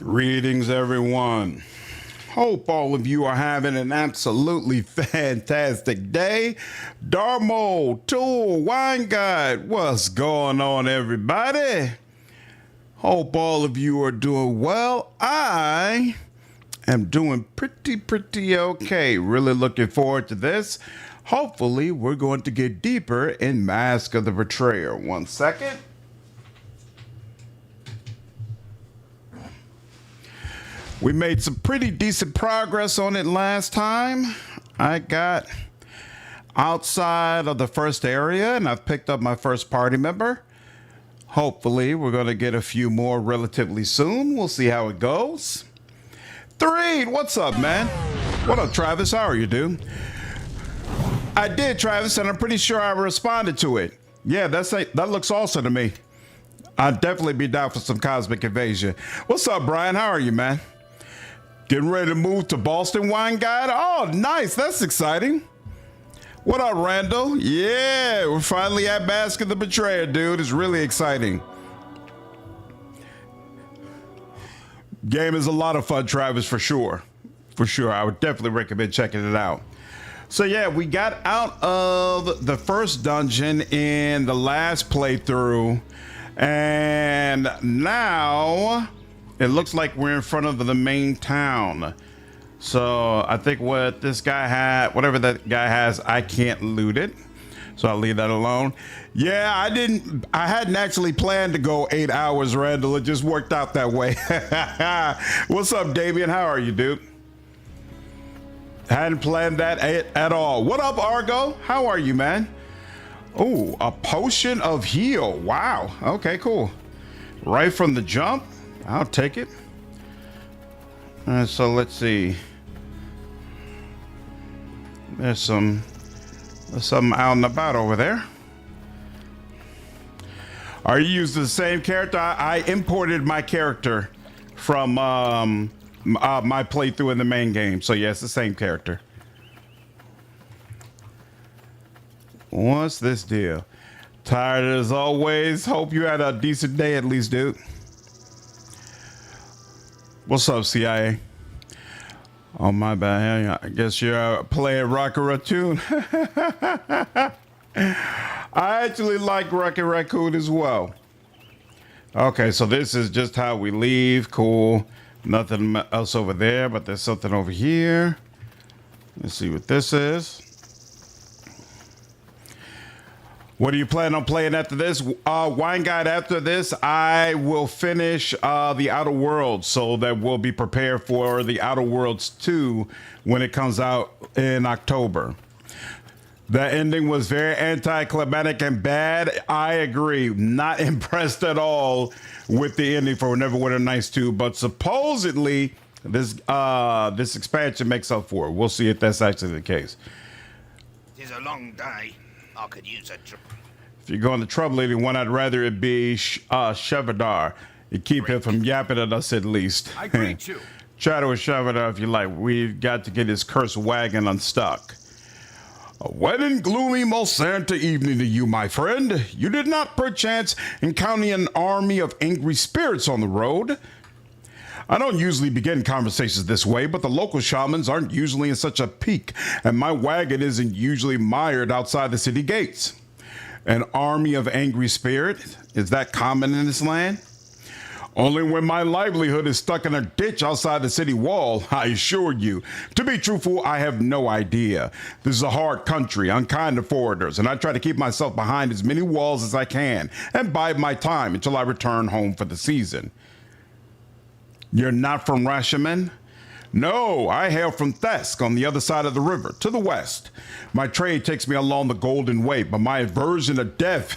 Greetings, everyone. Hope all of you are having an absolutely fantastic day. Darmo, Tool, Wine Guide, what's going on, everybody? Hope all of you are doing well. I am doing pretty okay. Really looking forward to this. Hopefully, we're going to get deeper in Mask of the Betrayer. 1 second. We made some pretty decent progress on it last time. I got outside of the first area and I've picked up my first party member. Hopefully we're going to get a few more relatively soon. We'll see how it goes. Threed, what's up, man? What up, Travis? How are you, dude? I did, Travis, and I'm pretty sure I responded to it. Yeah, that looks awesome to me. I'd definitely be down for some cosmic invasion. What's up, Brian? How are you, man? Getting ready to move to Boston Wine Guide? Oh, nice. That's exciting. What up, Randall? Yeah, we're finally at Mask of the Betrayer, dude. It's really exciting. Game is a lot of fun, Travis, for sure. For sure. I would definitely recommend checking it out. So, yeah, we got out of the first dungeon in the last playthrough. And now it looks like we're in front of the main town. So I think what this guy had, whatever that guy has, I can't loot it. So I'll leave that alone. Yeah, I hadn't actually planned to go 8 hours, Randall. It just worked out that way. What's up, Damien? How are you, dude? Hadn't planned that at all. What up, Argo? How are you, man? Oh, a potion of heal. Wow. Okay, cool. Right from the jump. I'll take it. So let's see. There's something out and about over there. Are you using the same character? I imported my character from my playthrough in the main game. So yeah, it's the same character. What's this deal? Tired as always. Hope you had a decent day at least, dude. What's up, CIA? Oh, my bad. I guess you're playing Rocket Raccoon. I actually like Rocket Raccoon as well. Okay, so this is just how we leave. Cool. Nothing else over there, but there's something over here. Let's see what this is. What do you plan on playing after this? Wine Guide after this, I will finish the Outer Worlds so that we'll be prepared for the Outer Worlds 2 when it comes out in October. The ending was very anticlimactic and bad. I agree. Not impressed at all with the ending for Neverwinter Nights 2, but supposedly this expansion makes up for it. We'll see if that's actually the case. It is a long day. I could use a If you're going to trouble anyone, I'd rather it be Shevadar. You keep him from yapping at us at least. I greet you. Chat with Shevadar if you like. We've got to get his cursed wagon unstuck. A wet and gloomy Mulsanta evening to you, my friend. You did not perchance encounter an army of angry spirits on the road. I don't usually begin conversations this way, but the local shamans aren't usually in such a peak, and my wagon isn't usually mired outside the city gates. An army of angry spirits? Is that common in this land? Only when my livelihood is stuck in a ditch outside the city wall, I assure you. To be truthful, I have no idea. This is a hard country, unkind to foreigners, and I try to keep myself behind as many walls as I can and bide my time until I return home for the season. You're not from Rashaman? No, I hail from Thesk on the other side of the river, to the west. My trade takes me along the Golden Way, but my aversion to death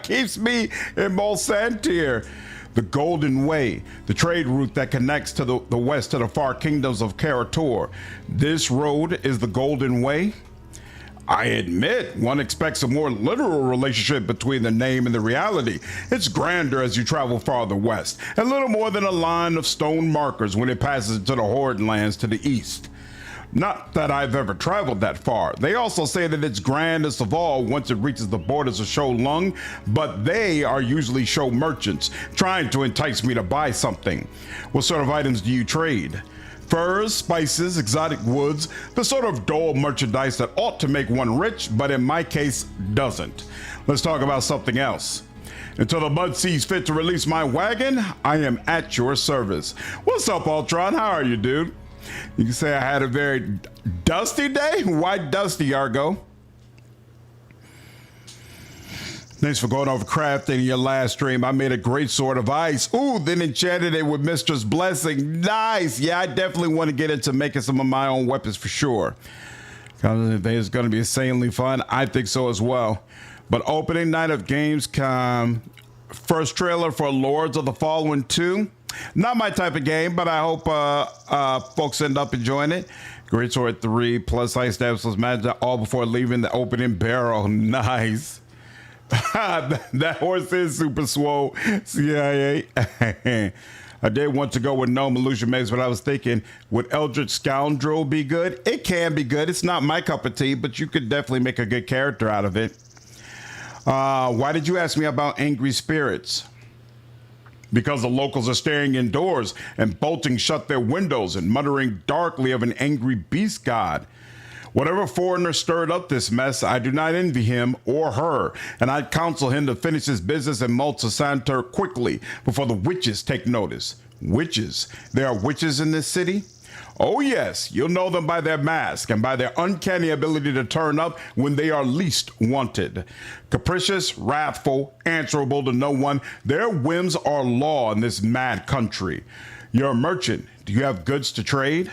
keeps me in Mulsantir. The Golden Way, the trade route that connects to the west to the far kingdoms of Karator. This road is the Golden Way? I admit, one expects a more literal relationship between the name and the reality. It's grander as you travel farther west, and little more than a line of stone markers when it passes into the Horde lands to the east. Not that I've ever traveled that far. They also say that it's grandest of all once it reaches the borders of Show Lung, but they are usually show merchants trying to entice me to buy something. What sort of items do you trade? Furs, spices, exotic woods, the sort of dull merchandise that ought to make one rich, but in my case, doesn't. Let's talk about something else. Until the mud sees fit to release my wagon, I am at your service. What's up, Ultron? How are you, dude? You can say I had a very dusty day? Why dusty, Argo? Thanks for going over crafting in your last stream. I made a great sword of ice. Ooh, then enchanted it with Mistress Blessing. Nice. Yeah, I definitely want to get into making some of my own weapons for sure. It's going to be insanely fun. I think so as well. But opening night of Gamescom, first trailer for Lords of the Fallen 2. Not my type of game, but I hope folks end up enjoying it. Greatsword 3 plus Ice Stabs plus Magic, all before leaving the opening barrel. Nice. That horse is super swole. CIA. I did want to go with no Illusion Maze, but I was thinking, would Eldritch Scoundrel be good? It can be good. It's not my cup of tea, but you could definitely make a good character out of it. Why did you ask me about angry spirits? Because the locals are staring indoors and bolting shut their windows and muttering darkly of an angry beast god. Whatever foreigner stirred up this mess, I do not envy him or her, and I'd counsel him to finish his business in Multisanter quickly before the witches take notice. Witches? There are witches in this city? Oh yes, you'll know them by their mask and by their uncanny ability to turn up when they are least wanted. Capricious, wrathful, answerable to no one, their whims are law in this mad country. You're a merchant. Do you have goods to trade?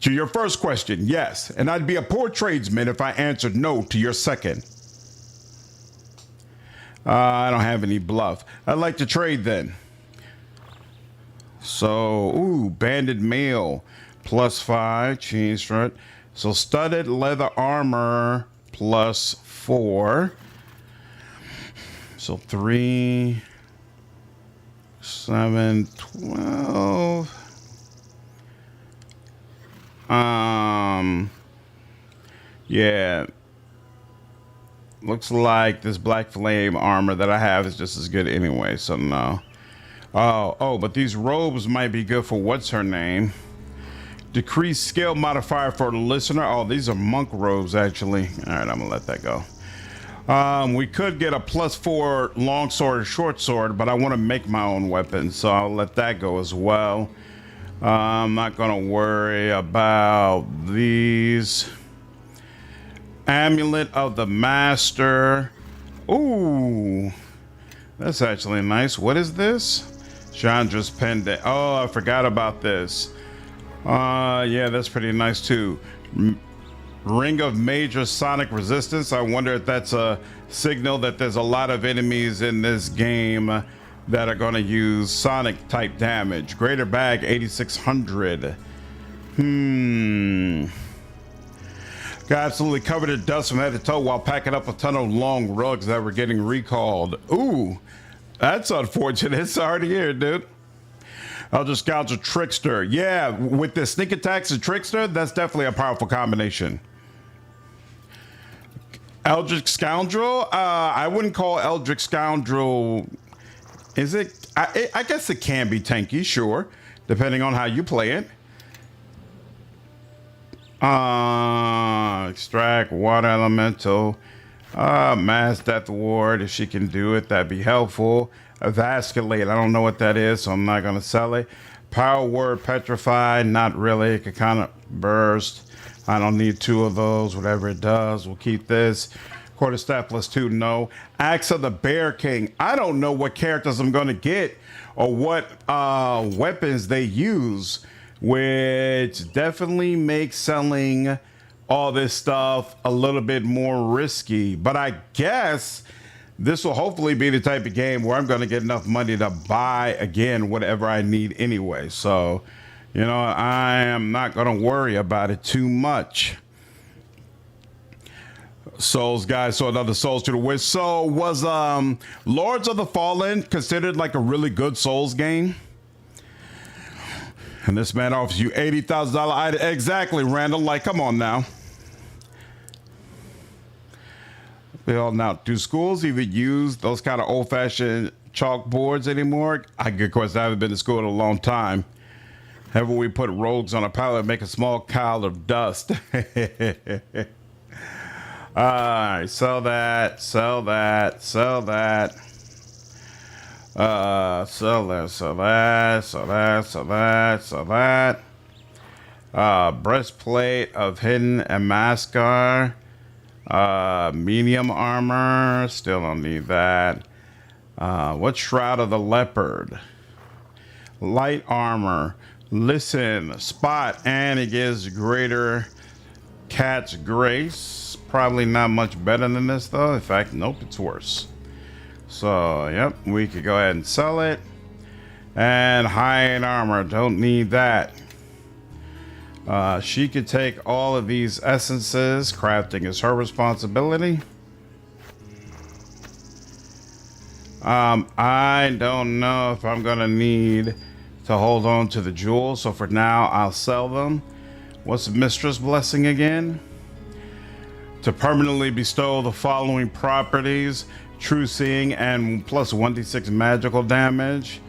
To your first question, yes, and I'd be a poor tradesman if I answered no to your second. I don't have any bluff. I'd like to trade then. So, ooh, banded mail, +5, chain strut. So studded leather armor, +4. So 3, 7, 12. Yeah. Looks like this Black Flame armor that I have is just as good anyway, so no. Oh, but these robes might be good for what's her name. Decrease scale modifier for the listener. Oh, these are monk robes, actually. All right, I'm gonna let that go. We could get a +4 long sword or short sword, but I want to make my own weapon, so I'll let that go as well. I'm not gonna worry about these. Amulet of the Master. Ooh, that's actually nice. What is this? Chandra's pendant. Oh, I forgot about this. Yeah, that's pretty nice too. Ring of major sonic resistance. I wonder if that's a signal that there's a lot of enemies in this game that are going to use sonic type damage. Greater bag 8600. Got absolutely covered in dust from head to toe while packing up a ton of long rugs that were getting recalled. Ooh, that's unfortunate. Sorry to hear, dude. I'll just gouge a trickster. Yeah, with the sneak attacks and trickster, that's definitely a powerful combination. Eldritch Scoundrel? I wouldn't call Eldritch Scoundrel. Is it? I guess it can be tanky, sure, depending on how you play it. Extract, water elemental, mass death ward. If she can do it, that'd be helpful. Vasculate, I don't know what that is, so I'm not gonna sell it. Power word, petrified, not really. It could kind of burst. I don't need 2 of those. Whatever it does, we'll keep this. Quarterstaff +2, no. Axe of the Bear King. I don't know what characters I'm gonna get or what weapons they use, which definitely makes selling all this stuff a little bit more risky. But I guess this will hopefully be the type of game where I'm going to get enough money to buy again whatever I need anyway. So, you know, I am not going to worry about it too much. Souls, guys. So another Souls to the Wish. So was Lords of the Fallen considered like a really good Souls game? And this man offers you $80,000 item. Exactly, Randall. Like, come on now. Well, now, do schools even use those kind of old-fashioned chalkboards anymore? Of course, I haven't been to school in a long time. Haven't we put rogues on a pallet and make a small cloud of dust? All right, sell that, sell that, sell that. Sell that, sell that, sell that, sell that, sell that. Breastplate of hidden and mascar. Medium armor, still don't need that. What shroud of the leopard? Light armor. Listen, spot, and it gives greater cat's grace. Probably not much better than this though. In fact, nope, it's worse. So, yep, we could go ahead and sell it. And high armor, don't need that. She could take all of these essences. Crafting is her responsibility. I don't know if I'm gonna need to hold on to the jewels, so for now I'll sell them. What's Mistress Blessing again? To permanently bestow the following properties: true seeing and plus 1d6 magical damage.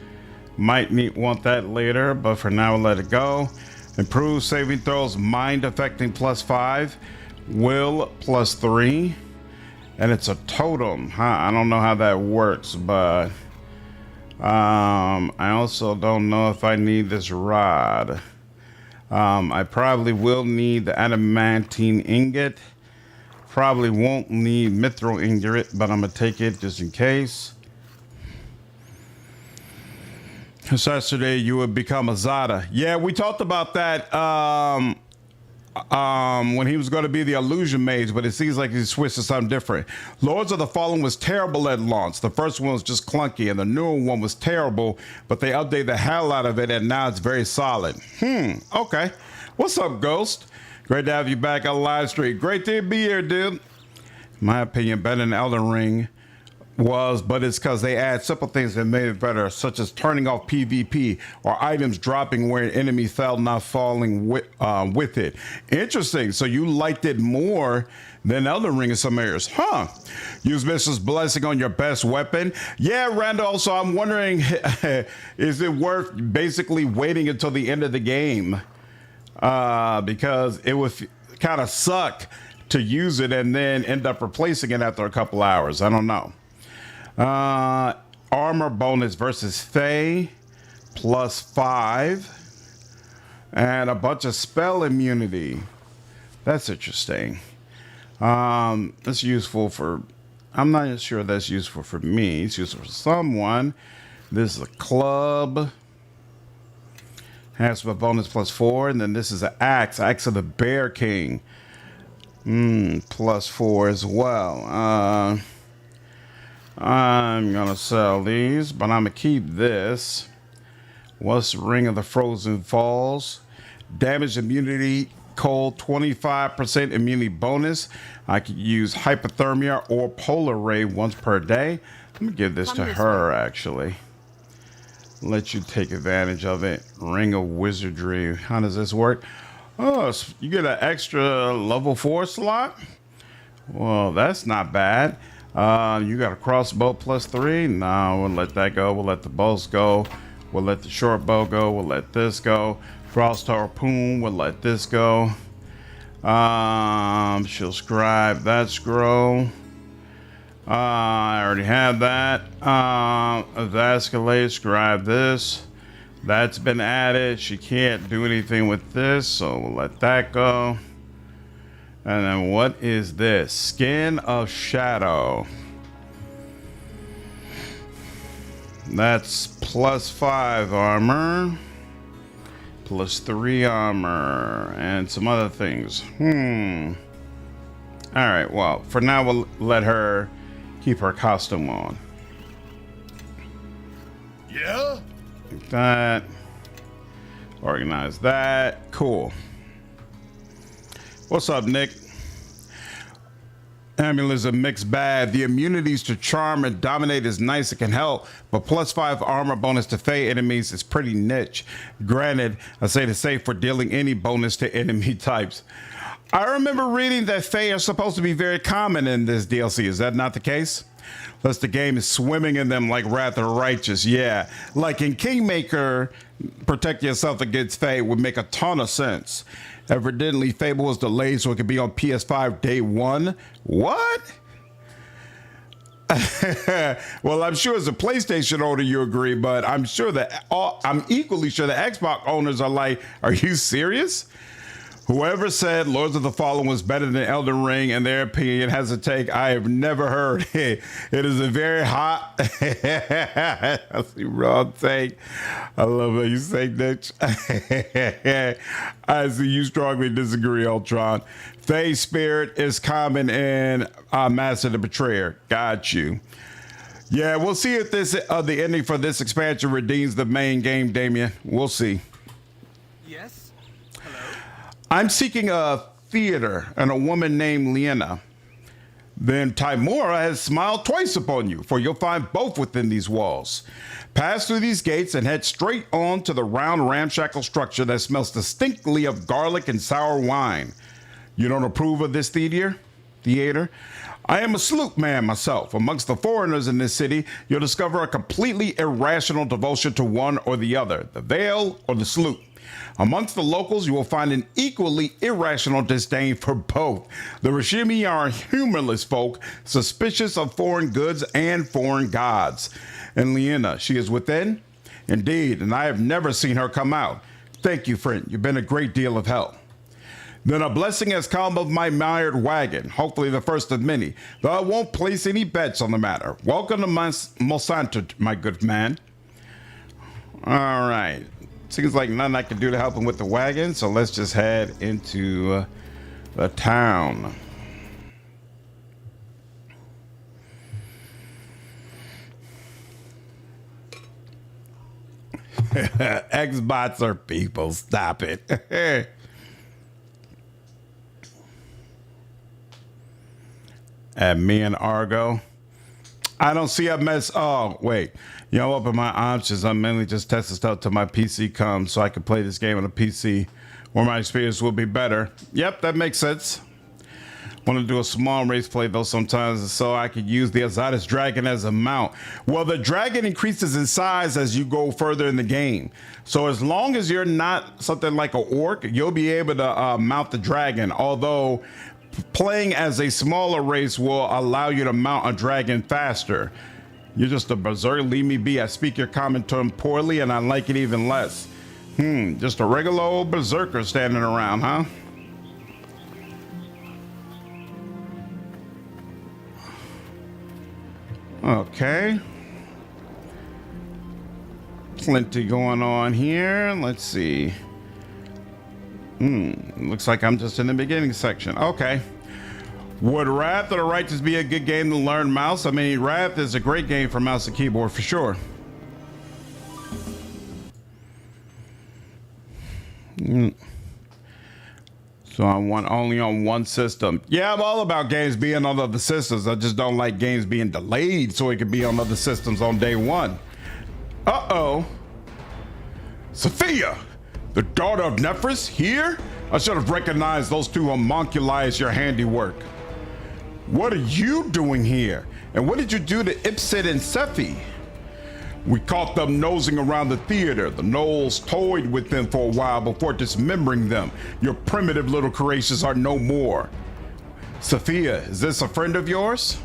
Might want that later, but for now we'll let it go. Improve saving throws, mind affecting +5, will +3, and it's a totem. I don't know how that works, but I also don't know if I need this rod. I probably will need the adamantine ingot. Probably won't need mithril ingot, but I'm gonna take it just in case. Yesterday you would become a Zada. Yeah, we talked about that when he was going to be the illusion mage, but it seems like he switched to something different. Lords of the Fallen was terrible at launch. The first one was just clunky, and the newer one was terrible, but they updated the hell out of it, and now it's very solid. Okay. What's up, Ghost? Great to have you back on Livestream. Great to be here, dude. In my opinion, better than Elden Ring was, but it's because they add simple things that made it better, such as turning off PvP or items dropping where an enemy fell, not falling with it. Interesting. So you liked it more than Elden Ring in some areas, huh? Use Mrs. Blessing on your best weapon. Yeah, Randall. So I'm wondering, is it worth basically waiting until the end of the game? Because it would kind of suck to use it and then end up replacing it after a couple hours. I don't know. Armor bonus versus Fae +5, and a bunch of spell immunity. That's interesting. That's useful for, I'm not sure that's useful for me. It's useful for someone. This is a club. Has a bonus +4, and then this is an axe of the Bear King. +4 as well. I'm gonna sell these, but I'm gonna keep this. What's Ring of the Frozen Falls? Damage immunity, cold 25% immunity bonus. I could use hypothermia or polar ray once per day. Let me give this to her, actually. Let you take advantage of it. Ring of Wizardry. How does this work? Oh, you get an extra level 4 slot? Well, that's not bad. You got a crossbow +3. No, we'll let that go. We'll let the bows go. We'll let the short bow go. We'll let this go. Frost harpoon. We'll let this go. She'll scribe that scroll. I already have that. Vasculate, scribe this. That's been added. She can't do anything with this, so we'll let that go. And then what is this? Skin of Shadow. That's +5 armor. +3 armor. And some other things. Alright, well, for now we'll let her keep her costume on. Yeah? Like that. Organize that. Cool. What's up, Nick? Amulet is a mixed bag. The immunities to charm and dominate is nice, it can help, but +5 armor bonus to Fey enemies is pretty niche. Granted, I say the same for dealing any bonus to enemy types. I remember reading that Fey are supposed to be very common in this DLC. Is that not the case? Plus the game is swimming in them like Wrath of the Righteous. Yeah, like in Kingmaker, protect yourself against Fey would make a ton of sense. Evidently, Fable was delayed so it could be on PS5 day one. What? Well, I'm sure as a PlayStation owner you agree, but I'm equally sure the Xbox owners are like, are you serious? Whoever said Lords of the Fallen was better than Elden Ring, in their opinion, has a take I have never heard. It is a very hot, that's the wrong take. I love how you say that. I see you strongly disagree, Ultron. Fae's spirit is common in Master the Betrayer. Got you. Yeah, we'll see if the ending for this expansion redeems the main game, Damien. We'll see. Yes? I'm seeking a theater and a woman named Liena. Then Timora has smiled twice upon you, for you'll find both within these walls. Pass through these gates and head straight on to the round ramshackle structure that smells distinctly of garlic and sour wine. You don't approve of this theater? I am a sloop man myself. Amongst the foreigners in this city, you'll discover a completely irrational devotion to one or the other, the Veil or the sloop. Amongst the locals, you will find an equally irrational disdain for both. The Rashimi are humorless folk, suspicious of foreign goods and foreign gods. And Liena, she is within? Indeed, and I have never seen her come out. Thank you, friend. You've been a great deal of help. Then a blessing has come of my mired wagon, hopefully the first of many, though I won't place any bets on the matter. Welcome to Monsanto, my good man. All right. Seems like nothing I can do to help him with the wagon, so let's just head into the town. Xbots are people, stop it. And me and Argo. I don't see a mess. Oh, wait. You know, open my options. I'm mainly just testing stuff till my PC comes so I can play this game on a PC where my experience will be better. Yep, that makes sense. Want to do a small race play though sometimes so I could use the Azatis dragon as a mount. Well, the dragon increases in size as you go further in the game. So as long as you're not something like an orc, you'll be able to mount the dragon. Although playing as a smaller race will allow you to mount a dragon faster. You're just a berserk, leave me be. I speak your common term poorly and I like it even less. Just a regular old berserker standing around, huh? Okay. Plenty going on here. Let's see. Looks like I'm just in the beginning section. Okay. Would Wrath of the Righteous be a good game to learn mouse? I mean, Wrath is a great game for mouse and keyboard for sure. So I want only on one system. Yeah, I'm all about games being on other systems. I just don't like games being delayed so it could be on other systems on day one. Uh-oh. Sophia, the daughter of Nephris, here? I should have recognized those two homunculi as your handiwork. What are you doing here? And what did you do to Ipsit and Sephi? We caught them nosing around the theater. The gnolls toyed with them for a while before dismembering them. Your primitive little creations are no more. Sophia, is this a friend of yours?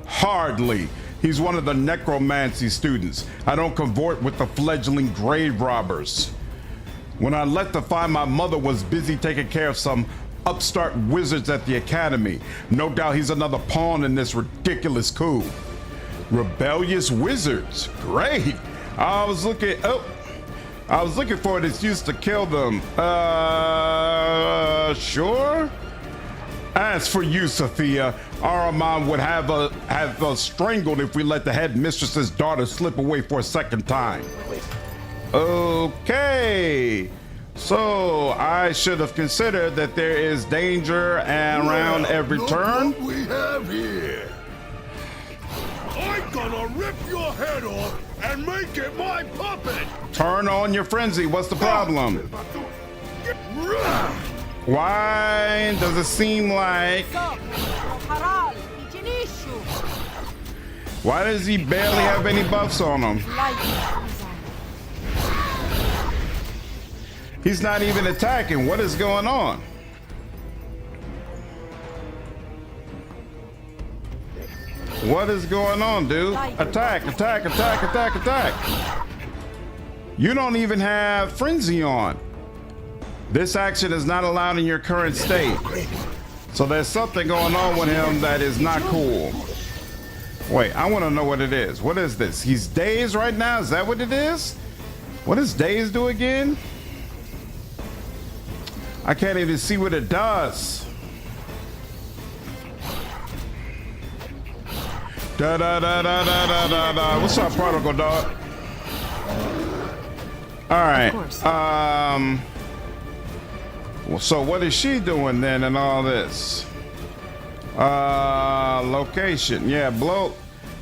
Hardly. He's one of the necromancy students. I don't cavort with the fledgling grave robbers. When I left to find my mother was busy taking care of some upstart wizards at the academy. No doubt he's another pawn in this ridiculous coup. Rebellious wizards, great. I was looking for an excuse to kill them. Sure. As for you, Sophia, Araman would have us strangled if we let the headmistress's daughter slip away for a second time. Okay. So I should have considered that there is danger around every look turn. what we have here. I'm gonna rip your head off and make it my puppet. Turn on your frenzy. What's the problem? Why does it seem like... Why does he barely have any buffs on him? He's not even attacking. What is going on? What is going on, dude? Attack, attack, attack, attack, attack. You don't even have frenzy on. This action is not allowed in your current state. So there's something going on with him that is not cool. Wait, I want to know what it is. What is this? He's dazed right now? Is that what it is? What does dazed do again? I can't even see what it does. Da da da da da da da da. What's up, prodigal dog? All right. Well, so what is she doing then in all this? Location. Yeah, blow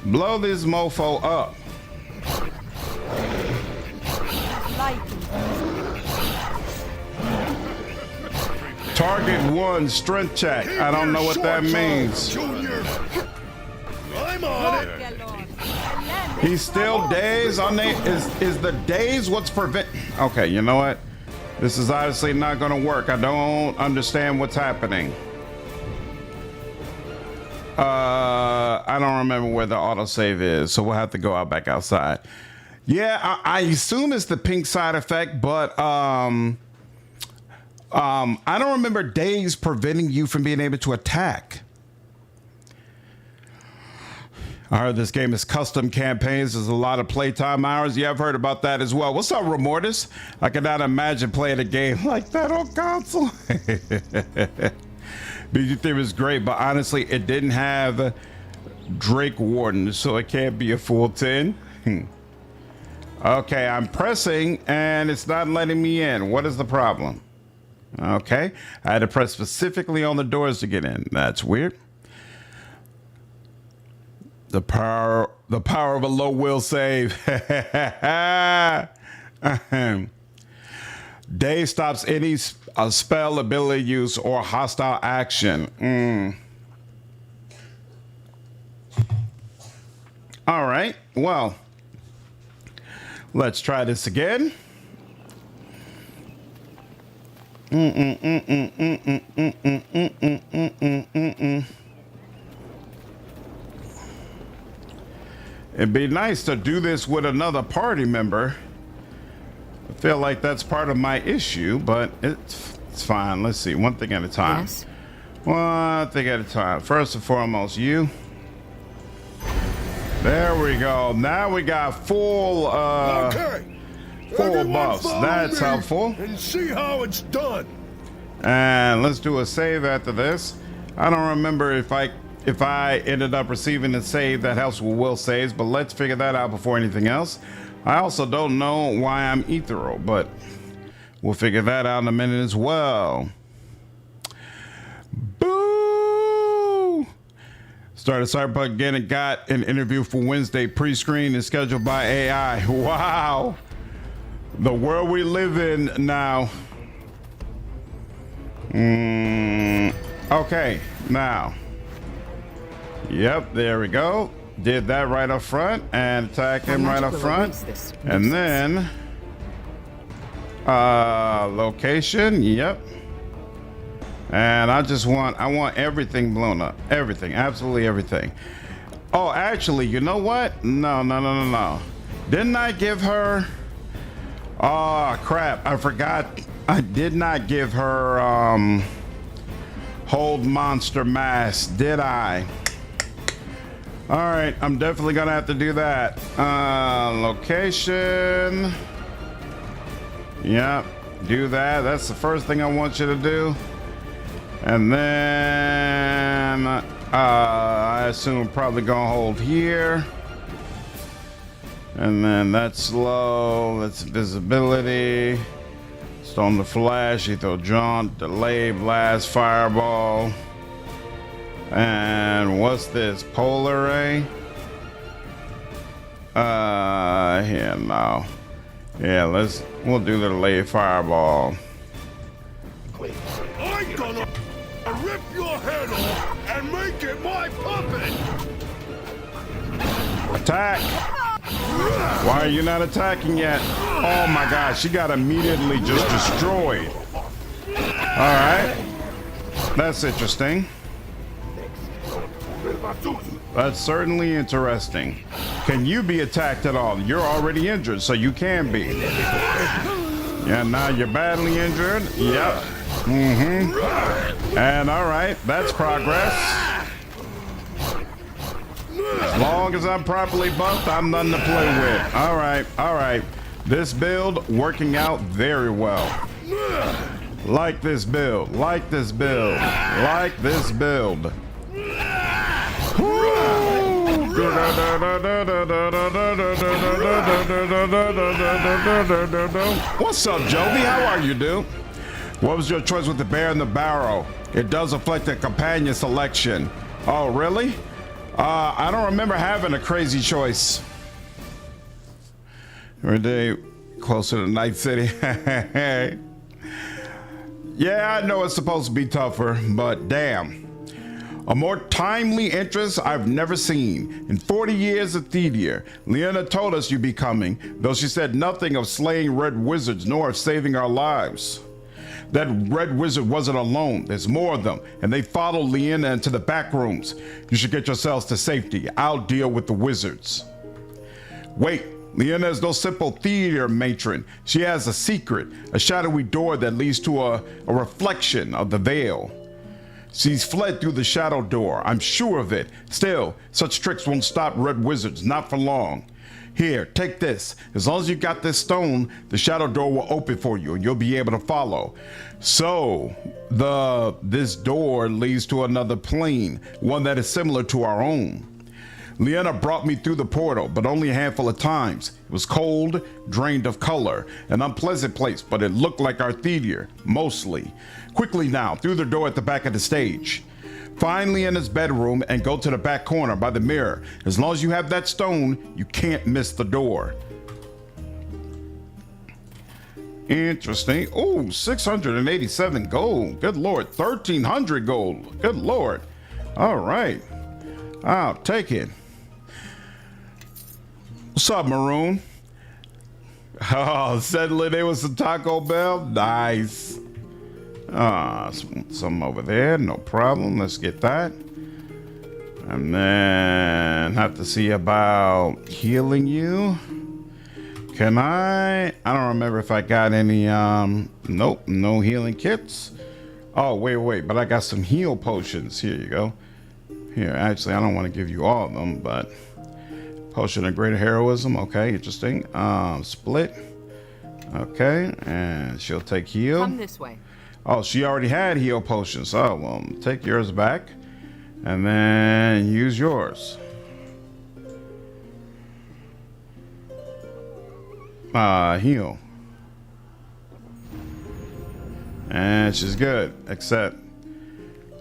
this mofo up. Target 1 strength check. I don't know what that means. Junior. I'm on it. He's still dazed. Is the daze what's prevent? Okay, you know what? This is obviously not going to work. I don't understand what's happening. I don't remember where the autosave is, so we'll have to go out back outside. Yeah, I assume it's the pink side effect, but I don't remember days preventing you from being able to attack. I heard this game is custom campaigns. There's a lot of playtime hours. Yeah, I've heard about that as well. What's up, Remortis? I cannot imagine playing a game like that on console. BG3 was great, but honestly, it didn't have Drake Warden, so it can't be a full 10. Okay, I'm pressing, and it's not letting me in. What is the problem? Okay, I had to press specifically on the doors to get in. That's weird. The power of a low will save. Day stops any spell, ability use, or hostile action. All right, well, let's try this again. It'd be nice to do this with another party member. I feel like that's part of my issue, but it's fine. Let's see, one thing at a time. Yes. One thing at a time. First and foremost, you. There we go. Now we got full Okay. full Everyone buffs. follow That's me helpful. And see how it's done. And let's do a save after this. I don't remember if I ended up receiving a save that helps with will saves, but let's figure that out before anything else. I also don't know why I'm ethereal, but we'll figure that out in a minute as well. Boo! Started Cyberpunk again and got an interview for Wednesday pre-screen and scheduled by AI. Wow! The world we live in now. Okay, now. Yep, there we go. Did that right up front and attack him right up front. And then location, yep. And I want everything blown up. Everything, absolutely everything. Oh, actually, you know what? No. Didn't I give her... Oh, crap. I forgot. I did not give her hold monster mass, did I? All right, I'm definitely gonna have to do that. Location. Yep, do that. That's the first thing I want you to do. And then I assume probably gonna hold here. And then that's slow, that's visibility. Stone the flash, lethal jaunt, delay, blast, fireball. And what's this? Polar ray? Here, no. Yeah, we'll do the delay fireball. I'm gonna rip your head off and make it my puppet! Attack! Why are you not attacking yet? Oh my God, she got immediately just destroyed. All right, that's interesting. That's certainly interesting. Can you be attacked at all? You're already injured, so you can be. Yeah, now you're badly injured. Yep. And all right, that's progress. As long as I'm properly buffed, I'm nothing to play with. All right. This build working out very well. Like this build. Like this build. Like this build. What's up, Jovi? How are you, dude? What was your choice with the bear and the barrow? It does affect the companion selection. Oh, really? I don't remember having a crazy choice. Every day closer to Night City. Yeah, I know it's supposed to be tougher, but damn. A more timely interest I've never seen. In 40 years of Thedia, Leona told us you'd be coming, though she said nothing of slaying red wizards nor of saving our lives. That red wizard wasn't alone. There's more of them, and they followed Leona into the back rooms. You should get yourselves to safety. I'll deal with the wizards. Wait, Leona is no simple theater matron. She has a secret, a shadowy door that leads to a reflection of the veil. She's fled through the shadow door, I'm sure of it. Still, such tricks won't stop red wizards, not for long. Here, take this. As long as you got this stone, the shadow door will open for you and you'll be able to follow. So, this door leads to another plane, one that is similar to our own. Leona brought me through the portal, but only a handful of times. It was cold, drained of color, an unpleasant place, but it looked like our theater, mostly. Quickly now, through the door at the back of the stage. Find Leona's bedroom and go to the back corner by the mirror. As long as you have that stone, you can't miss the door. Interesting. Oh, 687 gold. Good Lord. 1,300 gold. Good Lord. All right. I'll take it. What's up, Maroon? Oh, settling in with some Taco Bell? Nice. Some over there, no problem. Let's get that. And then have to see about healing you. Can I don't remember if I got any, nope, no healing kits. Oh, wait, but I got some heal potions. Here you go. Here, actually, I don't want to give you all of them, but potion of greater heroism. Okay, interesting. Split. Okay, and she'll take heal. Come this way. Oh, she already had heal potions. Oh, well, take yours back and then use yours. Heal. And she's good, except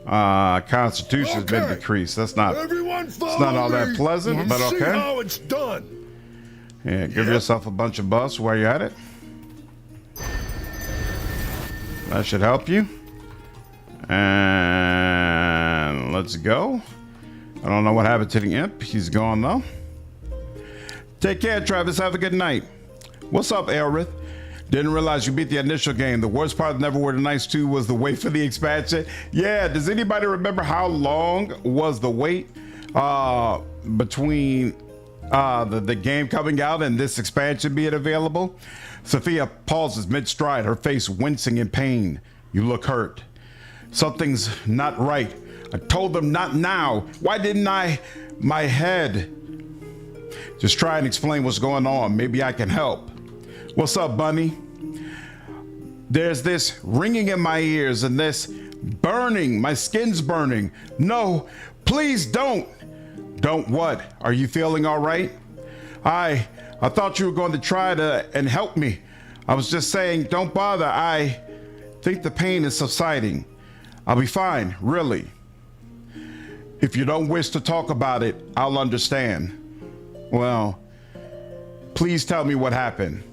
Constitution's been decreased. That's not all that pleasant, but okay. See how it's done. Yeah, give yourself a bunch of buffs while you're at it. That should help you. And let's go. I don't know what happened to the imp. He's gone though. Take care, Travis. Have a good night. What's up, Aerith? Didn't realize you beat the initial game. The worst part of Neverwhere the Nights 2 was the wait for the expansion. Yeah, does anybody remember how long was the wait between the game coming out and this expansion being available? Sophia pauses mid-stride, her face wincing in pain. You look hurt. Something's not right. I told them not now. Why didn't I? My head. Just try and explain what's going on. Maybe I can help. What's up, Bunny? There's this ringing in my ears and this burning. My skin's burning. No, please don't. Don't what? Are you feeling all right? I thought you were going to try to and help me. I was just saying, don't bother. I think the pain is subsiding. I'll be fine, really. If you don't wish to talk about it, I'll understand. Well, please tell me what happened.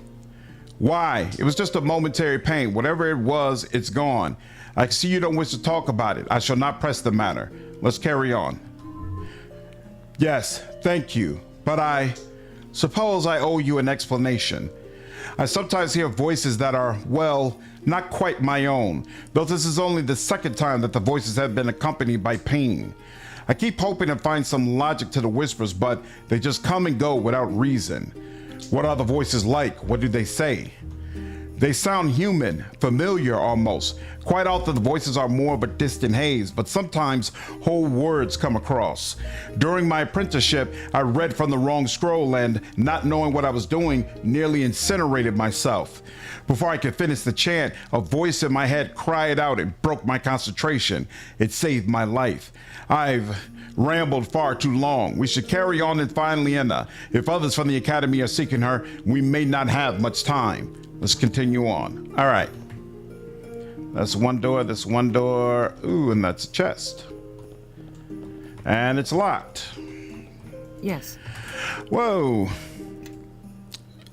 Why? It was just a momentary pain. Whatever it was, it's gone. I see you don't wish to talk about it. I shall not press the matter. Let's carry on. Yes, thank you. But I suppose I owe you an explanation. I sometimes hear voices that are, well, not quite my own, though this is only the second time that the voices have been accompanied by pain. I keep hoping to find some logic to the whispers, but they just come and go without reason. What are the voices like? What do they say? They sound human, familiar almost. Quite often the voices are more of a distant haze, but sometimes whole words come across. During my apprenticeship, I read from the wrong scroll and, not knowing what I was doing, nearly incinerated myself. Before I could finish the chant, a voice in my head cried out and broke my concentration. It saved my life. I've rambled far too long. We should carry on and find Liena. If others from the academy are seeking her, we may not have much time. Let's continue on. All right. That's one door, that's one door. Ooh, and that's a chest. And it's locked. Yes. Whoa.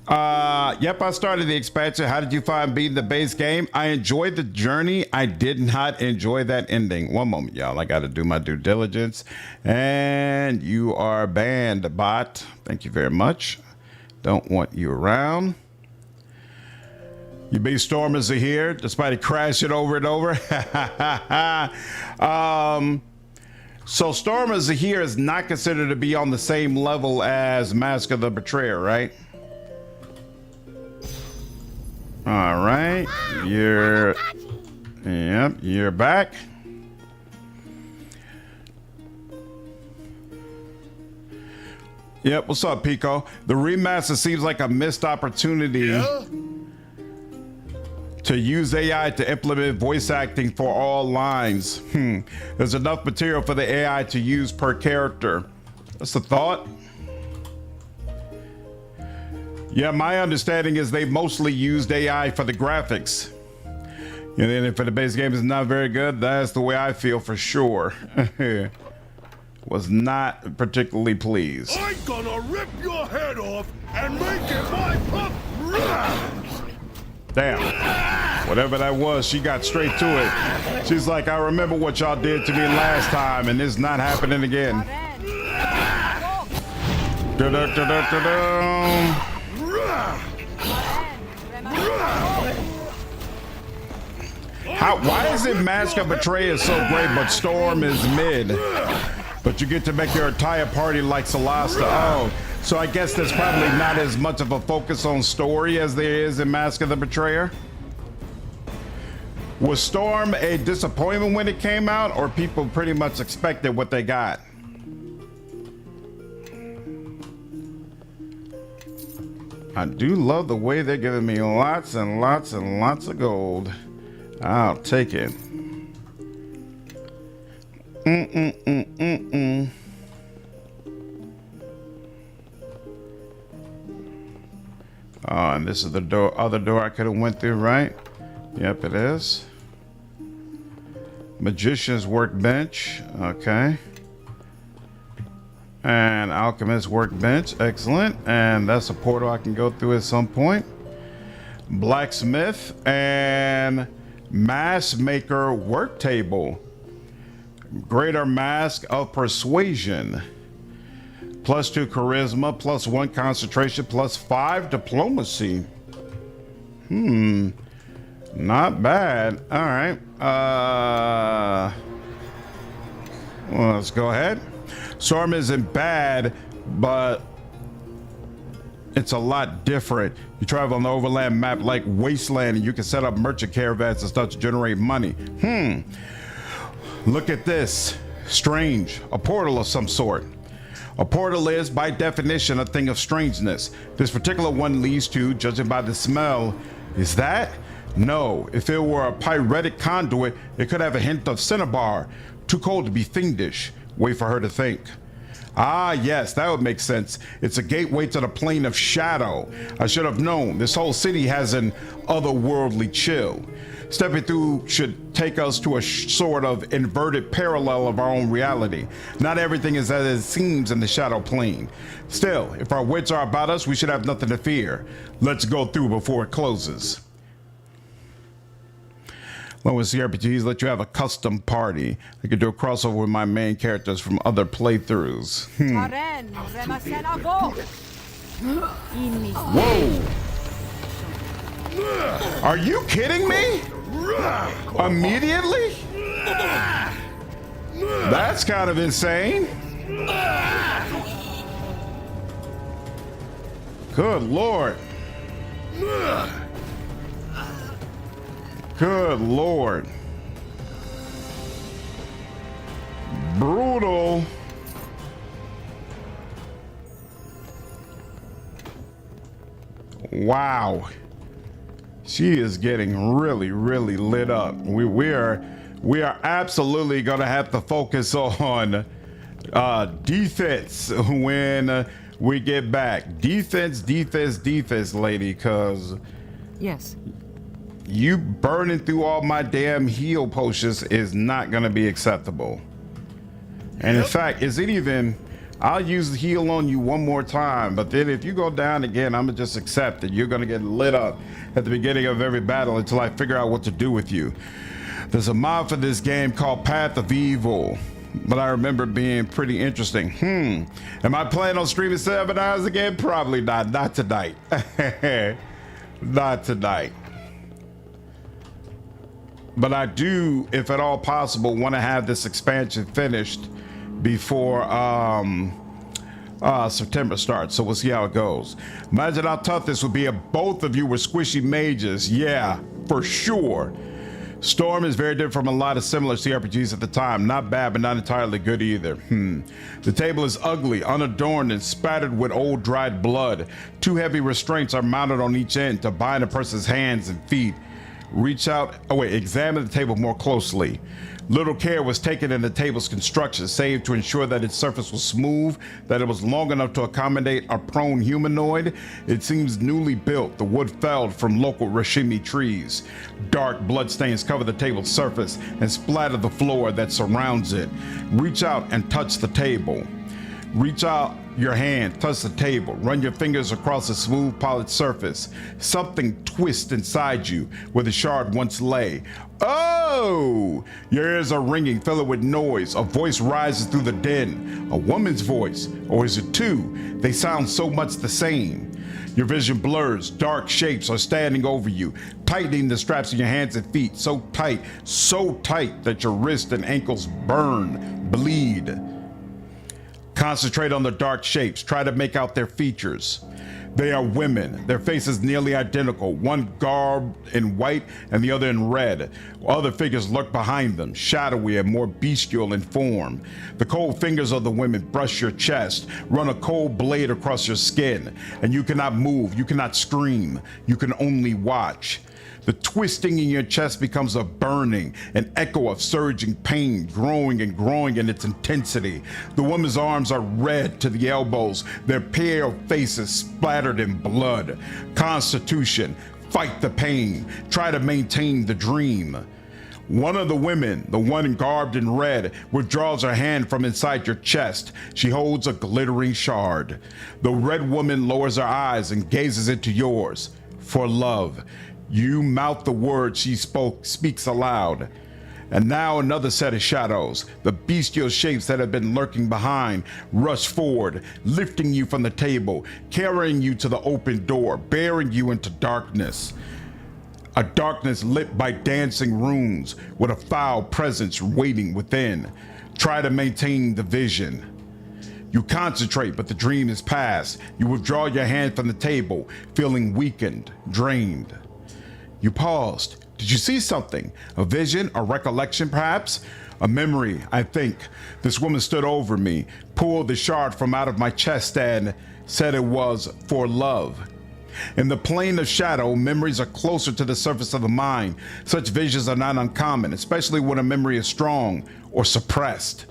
Yep, I started the expansion. How did you find beating the base game? I enjoyed the journey. I did not enjoy that ending. One moment, y'all. I got to do my due diligence. And you are banned, bot. Thank you very much. Don't want you around. You base stormers are here, despite it crashing over and over. So stormers are here is not considered to be on the same level as Mask of the Betrayer, right? All right, you're back. Yep, what's up, Pico? The remaster seems like a missed opportunity to use AI to implement voice acting for all lines. There's enough material for the AI to use per character. That's the thought. Yeah, my understanding is they mostly used AI for the graphics. And then if the base game is not very good, that's the way I feel for sure. Was not particularly pleased. I'm gonna rip your head off and make it my pup. Damn. Whatever that was, she got straight to it. She's like, I remember what y'all did to me last time, and it's not happening again. Why is it Mask of Betrayer so great, but Storm is mid? But you get to make your entire party like Celasta. Oh, so I guess there's probably not as much of a focus on story as there is in Mask of the Betrayer. Was Storm a disappointment when it came out, or people pretty much expected what they got? I do love the way they're giving me lots and lots and lots of gold. I'll take it. Oh, and this is the door, other door I could have went through, right? Yep, it is. Magician's workbench. Okay. And alchemist workbench. Excellent. And that's a portal I can go through at some point. Blacksmith and mask maker work table. Greater mask of persuasion. +2 charisma, +1 concentration, +5 diplomacy. Not bad. All right. Well, let's go ahead. Storm isn't bad, but it's a lot different. You travel on the overland map like Wasteland, and you can set up merchant caravans and stuff to generate money. Look at this. Strange. A portal of some sort. A portal is, by definition, a thing of strangeness. This particular one leads to, judging by the smell, is that? No. If it were a pyretic conduit, it could have a hint of cinnabar. Too cold to be fiendish. Wait for her to think. Ah, yes, that would make sense. It's a gateway to the plane of shadow. I should have known. This whole city has an otherworldly chill. Stepping through should take us to a sort of inverted parallel of our own reality. Not everything is as it seems in the shadow plane. Still, if our wits are about us, we should have nothing to fear. Let's go through before it closes. Along with CRPGs, let you have a custom party. I could do a crossover with my main characters from other playthroughs. Whoa! Are you kidding me? Immediately? That's kind of insane. Good Lord. Good Lord. Brutal. Wow. She is getting really, really lit up. We are absolutely gonna have to focus on defense when we get back. Defense, lady, cause Yes. you burning through all my damn heal potions is not gonna be acceptable. And in fact, is it even? I'll use the heal on you one more time, but then if you go down again, I'm gonna just accept that you're gonna get lit up at the beginning of every battle until I figure out what to do with you. There's a mod for this game called Path of Evil, but I remember being pretty interesting. Am I planning on streaming 7 hours again? Probably not. Not tonight. Not tonight. But I do, if at all possible, want to have this expansion finished before September starts, so we'll see how it goes. Imagine how tough this would be if both of you were squishy mages. Yeah, for sure. Storm is very different from a lot of similar CRPGs at the time. Not bad, but not entirely good either. The table is ugly, unadorned, and spattered with old dried blood. 2 heavy restraints are mounted on each end to bind a person's hands and feet. Examine the table more closely. Little care was taken in the table's construction, save to ensure that its surface was smooth, that it was long enough to accommodate a prone humanoid. It seems newly built, the wood felled from local rashimi trees. Dark bloodstains cover the table's surface and splatter the floor that surrounds it. Reach out and touch the table. Reach out your hand, touch the table, run your fingers across the smooth polished surface. Something twists inside you where the shard once lay. Oh! Your ears are ringing, filling with noise. A voice rises through the din. A woman's voice, or is it two? They sound so much the same. Your vision blurs, dark shapes are standing over you, tightening the straps of your hands and feet so tight that your wrists and ankles burn, bleed. Concentrate on the dark shapes. Try to make out their features. They are women. Their faces nearly identical, one garbed in white and the other in red. Other figures lurk behind them, shadowy and more bestial in form. The cold fingers of the women brush your chest, run a cold blade across your skin, and you cannot move, you cannot scream, you can only watch. The twisting in your chest becomes a burning, an echo of surging pain, growing and growing in its intensity. The woman's arms are red to the elbows, their pale faces splattered in blood. Constitution, fight the pain, try to maintain the dream. One of the women, the one garbed in red, withdraws her hand from inside your chest. She holds a glittering shard. The red woman lowers her eyes and gazes into yours. For love. You mouth the words she speaks aloud. And now another set of shadows, the bestial shapes that have been lurking behind, rush forward, lifting you from the table, carrying you to the open door, bearing you into darkness. A darkness lit by dancing runes, with a foul presence waiting within. Try to maintain the vision. You concentrate, but the dream is past. You withdraw your hand from the table, feeling weakened, drained. You paused. Did you see something? A vision, a recollection perhaps? A memory, I think. This woman stood over me, pulled the shard from out of my chest and said it was for love. In the plane of shadow, memories are closer to the surface of the mind. Such visions are not uncommon, especially when a memory is strong or suppressed.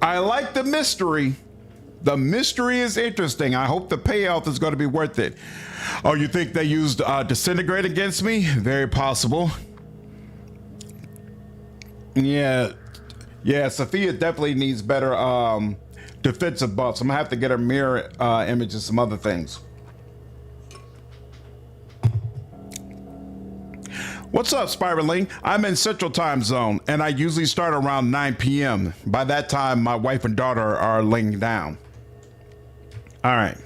I like the mystery. The mystery is interesting. I hope the payoff is going to be worth it. Oh, you think they used disintegrate against me? Very possible. Yeah, Sophia definitely needs better defensive buffs. I'm gonna have to get her mirror image and some other things. What's up, Spiraling? I'm in Central Time Zone, and I usually start around 9 p.m. By that time, my wife and daughter are laying down. All right.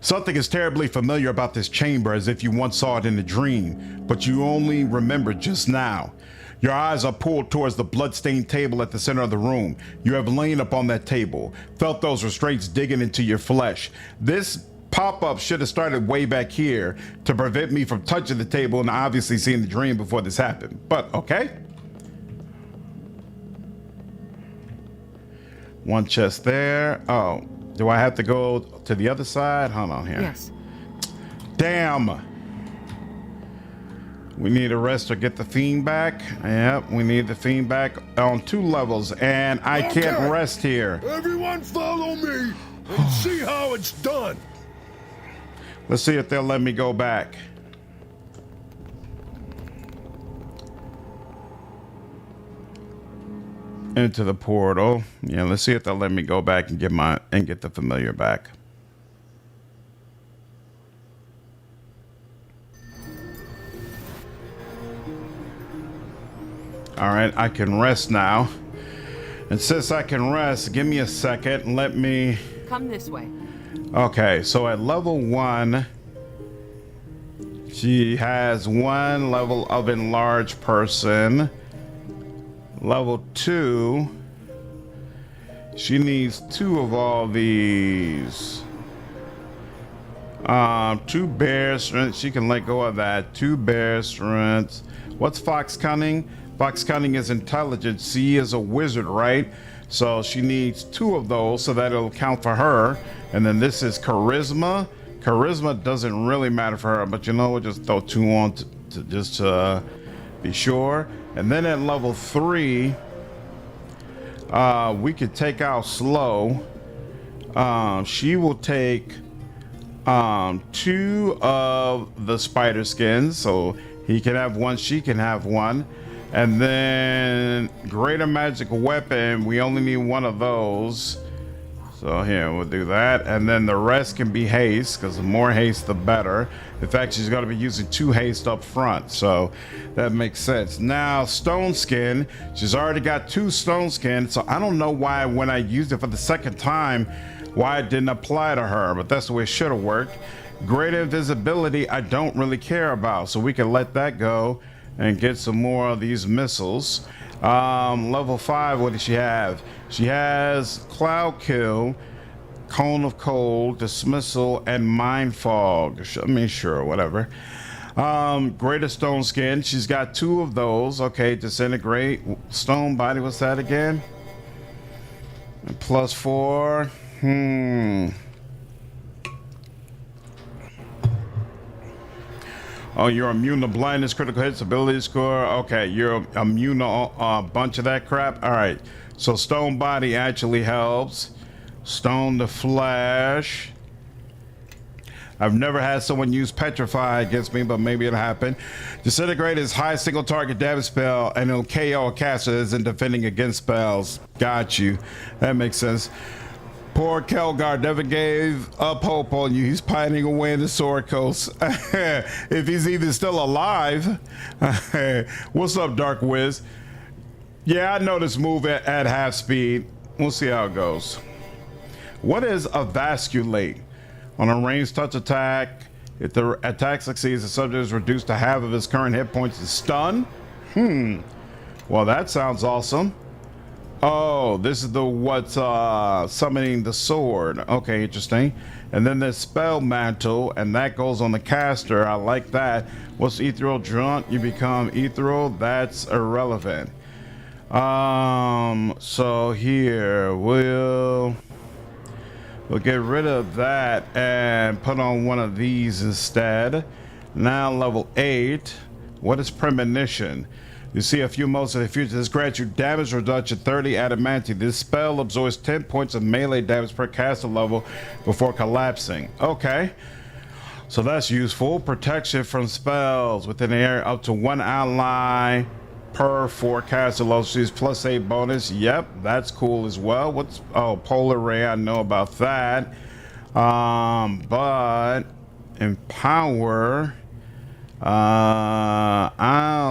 Something is terribly familiar about this chamber, as if you once saw it in a dream, but you only remember just now. Your eyes are pulled towards the bloodstained table at the center of the room. You have lain upon that table, felt those restraints digging into your flesh. This pop-up should have started way back here to prevent me from touching the table and obviously seeing the dream before this happened. But okay. One chest there. Oh, do I have to go to the other side? Hold on here. Yes. Damn. We need a rest or get the fiend back. Yep, we need the fiend back on 2 levels, and I can't rest here. Everyone follow me and see how it's done. Let's see if they'll let me go back. Into the portal. Yeah, let's see if they'll let me go back and get the familiar back. All right, I can rest now. And since I can rest, give me a second and let me... Come this way. Okay, so at level 1, she has 1 level of enlarged person. Level 2, she needs 2 of all these. 2 bear strength. She can let go of that. 2 bear strength. What's Fox Cunning? Fox Cunning is intelligence. She is a wizard, right? So she needs 2 of those, so that it'll count for her. And then this is charisma. Charisma doesn't really matter for her, but you know, we'll just throw 2 on to just be sure. And then at level 3, we could take out slow. She will take 2 of the spider skins, so he can have 1, she can have 1. And then greater magic weapon, we only need 1 of those. So here, we'll do that. And then the rest can be haste, because the more haste, the better. In fact, she's going to be using 2 haste up front, so that makes sense. Now, stone skin, she's already got 2 stone skin, so I don't know why when I used it for the second time, why it didn't apply to her, but that's the way it should have worked. Greater invisibility, I don't really care about, so we can let that go and get some more of these missiles. Level 5, what does she have? She has Cloud Kill, Cone of Cold, Dismissal, and Mind Fog. I mean, sure, whatever. Greater Stone Skin, she's got 2 of those. Okay, Disintegrate. Stone Body, what's that again? And +4. Oh, you're immune to blindness, critical hits, ability score. Okay, you're immune to a bunch of that crap. All right, so stone body actually helps. Stone to flash. I've never had someone use petrify against me, but maybe it'll happen. Disintegrate is high single target damage spell, and it'll KO a caster that isn't defending against spells. Got you. That makes sense. Poor Kelgar never gave up hope on you. He's pining away in the Sword Coast. If he's even still alive. What's up, Dark Wiz? Yeah, I know this move at half speed. We'll see how it goes. What is a vasculate? On a ranged touch attack, if the attack succeeds, the subject is reduced to half of his current hit points and stun. Well, that sounds awesome. Oh, this is the what's summoning the sword. Okay, interesting. And then there's spell mantle, and that goes on the caster. I like that. What's ethereal drunt? You become ethereal. That's irrelevant. So here we'll get rid of that and put on one of these instead. Now level 8. What is premonition? You see a few modes in the future. This grants you damage reduction 30 adamantine. This spell absorbs 10 points of melee damage per caster level before collapsing. Okay. So that's useful. Protection from spells within the area up to 1 ally per 4 caster levels. She's +8 bonus. Yep, that's cool as well. What's polar ray? I know about that. But empower. I'll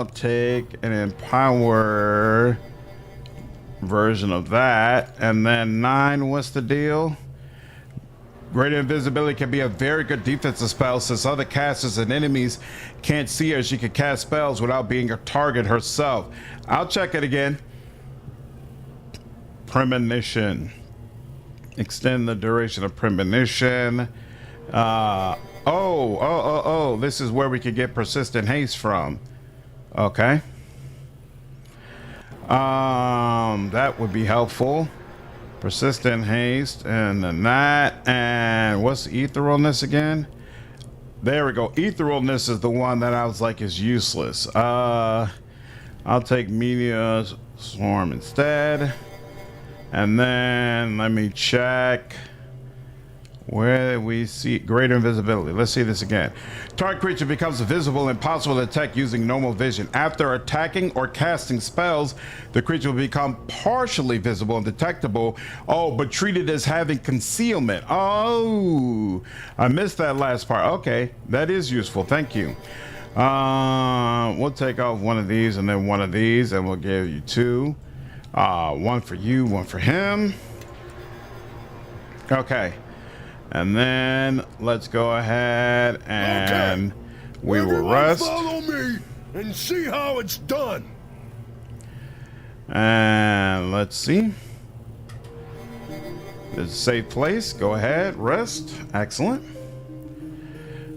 take an empower version of that. And then 9, what's the deal? Greater invisibility can be a very good defensive spell since other casters and enemies can't see her. She can cast spells without being a target herself. I'll check it again. Premonition. Extend the duration of premonition. This is where we could get persistent haste from. Okay. That would be helpful. Persistent haste, and then that, and what's etherealness again? There we go. Etherealness is the one that I was like is useless. I'll take meteor swarm instead, and then let me check where we see greater invisibility. Let's see this again. Target creature becomes visible and impossible to attack using normal vision. After attacking or casting spells, the creature will become partially visible and detectable. Oh, but treated as having concealment. Oh, I missed that last part. Okay, that is useful. Thank you. We'll take off one of these and then one of these, and we'll give you 2. One for you, one for him. Okay. And then let's go ahead and we will rest. Follow me and see how it's done. And let's see. There's a safe place. Go ahead, rest. Excellent.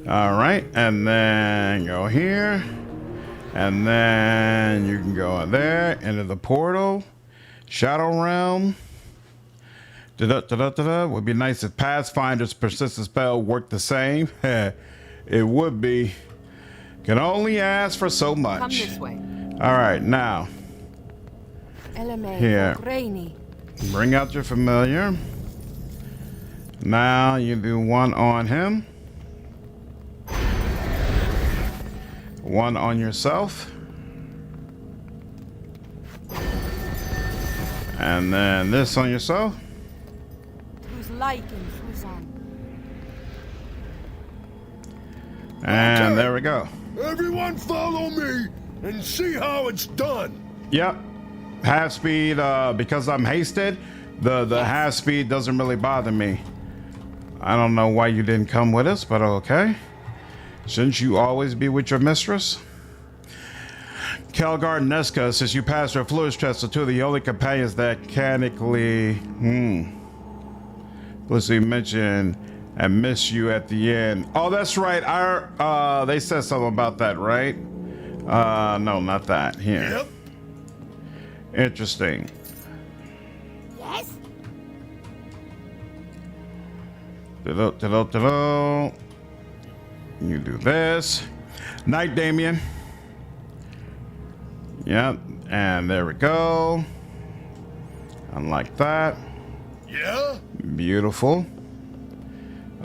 All right, and then go here. And then you can go in there into the portal. Shadow Realm. Would be nice if Pathfinder's persistent spell worked the same. It would be. Can only ask for so much. Come this way. All right, now. Here. Bring out your familiar. Now you do 1 on him. 1 on yourself. And then this on yourself. And there we go. Everyone follow me and see how it's done. Yep. Half speed, because I'm hasted, the half speed doesn't really bother me. I don't know why you didn't come with us, but okay. Shouldn't you always be with your mistress? Kelgar and Neska, since you passed your fluid test, are 2 of the only companions that mechanically let's see, mention and miss you at the end. Oh, that's right. They said something about that, right? No, not that. Here. Yep. Interesting. Yes? You do this. Night, Damien. Yep. And there we go. Unlike that. Yeah? Beautiful.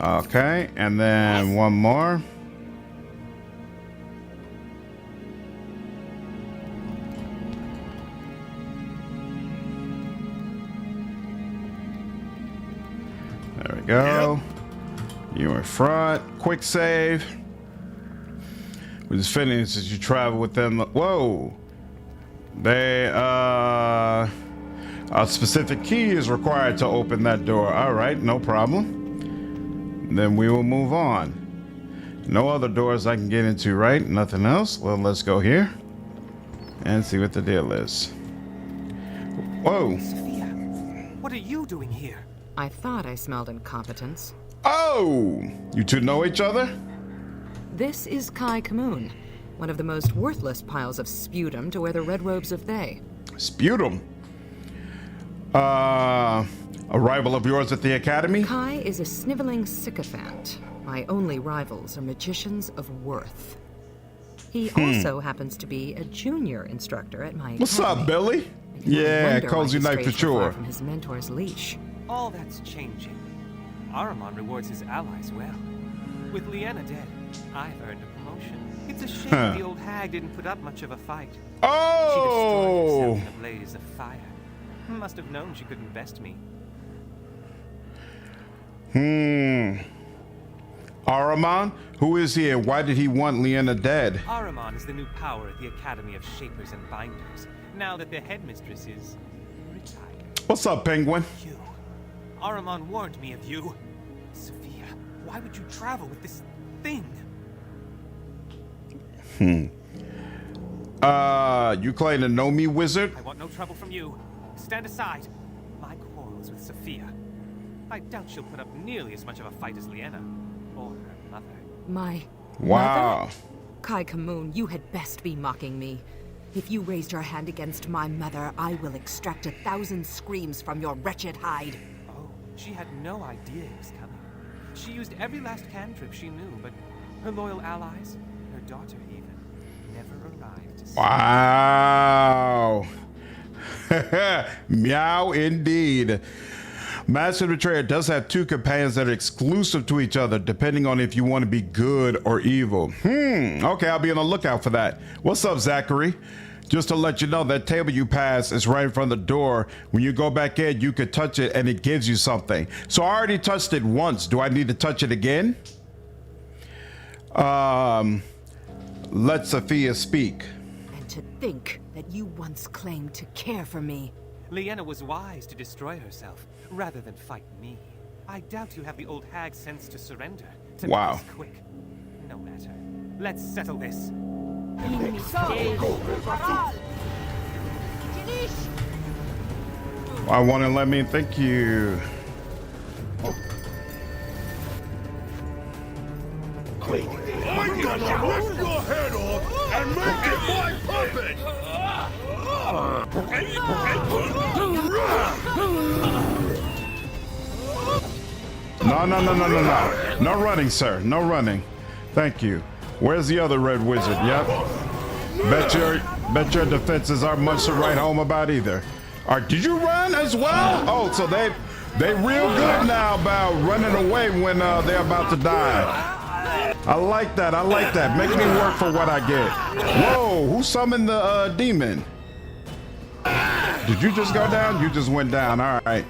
Okay, and then one more. There we go. Yep. You in front. Quick save. With this fitness as you travel with them. Whoa. They a specific key is required to open that door. All right, no problem. Then we will move on. No other doors I can get into, right? Nothing else? Well, let's go here and see what the deal is. Whoa. Sophia, what are you doing here? I thought I smelled incompetence. Oh, you 2 know each other? This is Kai Kamoon, one of the most worthless piles of sputum to wear the red robes of Thay. Sputum? A rival of yours at the academy? Kai is a sniveling sycophant. My only rivals are magicians of worth. He also happens to be a junior instructor at my What's academy. up, Billy? I can only Yeah, wonder why cozy he night for strayed so far sure. from his mentor's leash. All that's changing. Aramon rewards his allies well. With Leanna dead, I've earned a promotion. It's a shame the old hag didn't put up much of a fight. She Oh! destroyed herself in a blaze of fire. Must have known she couldn't best me. Aramon? Who is he and why did he want Leanna dead? Aramon is the new power at the Academy of Shapers and Binders, now that the headmistress is retired. What's up, Penguin? You. Aramon warned me of you. Sophia, why would you travel with this thing? You claim to know me, wizard? I want no trouble from you. Stand aside. My quarrel is with Sophia. I doubt she'll put up nearly as much of a fight as Leanna, or her mother. My Wow. mother? Kai Kamoon, you had best be mocking me. If you raised your hand against my mother, I will extract 1,000 screams from your wretched hide. Oh, she had no idea it was coming. She used every last cantrip she knew, but her loyal allies, her daughter even, never arrived to see. Wow. Meow indeed. Master Betrayer does have two companions that are exclusive to each other, depending on if you want to be good or evil. Okay, I'll be on the lookout for that. What's up, Zachary? Just to let you know, that table you pass is right in front of the door. When you go back in, you could touch it and it gives you something. So I already touched it once. Do I need to touch it again? Let Sophia speak. And to think that you once claimed to care for me. Leanna was wise to destroy herself, rather than fight me. I doubt you have the old hag's sense to surrender. To Wow. make this quick. No matter. Let's settle this. I want to let me thank you. I'm gonna rip your head off and make it my puppet! No. No running, sir. No running. Thank you. Where's the other red wizard? Yep. Bet your defenses aren't much to write home about either. Did you run as well? Oh, so they real good now about running away when they're about to die. I like that. I like that. Make me work for what I get. Whoa, who summoned the demon? Did you just go down? You just went down. All right.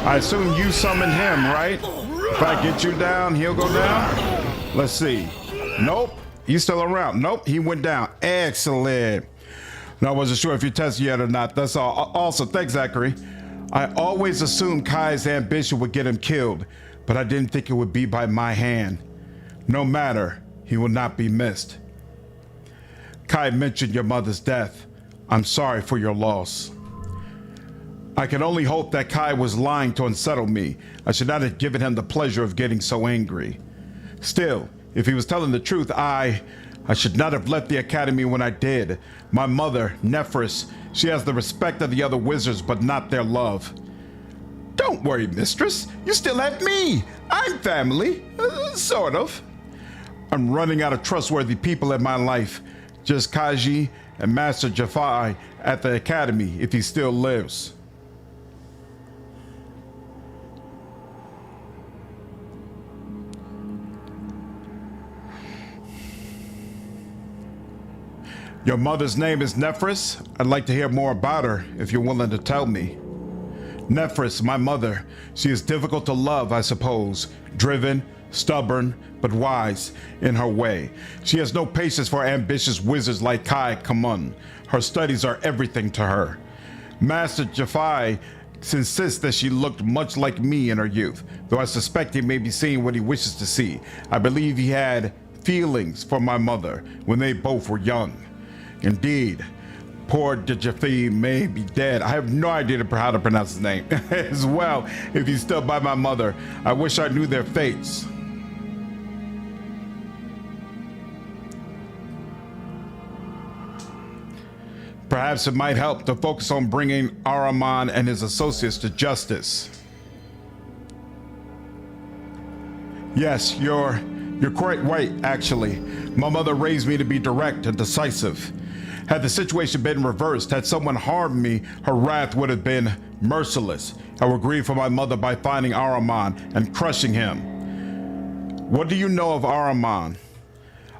I assume you summoned him, right? If I get you down, he'll go down? Let's see. Nope. He's still around. Nope. He went down. Excellent. No, I wasn't sure if you tested yet or not. That's all. Also, thanks, Zachary. I always assumed Kai's ambition would get him killed, but I didn't think it would be by my hand. No matter, he will not be missed. Kai mentioned your mother's death. I'm sorry for your loss. I can only hope that Kai was lying to unsettle me. I should not have given him the pleasure of getting so angry. Still, if he was telling the truth, I should not have left the academy when I did. My mother, Nephris, she has the respect of the other wizards, but not their love. Don't worry, mistress. You still have me. I'm family. Sort of. I'm running out of trustworthy people in my life. Just Kaji and Master Jafai at the academy, if he still lives. Your mother's name is Nephris? I'd like to hear more about her, if you're willing to tell me. Nephris, my mother. She is difficult to love, I suppose. Driven, stubborn, but wise in her way. She has no patience for ambitious wizards like Kai Kamun. Her studies are everything to her. Master Jafai insists that she looked much like me in her youth, though I suspect he may be seeing what he wishes to see. I believe he had feelings for my mother when they both were young. Indeed, poor Jafai may be dead. I have no idea how to pronounce his name. As well, if he's still by my mother, I wish I knew their fates. Perhaps it might help to focus on bringing Aramon and his associates to justice. Yes, you're quite right, actually. My mother raised me to be direct and decisive. Had the situation been reversed, had someone harmed me, her wrath would have been merciless. I would grieve for my mother by finding Ahriman and crushing him. What do you know of Ahriman?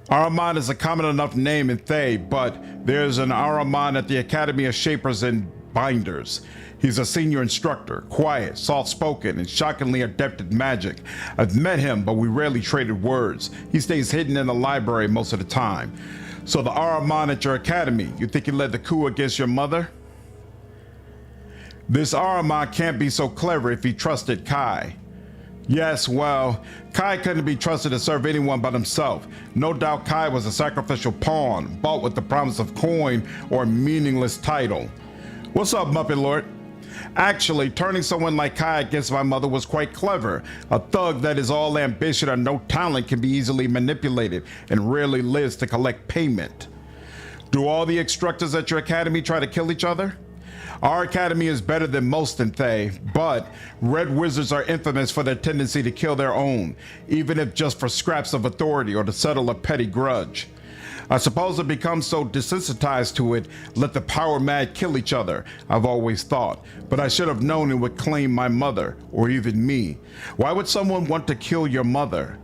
Ahriman is a common enough name in Thay, but there's an Ahriman at the Academy of Shapers and Binders. He's a senior instructor, quiet, soft-spoken, and shockingly adept at magic. I've met him, but we rarely traded words. He stays hidden in the library most of the time. So the Ahriman at your academy, you think he led the coup against your mother? This Ahriman can't be so clever if he trusted Kai. Yes, well, Kai couldn't be trusted to serve anyone but himself. No doubt Kai was a sacrificial pawn, bought with the promise of coin or meaningless title. What's up, Muppet Lord? Actually, turning someone like Kai against my mother was quite clever. A thug that is all ambition and no talent can be easily manipulated and rarely lives to collect payment. Do all the instructors at your academy try to kill each other? Our academy is better than most in Thay, but red wizards are infamous for their tendency to kill their own, even if just for scraps of authority or to settle a petty grudge. I suppose it becomes so desensitized to it, let the power mad kill each other, I've always thought, but I should have known it would claim my mother, or even me. Why would someone want to kill your mother?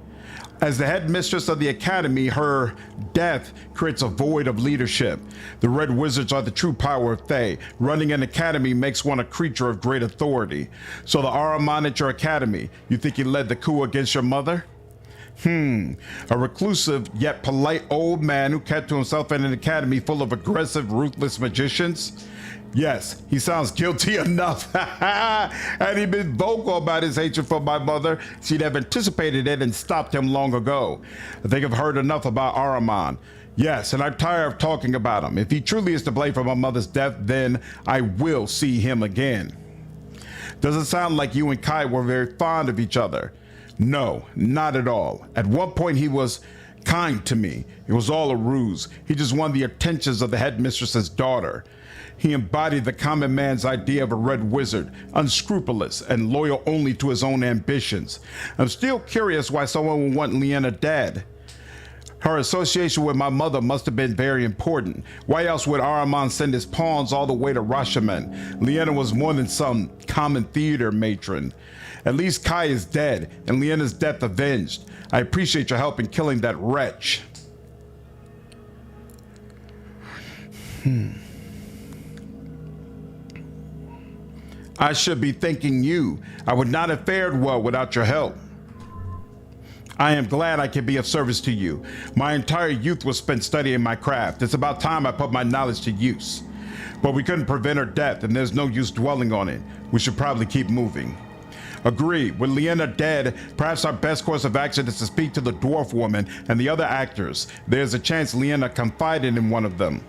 As the headmistress of the academy, her death creates a void of leadership. The Red Wizards are the true power of Thay. Running an academy makes one a creature of great authority. So the Ahriman at your academy, you think he led the coup against your mother? A reclusive yet polite old man who kept to himself in an academy full of aggressive, ruthless magicians? Yes, he sounds guilty enough. Had he been vocal about his hatred for my mother, she'd have anticipated it and stopped him long ago. I think I've heard enough about Ahriman. Yes, and I'm tired of talking about him. If he truly is to blame for my mother's death, then I will see him again. Doesn't sound like you and Kai were very fond of each other. No, not at all. At one point he was kind to me. It was all a ruse. He just won the attentions of the headmistress's daughter. He embodied the common man's idea of a red wizard, unscrupulous and loyal only to his own ambitions. I'm still curious why someone would want Leanna dead. Her association with my mother must have been very important. Why else would Ahriman send his pawns all the way to Rashomon? Leanna was more than some common theater matron. At least Kai is dead, and Leanna's death avenged. I appreciate your help in killing that wretch. I should be thanking you. I would not have fared well without your help. I am glad I can be of service to you. My entire youth was spent studying my craft. It's about time I put my knowledge to use. But we couldn't prevent her death, and there's no use dwelling on it. We should probably keep moving. Agreed. With Leanna dead, perhaps our best course of action is to speak to the dwarf woman and the other actors. There's a chance Leanna confided in one of them.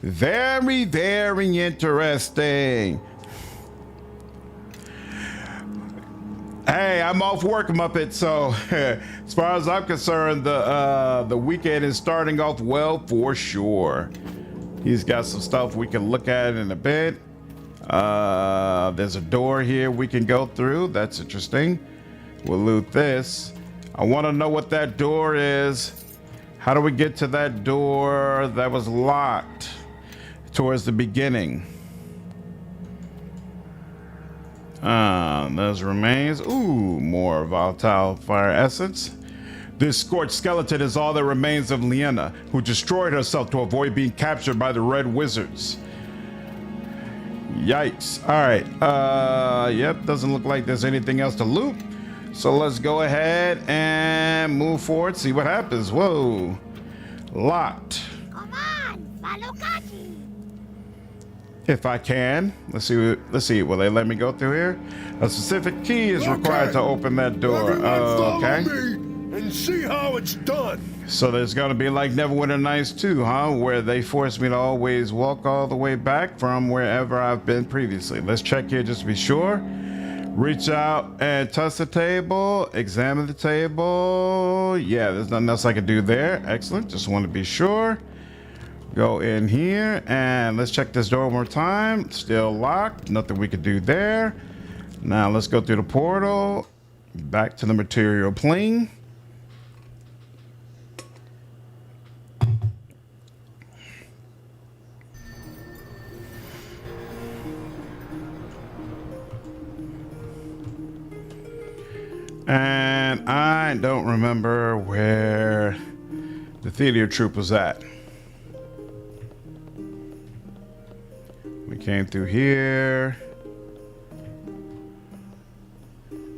Very, very interesting. Hey, I'm off work, Muppet, so as far as I'm concerned, the weekend is starting off well for sure. He's got some stuff we can look at in a bit. There's a door here we can go through. That's interesting. We'll loot this. I want to know what that door is. How do we get to that door that was locked towards the beginning? Those remains. Ooh, more volatile fire essence. This scorched skeleton is all that remains of Leanna, who destroyed herself to avoid being captured by the Red Wizards. Yikes. All right. Yep, doesn't look like there's anything else to loot. So let's go ahead and move forward, see what happens. Whoa. Locked. Come on, follow Kaki. If I can. Let's see. Will they let me go through here? A specific key is required to open that door. Okay. And see how it's done. So there's gonna be like Neverwinter 2, huh? Where they force me to always walk all the way back from wherever I've been previously. Let's check here just to be sure. Reach out and touch the table. Examine the table. Yeah, there's nothing else I can do there. Excellent. Just want to be sure. Go in here and let's check this door one more time. Still locked. Nothing we could do there. Now let's go through the portal. Back to the material plane. And I don't remember where the theater troupe was at. We came through here.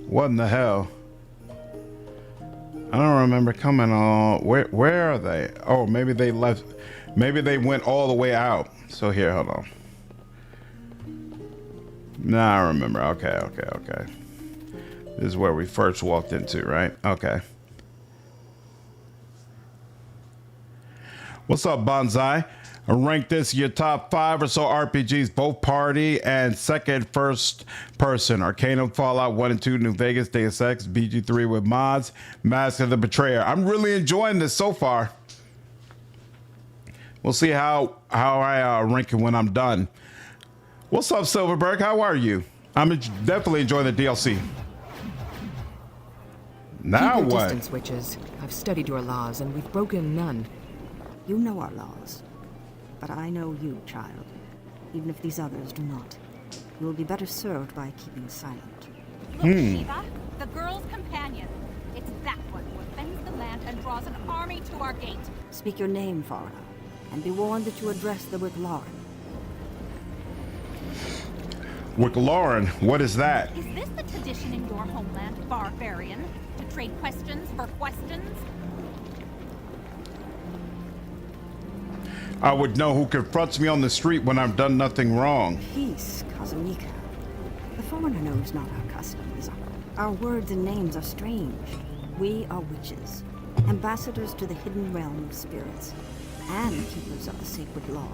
What in the hell? I don't remember coming on. Where are they? Oh, maybe they left. Maybe they went all the way out. So here, hold on. Nah, I remember. Okay. This is where we first walked into, right? Okay. What's up, Bonsai? I rank this your top 5 or so RPGs, both party and first person. Arcanum, Fallout 1 and 2, New Vegas, Deus Ex, BG3 with mods, Mask of the Betrayer. I'm really enjoying this so far. We'll see how I rank it when I'm done. What's up, Silverberg? How are you? I'm definitely enjoying the DLC. Now Keep your what? distance, witches. I've studied your laws, and we've broken none. You know our laws. But I know you, child. Even if these others do not. You will be better served by keeping silent. Look, Shiva, the girl's companion. It's that one who offends the land and draws an army to our gate. Speak your name, foreigner, and be warned that you address the Wicklauren. Wicklauren, what is that? Is this the tradition in your homeland, barbarian? To trade questions for questions? I would know who confronts me on the street when I've done nothing wrong. Peace, Kazumika. The foreigner knows not our customs. Our words and names are strange. We are witches, ambassadors to the hidden realm of spirits, and keepers of the sacred law.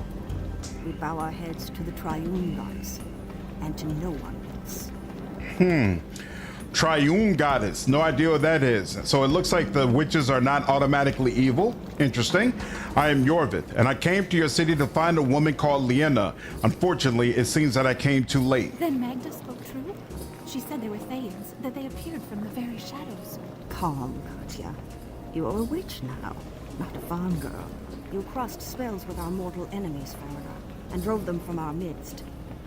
We bow our heads to the triune goddess, and to no one else. Triune goddess. No idea what that is. So it looks like the witches are not automatically evil. Interesting. I am Yorvith, and I came to your city to find a woman called Liena. Unfortunately, it seems that I came too late. Then Magda spoke true? She said they were Thayans, that they appeared from the very shadows. Calm, Katya. You are a witch now, not a farm girl. You crossed spells with our mortal enemies, foreigner, and drove them from our midst.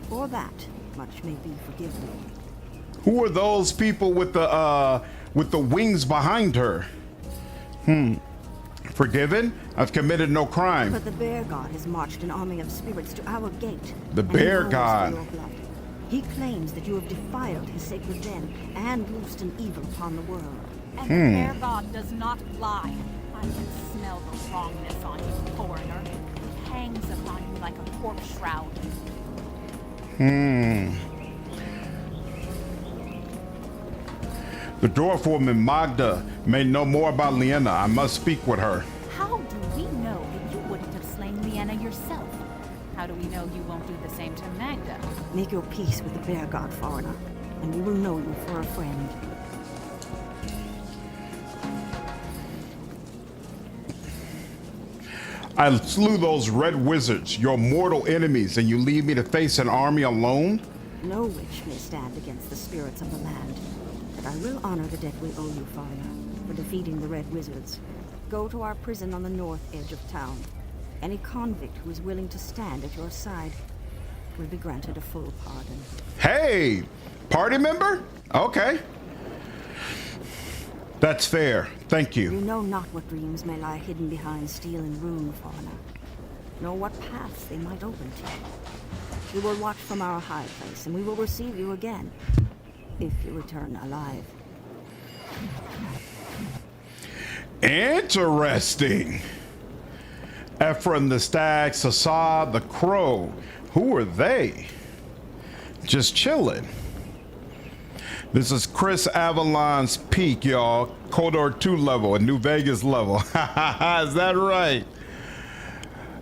For that, much may be forgiven. Who are those people with the wings behind her? Forgiven? I've committed no crime. But the bear god has marched an army of spirits to our gate. The and bear he knows god. your blood. He claims that you have defiled his sacred den and loosed an evil upon the world. And the bear god does not lie. I can smell the wrongness on you, foreigner. It hangs upon you like a corpse shroud. The dwarf woman Magda may know more about Liena. I must speak with her. How do we know that you wouldn't have slain Liena yourself? How do we know you won't do the same to Magda? Make your peace with the bear god, foreigner, and we will know you for a friend. I slew those red wizards, your mortal enemies, and you leave me to face an army alone? No witch may stand against the spirits of the land. But I will honor the debt we owe you, foreigner, for defeating the red wizards. Go to our prison on the north edge of town. Any convict who is willing to stand at your side will be granted a full pardon. Hey, party member? Okay. That's fair. Thank You you. know not what dreams may lie hidden behind steel and rune, foreigner, nor what paths they might open to you. You will watch from our high place, and we will receive you again, if you return alive. Interesting. Ephraim the Stag, Sasa the Crow. Who are they? Just chilling. This is Chris Avalon's Peak, y'all. Kodor 2 level, a New Vegas level. Is that right?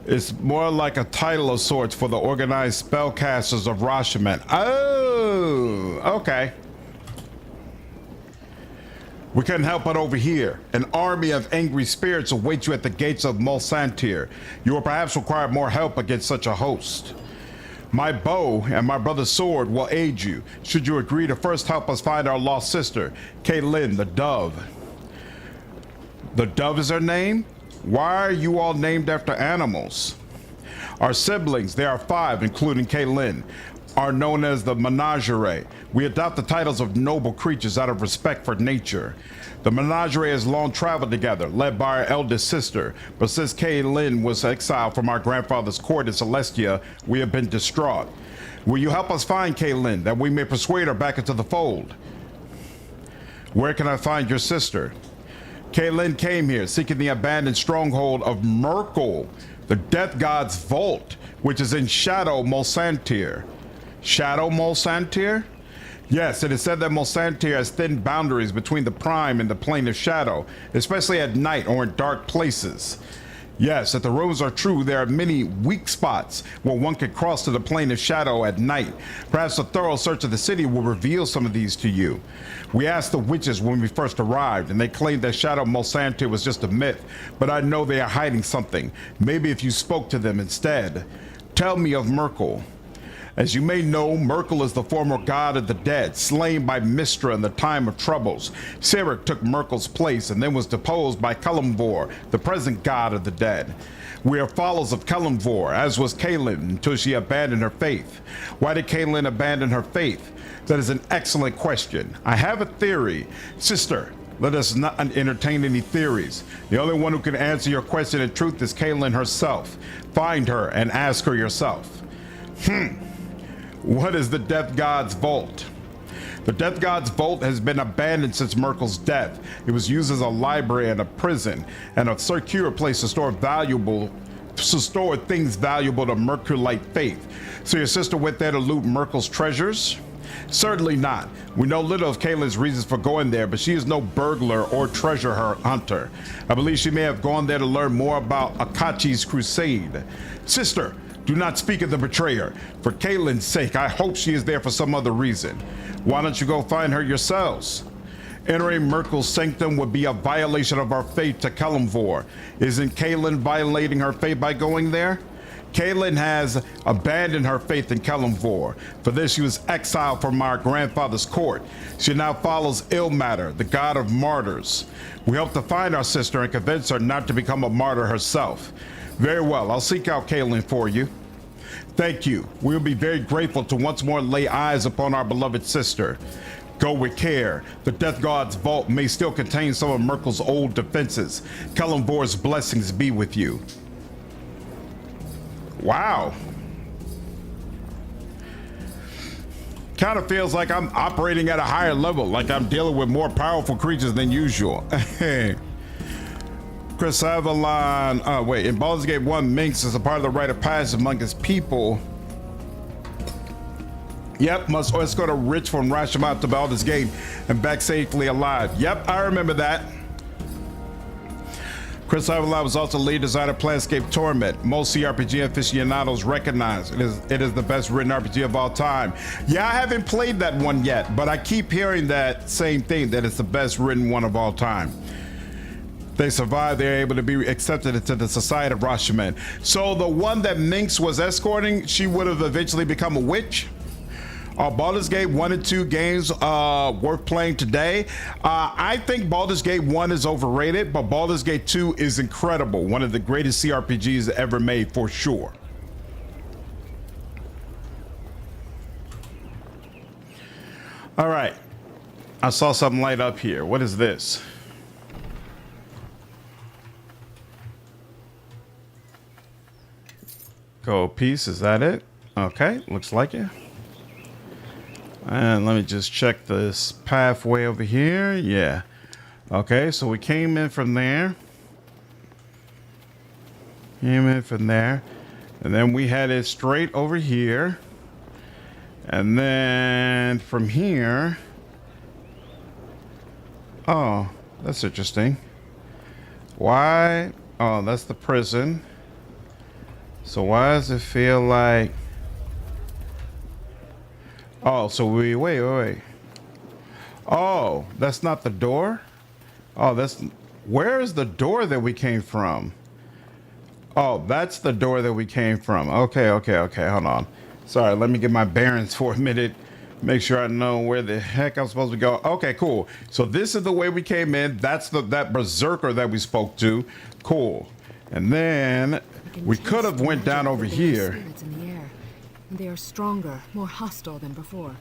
It's more like a title of sorts for the organized spellcasters of Rashomon. Oh, okay. We couldn't help but overhear. An army of angry spirits await you at the gates of Mulsantir. You will perhaps require more help against such a host. My bow and my brother's sword will aid you, should you agree to first help us find our lost sister, Kaylin the Dove. The Dove is her name? Why are you all named after animals? Our siblings, there are 5, including Kaylin, are known as the Menagerie. We adopt the titles of noble creatures out of respect for nature. The Menagerie has long traveled together, led by our eldest sister, but since Kaylin was exiled from our grandfather's court in Celestia, we have been distraught. Will you help us find Kaylin, that we may persuade her back into the fold? Where can I find your sister? Kaylin came here, seeking the abandoned stronghold of Merkel, the death god's vault, which is in Shadow Mulsantir. Shadow Mulsantir? Yes, it is said that Mulsantir has thin boundaries between the Prime and the Plane of Shadow, especially at night or in dark places. Yes, if the rumors are true, there are many weak spots where one can cross to the Plane of Shadow at night. Perhaps a thorough search of the city will reveal some of these to you. We asked the witches when we first arrived, and they claimed that Shadow Mulsantir was just a myth, but I know they are hiding something. Maybe if you spoke to them instead. Tell me of Merkel. As you may know, Merkel is the former god of the dead, slain by Mistra in the time of troubles. Sirik took Merkel's place and then was deposed by Kelemvor, the present god of the dead. We are followers of Kelemvor, as was Kaylin, until she abandoned her faith. Why did Kaylin abandon her faith? That is an excellent question. I have a theory. Sister, let us not entertain any theories. The only one who can answer your question in truth is Kaylin herself. Find her and ask her yourself. What is the Death God's Vault? The Death God's Vault has been abandoned since Merkel's death. It was used as a library and a prison, and a secure place to store things valuable to Merculite faith. So your sister went there to loot Merkel's treasures? Certainly not. We know little of Kaylin's reasons for going there, but she is no burglar or treasure hunter. I believe she may have gone there to learn more about Akachi's crusade. Sister, do not speak of the betrayer. For Kaylin's sake, I hope she is there for some other reason. Why don't you go find her yourselves? Entering Merkel's sanctum would be a violation of our faith to Kelemvor. Isn't Kaylin violating her faith by going there? Kaylin has abandoned her faith in Kelemvor. For this, she was exiled from our grandfather's court. She now follows Ilmater, the god of martyrs. We hope to find our sister and convince her not to become a martyr herself. Very well, I'll seek out Kaylin for you. Thank you. We'll be very grateful to once more lay eyes upon our beloved sister. Go with care. The Death God's vault may still contain some of Merkel's old defenses. Kelemvor's blessings be with you. Wow. Kind of feels like I'm operating at a higher level, like I'm dealing with more powerful creatures than usual. Chris Avalon, in Baldur's Gate 1, Minx is a part of the rite of passage among his people. Yep, must escort a rich from Rashamat to Baldur's Gate and back safely alive. Yep, I remember that. Chris Avalon was also lead designer of Planescape Torment. Most CRPG aficionados recognize it is the best written RPG of all time. Yeah, I haven't played that one yet, but I keep hearing that same thing, that it's the best written one of all time. They survived, they're able to be accepted into the Society of Rashomon. So the one that Minx was escorting, she would have eventually become a witch? Baldur's Gate 1 and 2 games worth playing today. I think Baldur's Gate 1 is overrated, but Baldur's Gate 2 is incredible. One of the greatest CRPGs ever made, for sure. All right. I saw something light up here. What is this? Gold piece, is that it? Okay, looks like it. And let me just check this pathway over here. Yeah. Okay, so we came in from there. And then we headed straight over here. And then from here. Oh, that's interesting. Why? Oh, that's the prison. So why does it feel like... Oh, so wait. Oh, that's not the door? Oh, where is the door that we came from? Oh, that's the door that we came from. Okay, hold on. Sorry, let me get my bearings for a minute. Make sure I know where the heck I'm supposed to go. Okay, cool. So this is the way we came in. That's that berserker that we spoke to. Cool. And then we could have went down over here. Spirits in the air. They are stronger, more hostile than before.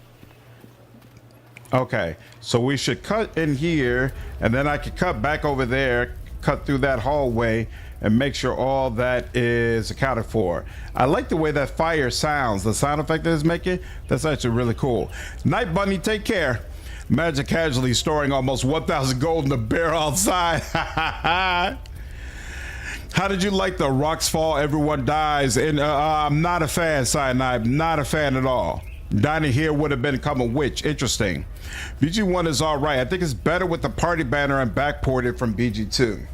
Okay, so we should cut in here, and then I could cut back over there, cut through that hallway, and make sure all that is accounted for. I like the way that fire sounds. The sound effect that it's making, that's actually really cool. Night Bunny, take care. Magic casually storing almost 1,000 gold in the barrel outside. How did you like the rocks fall, everyone dies? And I'm not a fan, Cyanide. Not a fan at all. Dining here would have become a witch. Interesting. BG1 is all right. I think it's better with the party banner and backported from BG2.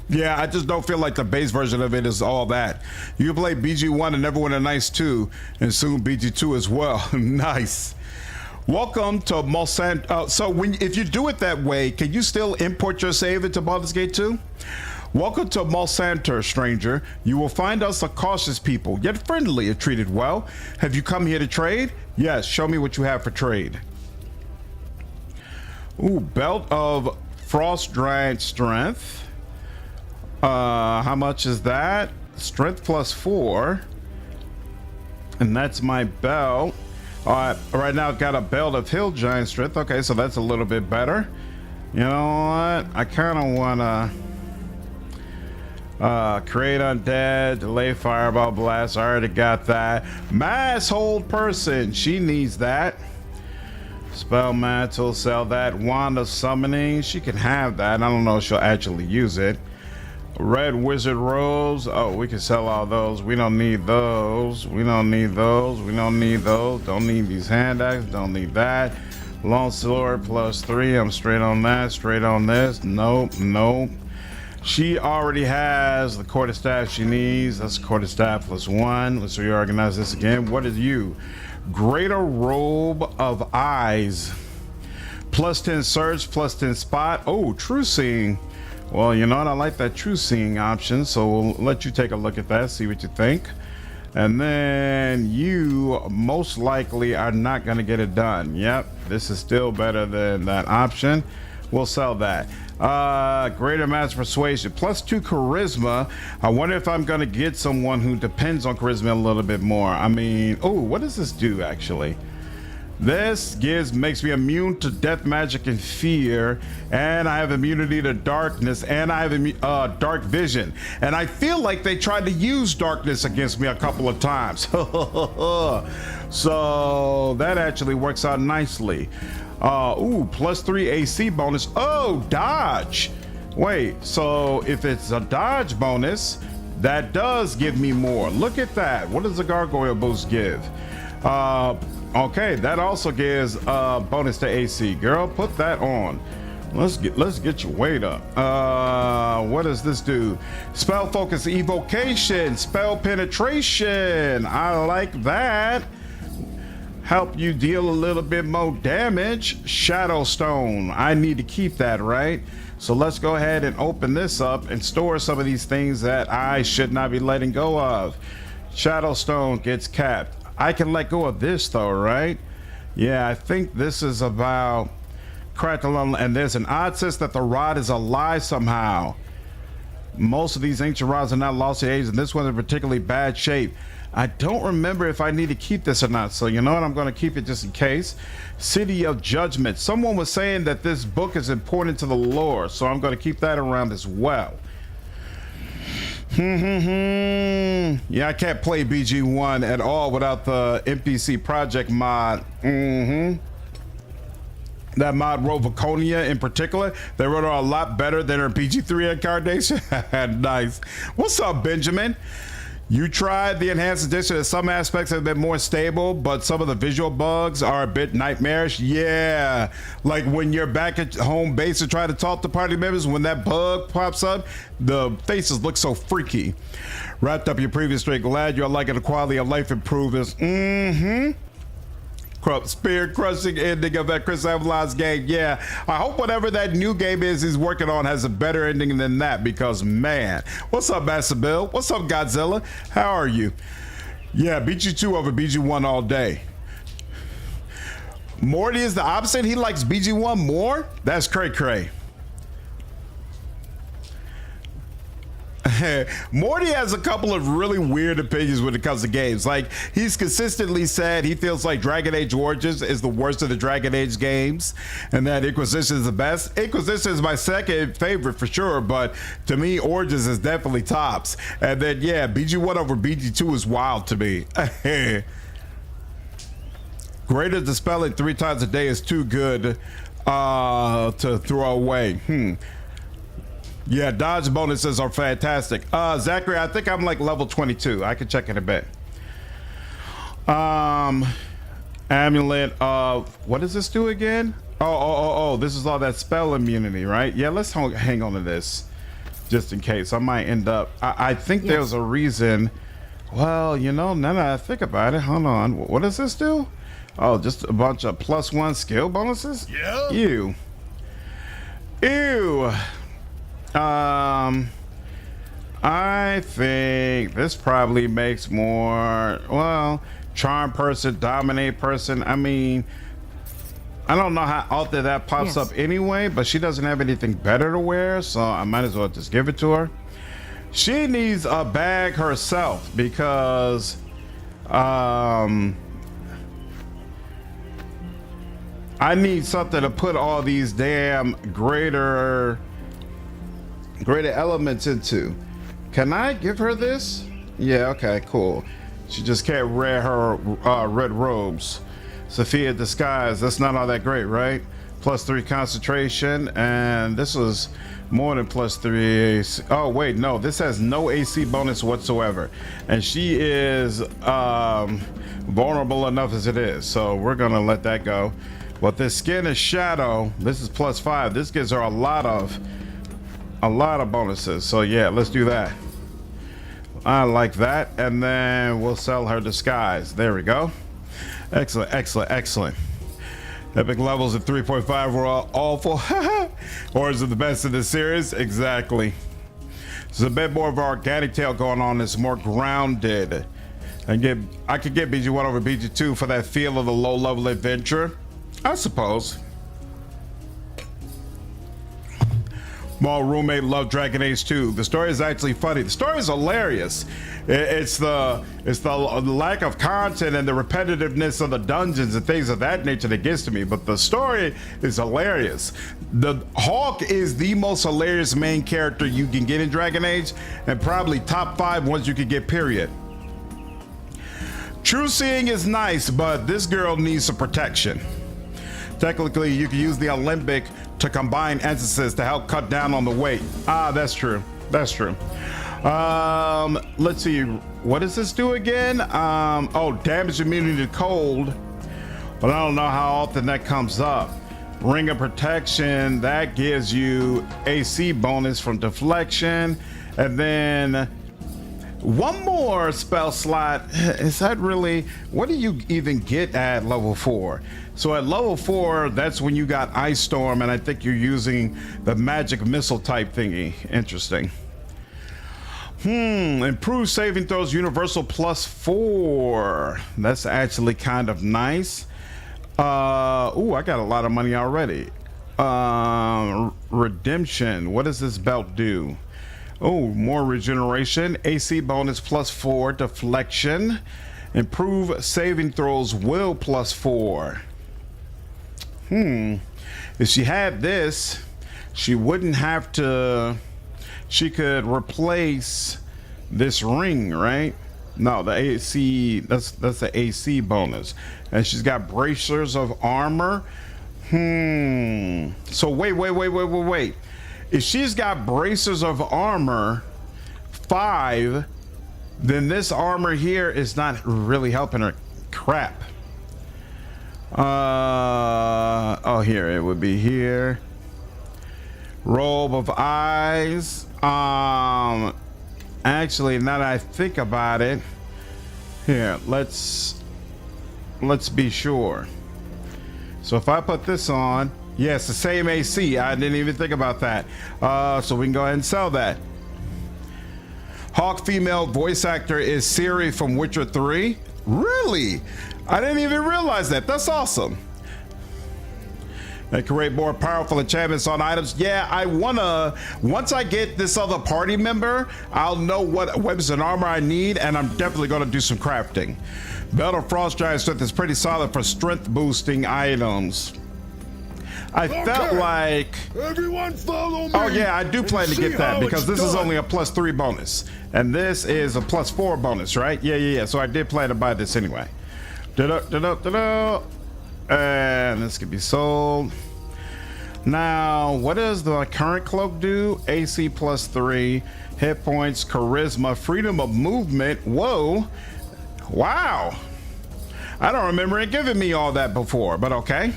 Yeah, I just don't feel like the base version of it is all that. You can play BG1 and everyone are nice too, and soon BG2 as well. Nice. Welcome to Mulsanter. So if you do it that way, can you still import your save into Baldur's Gate 2? Welcome to Mulsanter, stranger. You will find us a cautious people, yet friendly if treated well. Have you come here to trade? Yes, show me what you have for trade. Ooh, belt of frost giant strength. How much is that? Strength +4. And that's my belt. All right, right now I've got a belt of hill giant strength. Okay, so that's a little bit better. You know what? I kind of want to create undead, delay fireball blast. I already got that. Mass hold person, she needs that. Spell mantle, sell that. Wand of summoning, she can have that. I don't know if she'll actually use it. Red wizard robes, oh, we can sell all those. We don't need those. We don't need those. We don't need those. Don't need these hand axes. Don't need that. Long sword +3. I'm straight on that. Straight on this. Nope, nope. She already has the quarterstaff she needs. That's quarterstaff +1. Let's reorganize this again. What is you? Greater robe of eyes. +10 surge, +10 spot. Oh, true seeing. Well, you know what? I like that true seeing option. So we'll let you take a look at that. See what you think. And then you most likely are not going to get it done. Yep. This is still better than that option. We'll sell that. Greater mass persuasion +2 charisma. I wonder if I'm gonna get someone who depends on charisma a little bit more. I mean, oh, what does this do actually? This makes me immune to death, magic, and fear, and I have immunity to darkness, and I have dark vision. And I feel like they tried to use darkness against me a couple of times. So that actually works out nicely. Ooh, +3 AC bonus. Oh, dodge. Wait, so if it's a dodge bonus, that does give me more. Look at that. What does the gargoyle boost give? Okay, that also gives a bonus to AC. Girl, put that on. Let's get your weight up. What does this do? Spell focus, evocation, spell penetration. I like that. Help you deal a little bit more damage. Shadow stone. I need to keep that, right? So let's go ahead and open this up and store some of these things that I should not be letting go of. Shadow stone gets capped. I can let go of this though, right? Yeah, I think this is about Clangdellin, and there's an odd sense that the rod is alive somehow. Most of these ancient rods are not lost to age, and this one's in particularly bad shape. I don't remember if I need to keep this or not, so you know what? I'm going to keep it just in case. City of Judgment. Someone was saying that this book is important to the lore, so I'm going to keep that around as well. Yeah, I can't play BG1 at all without the NPC project mod. That mod Rovaconia in particular, they wrote her a lot better than her BG3 incarnation. Nice. What's up, Benjamin? You tried the enhanced edition, and some aspects have been more stable, but some of the visual bugs are a bit nightmarish. Yeah, like when you're back at home base and try to talk to party members, when that bug pops up, the faces look so freaky. Wrapped up your previous streak. Glad you're liking the quality of life improvements. Spear crushing ending of that Chris Avalon's game. Yeah, I hope whatever that new game is he's working on has a better ending than that, because man, what's up, Master Bill? What's up, Godzilla? How are you? Yeah, BG2 over BG1 all day. Morty is the opposite. He likes BG1 more. That's cray. Morty has a couple of really weird opinions when it comes to games. Like, he's consistently said he feels like Dragon Age Origins is the worst of the Dragon Age games, and that Inquisition is the best. Inquisition is my second favorite for sure, but to me, Origins is definitely tops. And then, yeah, BG1 over BG2 is wild to me. Greater dispelling 3 times a day is too good to throw away. Yeah, dodge bonuses are fantastic. Zachary, I think I'm like level 22. I can check in a bit. Amulet of, what does this do again? Oh, this is all that spell immunity, right? Yeah, let's hang on to this just in case. I might end up, I think there's a reason. Well, you know, now that I think about it, hold on. What does this do? Oh, just a bunch of +1 skill bonuses? Yeah. Ew. I think this probably makes more, well, charm person, dominate person. I mean, I don't know how often that pops up anyway, but she doesn't have anything better to wear, so I might as well just give it to her. She needs a bag herself because I need something to put all these damn greater elements into. Can I give her this? Yeah, okay, cool. She just can't wear her red robes. Sophia disguise, that's not all that great, right? +3 concentration, and this was more than +3 AC. Oh wait, no, this has no AC bonus whatsoever, and she is vulnerable enough as it is, so we're gonna let that go. But this skin is shadow, this is +5. This gives her a lot of bonuses, so yeah, let's do that. I like that, and then we'll sell her disguise. There we go. Excellent. Epic levels at 3.5 were all awful. Or is it the best in the series? Exactly. There's a bit more of our organic tale going on. It's more grounded. I could get BG1 over BG2 for that feel of the low level adventure, I suppose. My roommate loved Dragon Age 2. The story is actually funny. The story is hilarious. It's the lack of content and the repetitiveness of the dungeons and things of that nature that gets to me. But the story is hilarious. The Hawk is the most hilarious main character you can get in Dragon Age, and probably top 5 ones you could get, period. True seeing is nice, but this girl needs some protection. Technically, you can use the Olympic to combine instances to help cut down on the weight. That's true. Let's see, what does this do again? Oh, damage immunity to cold, but I don't know how often that comes up. Ring of protection, that gives you AC bonus from deflection, and then one more spell slot. Is that really, what do you even get at level 4? So at level 4, that's when you got Ice Storm, and I think you're using the magic missile type thingy. Interesting. Improved saving throws universal +4. That's actually kind of nice. Ooh, I got a lot of money already. Redemption, what does this belt do? Oh, more regeneration. AC bonus +4, deflection. Improve saving throws will +4. If she had this, she wouldn't have to, she could replace this ring, right? No, the AC, that's the AC bonus. And she's got bracers of armor. So wait. If she's got bracers of armor 5, then this armor here is not really helping her. Crap. Oh, here it would be here. Robe of eyes. Actually, now that I think about it, here, let's let's be sure. So if I put this on, yeah, it's the same AC. I didn't even think about that. So we can go ahead and sell that. Hawk female voice actor is Siri from Witcher 3. Really? I didn't even realize that. That's awesome. They create more powerful enchantments on items. Yeah, I wanna, once I get this other party member, I'll know what weapons and armor I need, and I'm definitely gonna do some crafting. Belt of Frost Giant Strength is pretty solid for strength boosting items. I felt like, Everyone follow me. oh yeah, I do plan to See get that how because it's this is done. only a +3 bonus, and this is a +4 bonus, right? Yeah. So I did plan to buy this anyway. And this can be sold. Now, what does the current cloak do? AC +3, hit points, charisma, freedom of movement. Whoa, wow. I don't remember it giving me all that before, but okay.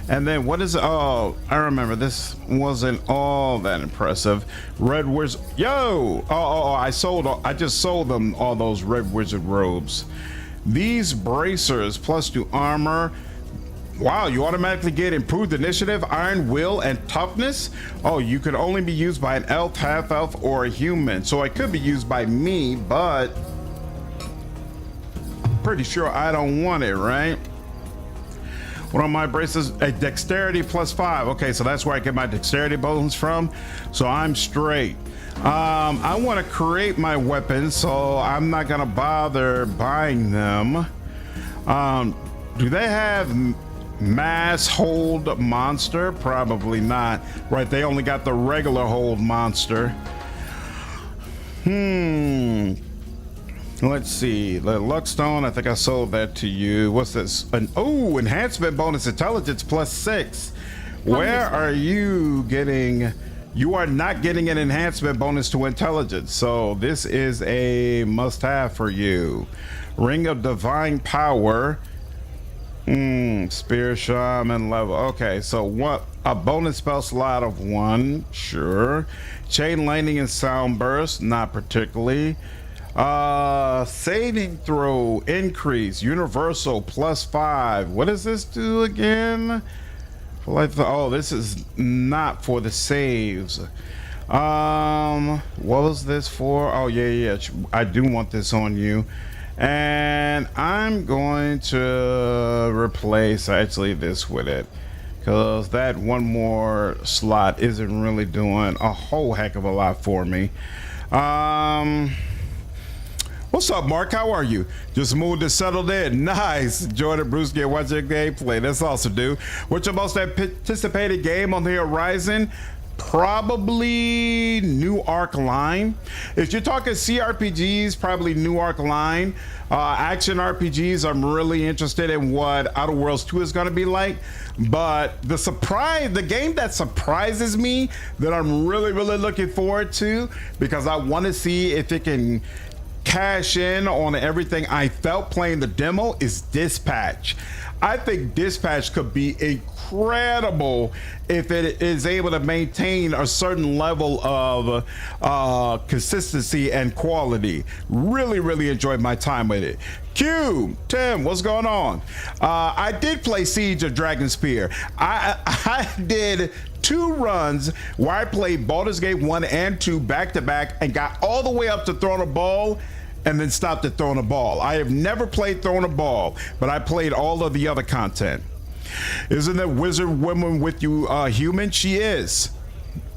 And then what is, oh, I remember this wasn't all that impressive. Red Wizard, yo, I just sold them all those Red Wizard robes. These bracers +2 armor. Wow, you automatically get improved initiative, iron will, and toughness. Oh, you could only be used by an elf, half elf, or a human. So it could be used by me, but pretty sure I don't want it, right? What are my braces? A dexterity +5. Okay, so that's where I get my dexterity bonus from. So I'm straight. I want to create my weapons, so I'm not gonna bother buying them. Do they have mass hold monster? Probably not. Right, they only got the regular hold monster. Let's see, the Luckstone, I think I sold that to you. What's this? Enhancement bonus intelligence +6. Where are you getting? You are not getting an enhancement bonus to intelligence, so this is a must-have for you. Ring of Divine Power. Spear Shaman level. Okay, so what? A bonus spell slot of 1, sure. Chain Lightning and Sound Burst, not particularly. Saving throw increase, universal +5. What does this do again? Oh, this is not for the saves. What was this for? Oh yeah, I do want this on you. And I'm going to replace actually this with it, because that one more slot isn't really doing a whole heck of a lot for me. What's up, Mark? How are you? Just moved to settled in. Nice. Jordan Brewski and watching gameplay. That's awesome, dude. What's your most anticipated game on the horizon? Probably New Arc Line. If you're talking CRPGs, probably New Arc Line. Action RPGs, I'm really interested in what Outer Worlds 2 is going to be like. But the game that surprises me, that I'm really looking forward to, because I want to see if it can cash in on everything I felt playing the demo, is Dispatch. I think Dispatch could be incredible if it is able to maintain a certain level of consistency and quality. Really enjoyed my time with it. Q, Tim, what's going on? I did play Siege of Dragonspear. I did 2 runs where I played Baldur's Gate 1 and 2 back to back and got all the way up to Throne of Ball and then stopped at Throne of Ball. I have never played Throne of Ball, but I played all of the other content. Isn't that wizard woman with you human? She is.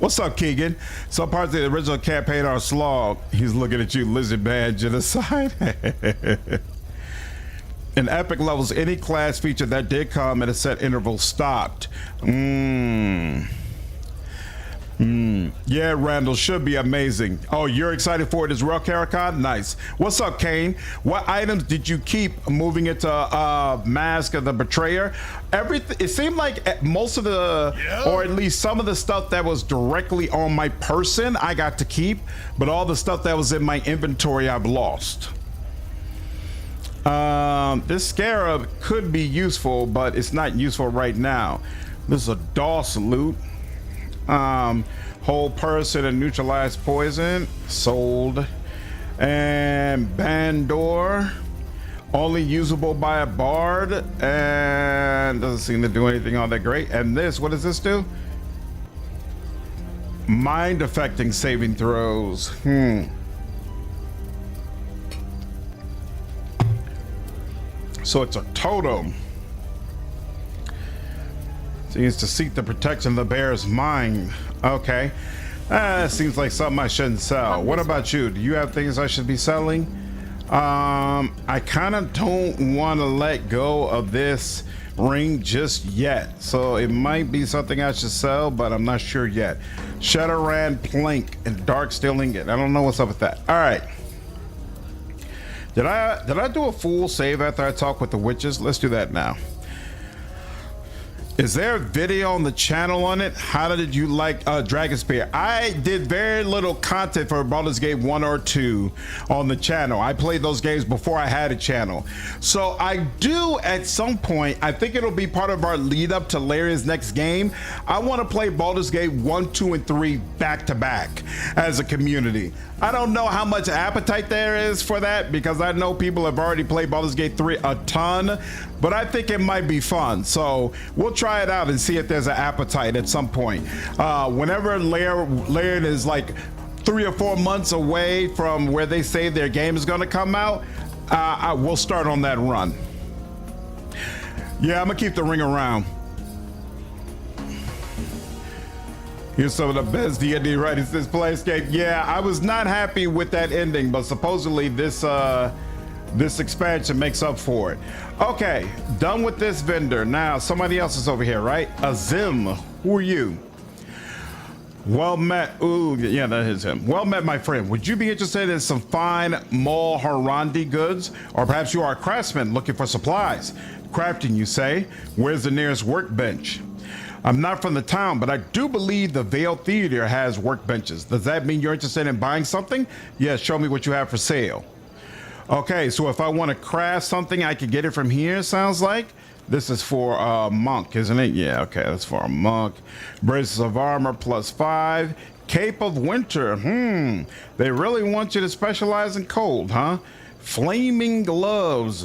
What's up, Keegan? Some parts of the original campaign are slog. He's looking at you, lizard man genocide. In epic levels, any class feature that did come at a set interval stopped. Yeah, Randall, should be amazing. Oh, you're excited for it as well, Karakon? Nice. What's up, Kane? What items did you keep moving into Mask of the Betrayer? Everything. It seemed like most of the, or at least some of the stuff that was directly on my person, I got to keep, but all the stuff that was in my inventory, I've lost. This scarab could be useful, but it's not useful right now. This is a DOS loot. Whole person and neutralized poison sold. And Bandor. Only usable by a bard, and doesn't seem to do anything all that great. And this, what does this do? Mind affecting saving throws. So it's a totem. Seems to seek the protection of the bear's mind. Okay. Seems like something I shouldn't sell. What about you? Do you have things I should be selling? I kind of don't want to let go of this ring just yet. So it might be something I should sell, but I'm not sure yet. Shadowrand plank and dark steel ingot. I don't know what's up with that. All right. Did I do a full save after I talked with the witches? Let's do that now. Is there a video on the channel on it? How did you like Dragon Spear? I did very little content for Baldur's Gate 1 or 2 on the channel. I played those games before I had a channel. So I do at some point, I think it'll be part of our lead up to Larian's next game. I want to play Baldur's Gate 1, 2, and 3 back to back as a community. I don't know how much appetite there is for that because I know people have already played Baldur's Gate 3 a ton, but I think it might be fun. So we'll try it out and see if there's an appetite at some point. Whenever Larian is like 3 or 4 months away from where they say their game is going to come out, we'll start on that run. Yeah, I'm gonna keep the ring around. Here's some of the best D&D writings this Playscape. Yeah, I was not happy with that ending, but supposedly this expansion makes up for it. Okay, done with this vendor. Now somebody else is over here, right? Azim, who are you? Well met. Ooh, yeah, that is him. Well met, my friend. Would you be interested in some fine Mulhorandi goods? Or perhaps you are a craftsman looking for supplies. Crafting, you say? Where's the nearest workbench? I'm not from the town, but I do believe the Vale Theater has workbenches. Does that mean you're interested in buying something? Yes, show me what you have for sale. Okay, so if I want to craft something, I can get it from here, sounds like. This is for a monk, isn't it? Yeah, okay, that's for a monk. Braces of armor +5. Cape of winter. They really want you to specialize in cold, huh? Flaming gloves.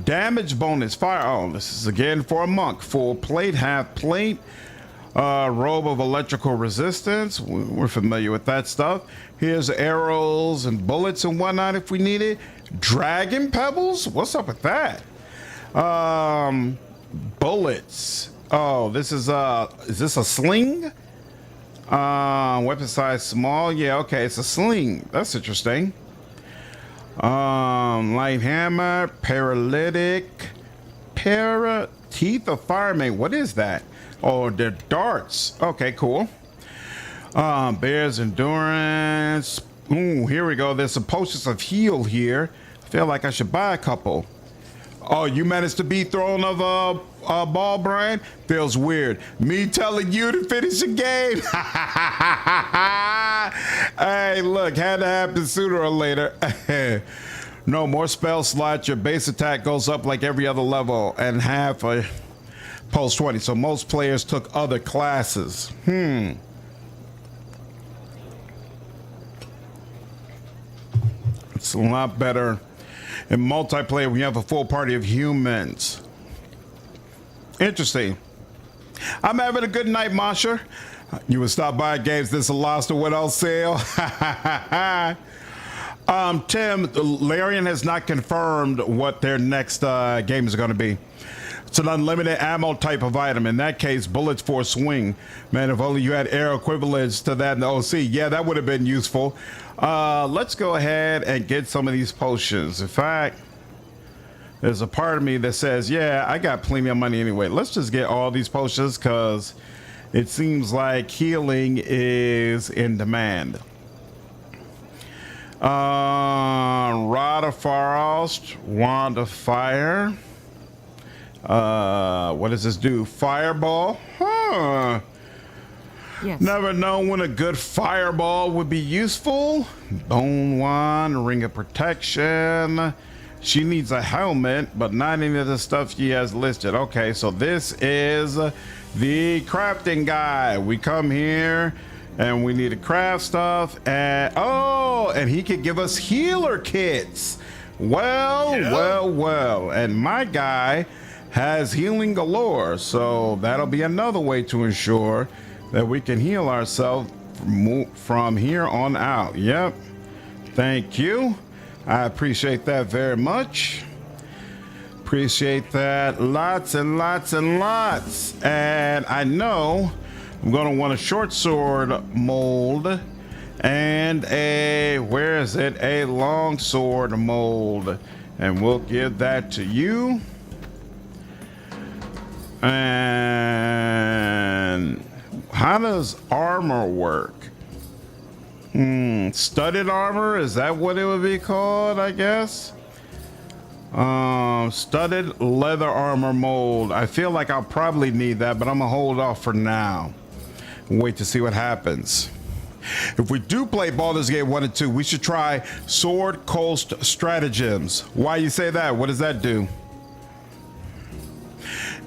Damage bonus, fire. Oh, this is again for a monk. Full plate, half plate. Robe of electrical resistance. We're familiar with that stuff. Here's arrows and bullets and whatnot if we need it. Dragon pebbles? What's up with that? Bullets. Oh, this is this a sling? Weapon size small. Yeah, okay, it's a sling. That's interesting. Light hammer, paralytic, teeth of fireman. What is that? Oh, they're darts. Okay, cool. Bear's endurance. Ooh, here we go. There's some potions of heal here. I feel like I should buy a couple. Oh, you managed to beat Throne of Ball, Brian? Feels weird. Me telling you to finish a game. Hey, look, had to happen sooner or later. No more spell slots. Your base attack goes up like every other level and half a post 20. So most players took other classes. It's a lot better in multiplayer when you have a full party of humans. Interesting. I'm having a good night, Masha. You would stop by games this lost or what else sale? Tim, Larian has not confirmed what their next game is going to be. It's an unlimited ammo type of item. In that case, bullets for a swing. Man, if only you had air equivalents to that in the OC. Yeah, that would have been useful. Let's go ahead and get some of these potions. In fact, there's a part of me that says, yeah, I got plenty of money anyway. Let's just get all these potions because it seems like healing is in demand. Rod of Frost, Wand of Fire. What does this do? Fireball? Huh. Yes. Never known when a good fireball would be useful. Bone wand, ring of protection. She needs a helmet, but not any of the stuff she has listed. Okay, so this is the crafting guy. We come here and we need to craft stuff. And oh, and he could give us healer kits. Well, Yeah? well. And my guy has healing galore, so that'll be another way to ensure that we can heal ourselves from here on out. Yep. Thank you. I appreciate that very much. Appreciate that lots and lots and lots. And I know I'm going to want a short sword mold and a long sword mold, and we'll give that to you. And how does armor work? Studded armor, is that what it would be called? I guess studded leather armor mold. I feel like I'll probably need that, but I'm gonna hold off for now. Wait to see what happens. If we do play Baldur's Gate 1 and 2, we should try Sword Coast Stratagems. Why you say that? What does that do?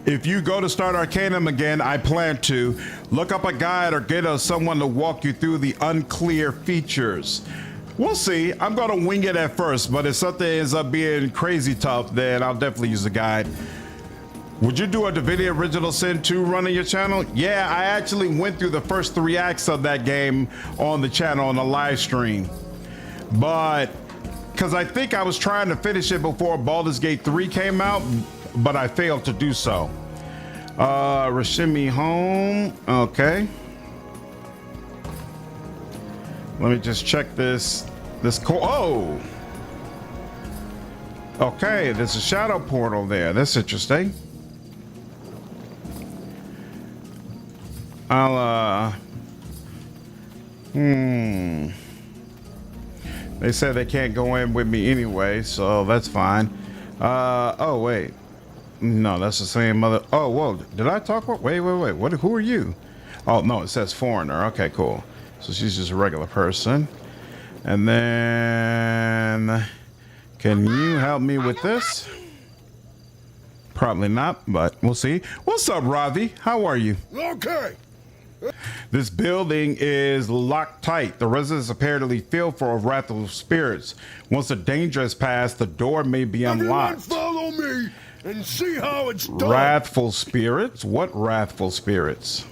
If you go to start Arcanum again, I plan to look up a guide or get someone to walk you through the unclear features. We'll see. I'm going to wing it at first, but if something ends up being crazy tough, then I'll definitely use a guide. Would you do a Divinity Original Sin 2 run on your channel? Yeah, I actually went through the first 3 acts of that game on the channel on a live stream. But, because I think I was trying to finish it before Baldur's Gate 3 came out, but I failed to do so. Rashimi home. Okay. Let me just check this. Oh! Okay, there's a shadow portal there. That's interesting. They said they can't go in with me anyway, so that's fine. Oh, wait. No, that's the same mother. Oh, whoa. Did I talk about? Wait. What? Who are you? Oh, no, it says foreigner. Okay, cool. So she's just a regular person. And then, can you help me with this? Probably not, but we'll see. What's up, Ravi? How are you? Okay. This building is locked tight. The residents apparently feel for wrathful spirits. Once the danger has passed, the door may be unlocked. Everyone follow me and see how it's done. Wrathful spirits? What wrathful spirits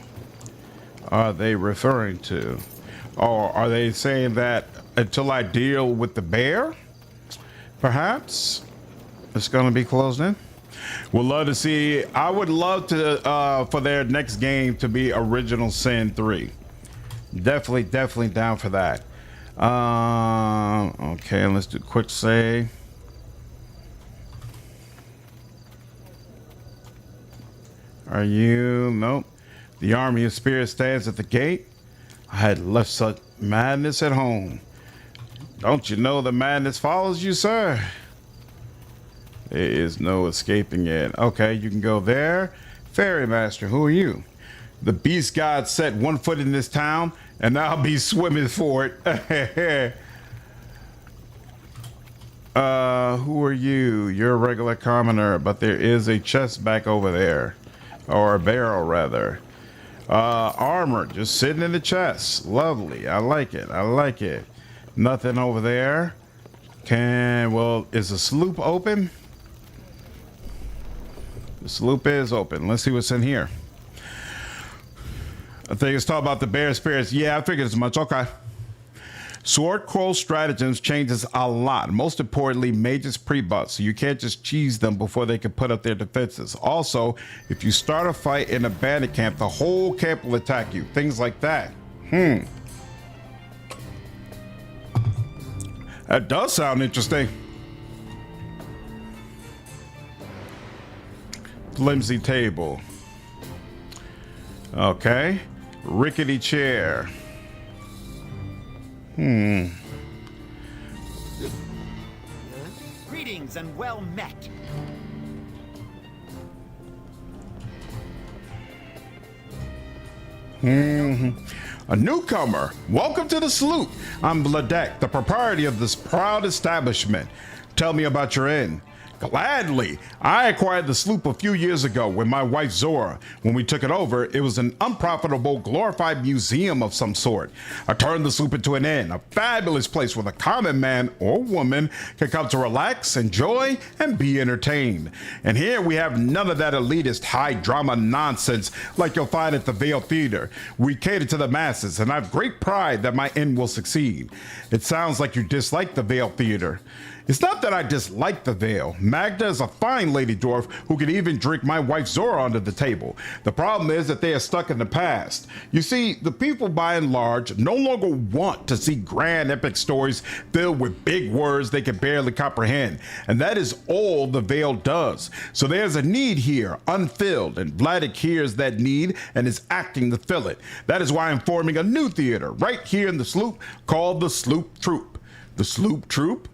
are they referring to? Or are they saying that until I deal with the bear? Perhaps it's going to be closed in. We'll love to see. I would love to for their next game to be Original Sin 3. Definitely down for that. Okay, let's do a quick save. Are you? Nope. The army of spirits stands at the gate. I had left such madness at home. Don't you know the madness follows you, sir? There is no escaping it. Okay, you can go there. Fairy Master, who are you? The beast god set one foot in this town, and I'll be swimming for it. Who are you? You're a regular commoner, but there is a chest back over there. Or a barrel, rather. Armor, just sitting in the chest. Lovely. I like it. Nothing over there. Is the sloop open? The sloop is open. Let's see what's in here. I think it's talking about the bear spirits. Yeah, I figured as much. Okay. Sword Crow Stratagems changes a lot. Most importantly, mages pre-buffs, so you can't just cheese them before they can put up their defenses. Also, if you start a fight in a bandit camp, the whole camp will attack you. Things like that. That does sound interesting. Flimsy table. Okay. Rickety chair. Greetings and well met. A newcomer. Welcome to the sloop. I'm Vladek, the proprietor of this proud establishment. Tell me about your inn. Gladly. I acquired the sloop a few years ago with my wife Zora. When we took it over, it was an unprofitable, glorified museum of some sort. I turned the sloop into an inn, a fabulous place where the common man or woman can come to relax, enjoy, and be entertained. And here we have none of that elitist high drama nonsense like you'll find at the Vale Theater. We cater to the masses, and I have great pride that my inn will succeed. It sounds like you dislike the Vale Theater. It's not that I dislike the Vale. Magda is a fine lady dwarf who can even drink my wife Zora under the table. The problem is that they are stuck in the past. You see, the people by and large no longer want to see grand epic stories filled with big words they can barely comprehend. And that is all the Vale does. So there's a need here, unfilled, and Vladik hears that need and is acting to fill it. That is why I'm forming a new theater right here in the sloop called the Sloop Troupe. The Sloop Troupe?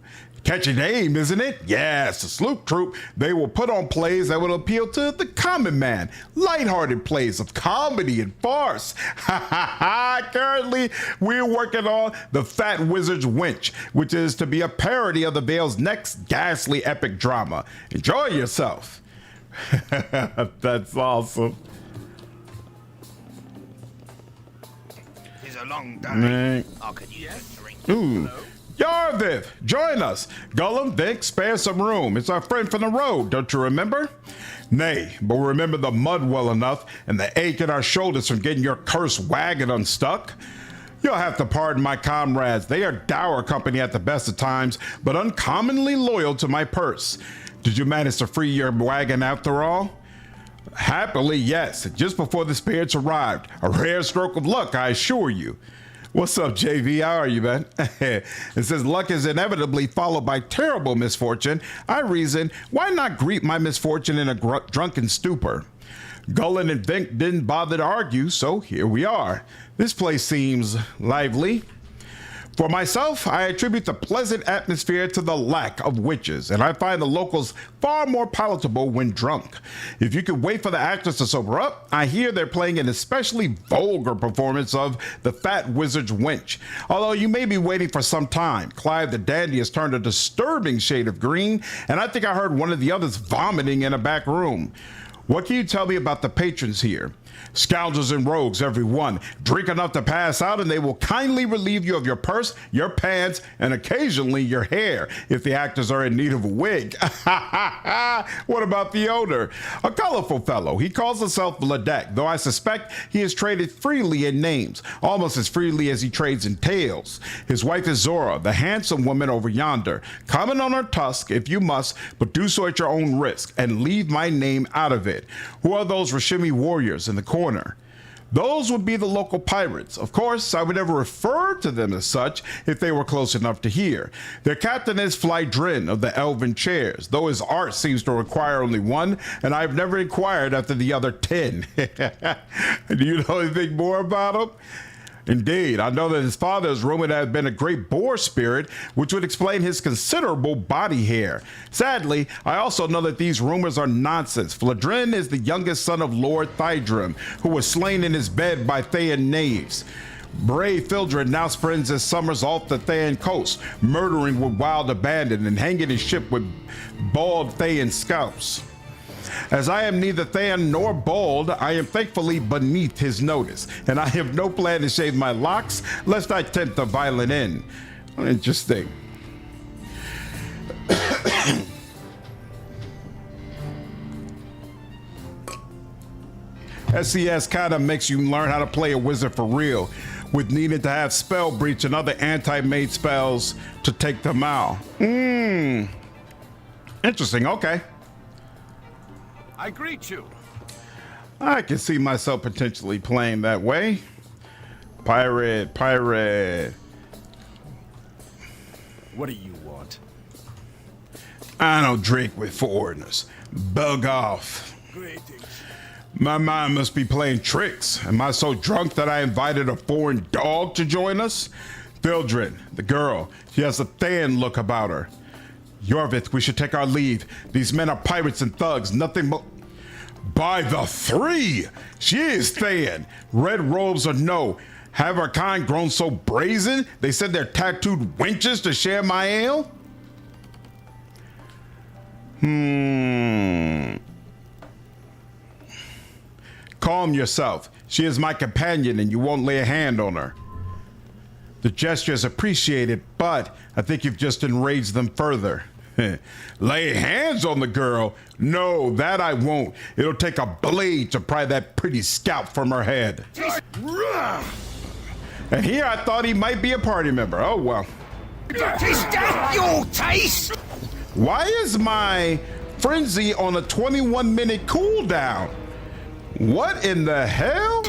Catchy name, isn't it? Yes, the Sloop Troupe. They will put on plays that will appeal to the common man. Lighthearted plays of comedy and farce. Currently, we're working on The Fat Wizard's Wench, which is to be a parody of the Vale's next ghastly epic drama. Enjoy yourself. That's awesome. It's a long day. Man. I could use a drink. Ooh. Yarviv, join us. Gollum, think, spare some room. It's our friend from the road, don't you remember? Nay, but we remember the mud well enough and the ache in our shoulders from getting your cursed wagon unstuck. You'll have to pardon my comrades. They are dour company at the best of times, but uncommonly loyal to my purse. Did you manage to free your wagon after all? Happily, yes, just before the spirits arrived. A rare stroke of luck, I assure you. What's up, JV? How are you, man? It says luck is inevitably followed by terrible misfortune. I reason, why not greet my misfortune in a drunken stupor? Gullin and Vink didn't bother to argue, so here we are. This place seems lively. For myself, I attribute the pleasant atmosphere to the lack of witches, and I find the locals far more palatable when drunk. If you could wait for the actors to sober up, I hear they're playing an especially vulgar performance of The Fat Wizard's Wench. Although you may be waiting for some time, Clive the Dandy has turned a disturbing shade of green, and I think I heard one of the others vomiting in a back room. What can you tell me about the patrons here? Scoundrels and rogues, every one. Drink enough to pass out and they will kindly relieve you of your purse, your pants, and occasionally your hair, if the actors are in need of a wig. What about the owner? A colorful fellow. He calls himself Vladek, though I suspect he is traded freely in names, almost as freely as he trades in tales. His wife is Zora, the handsome woman over yonder. Comment on her tusk if you must, but do so at your own risk, and leave my name out of it. Who are those Rashimi warriors in the corner? Those would be the local pirates. Of course, I would never refer to them as such if they were close enough to hear. Their captain is Flydrin of the Elven Chairs, though his art seems to require only one, and I've never inquired after the other 10. Do you know anything more about him? Indeed, I know that his father is rumored to have been a great boar spirit, which would explain his considerable body hair. Sadly, I also know that these rumors are nonsense. Fladrin is the youngest son of Lord Thydrim, who was slain in his bed by Thayan knaves. Brave Fildred now spends his summers off the Thayan coast, murdering with wild abandon and hanging his ship with bald Thayan scalps. As I am neither Thayan nor bald, I am thankfully beneath his notice, and I have no plan to shave my locks, lest I tempt a violent end. Interesting. SCS kind of makes you learn how to play a wizard for real, with needing to have spell breach and other anti-mage spells to take them out. Interesting, okay. I greet you. I can see myself potentially playing that way. Pirate. What do you want? I don't drink with foreigners. Bug off. Greetings. My mind must be playing tricks. Am I so drunk that I invited a foreign dog to join us? Fildred, the girl, she has a Thayan look about her. Yorvith, we should take our leave. These men are pirates and thugs, nothing but... By the three! She is Thayan. Red robes or no. Have our kind grown so brazen? They said they're tattooed wenches to share my ale? Calm yourself. She is my companion and you won't lay a hand on her. The gesture is appreciated, but I think you've just enraged them further. Lay hands on the girl? No, that I won't. It'll take a blade to pry that pretty scalp from her head. And here I thought he might be a party member. Oh, well. Is that your taste? Why is my frenzy on a 21-minute cooldown? What in the hell?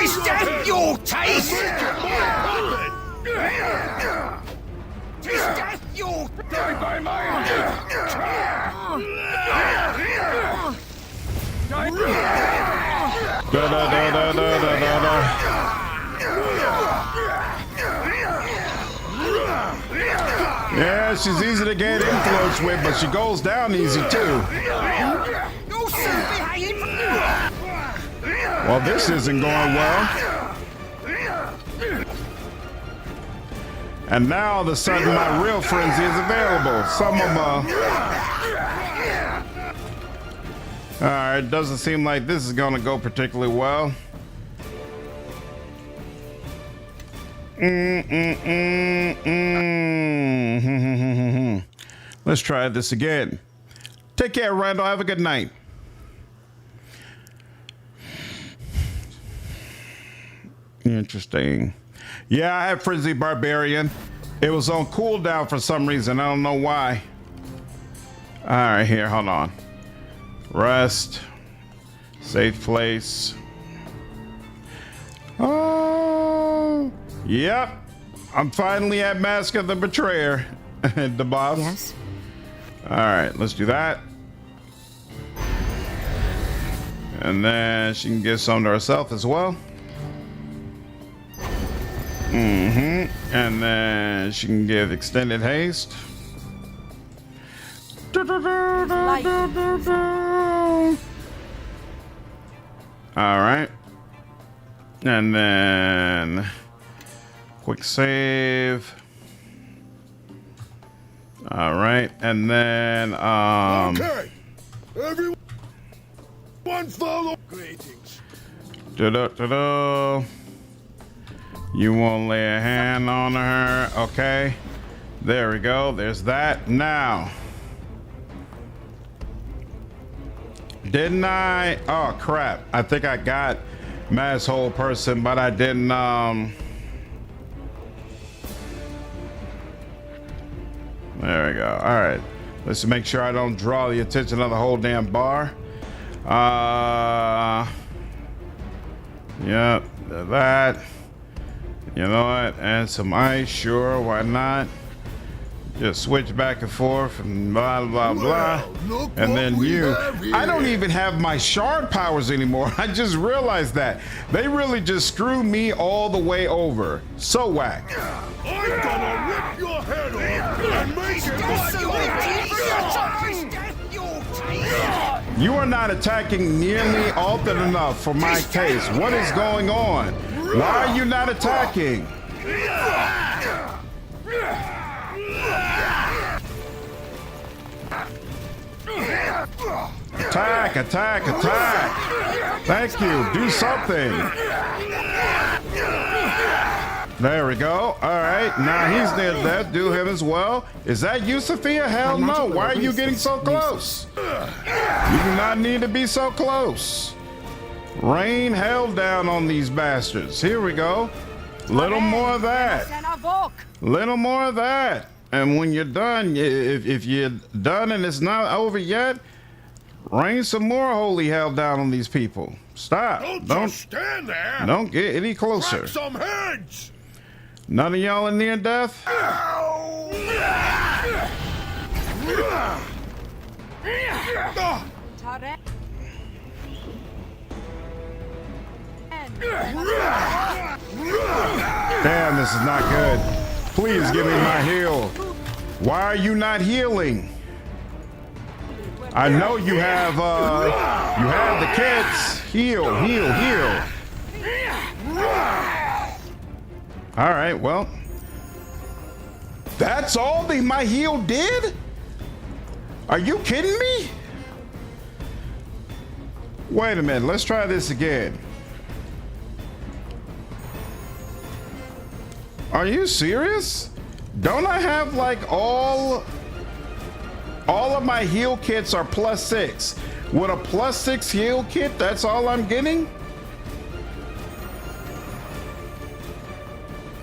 Is that your taste? Is that your die by my Yeah, she's easy to get influence with, but she goes down easy too. Well, this isn't going well. And now all of a sudden my real frenzy is available. Some of them Alright, doesn't seem like this is gonna go particularly well. Let's try this again. Take care, Randall. Have a good night. Interesting. Yeah, I had Frenzy Barbarian. It was on cooldown for some reason. I don't know why. All right, here, hold on. Rest. Safe place. Oh, yep. I'm finally at Mask of the Betrayer. The boss. Yes? All right, let's do that. And then she can give some to herself as well. And then she can give extended haste. All right. And then quick save. All right. And then Okay. Everyone follow. Greetings. You won't lay a hand on her. Okay. There we go. There's that. Now. Didn't I? Oh, crap. I think I got Mass Hole Person, but I didn't. There we go. All right. Let's make sure I don't draw the attention of the whole damn bar. Yep. That. You know what? And some ice. Sure. Why not? Just switch back and forth and blah, blah, blah. Well, and then you. I don't here. even have my shard powers anymore. I just realized that. They really just screwed me all the way over. So whack. I'm gonna rip your head off and make it You are not attacking nearly often enough for my taste. What is going on? Why are you not attacking? Attack, attack, attack. Thank you. Do something. There we go. All right. Now he's near death. Do him as well. Is that you, Sophia? Hell no. Why are you getting so close? You do not need to be so close. Rain hell down on these bastards. Here we go. Little more of that. Little more of that. And when you're done, if you're done and it's not over yet, rain some more holy hell down on these people. Stop. Don't just stand there. Don't get any closer. Crack some heads. None of y'all in near death? Damn, this is not good. Please give me my heal. Why are you not healing? I know you have the kids. Heal, heal, heal. All right, well. That's all my heal did? Are you kidding me? Wait a minute, let's try this again. Are you serious? Don't I have like all of my heal kits are +6. With a +6 heal kit, that's all I'm getting?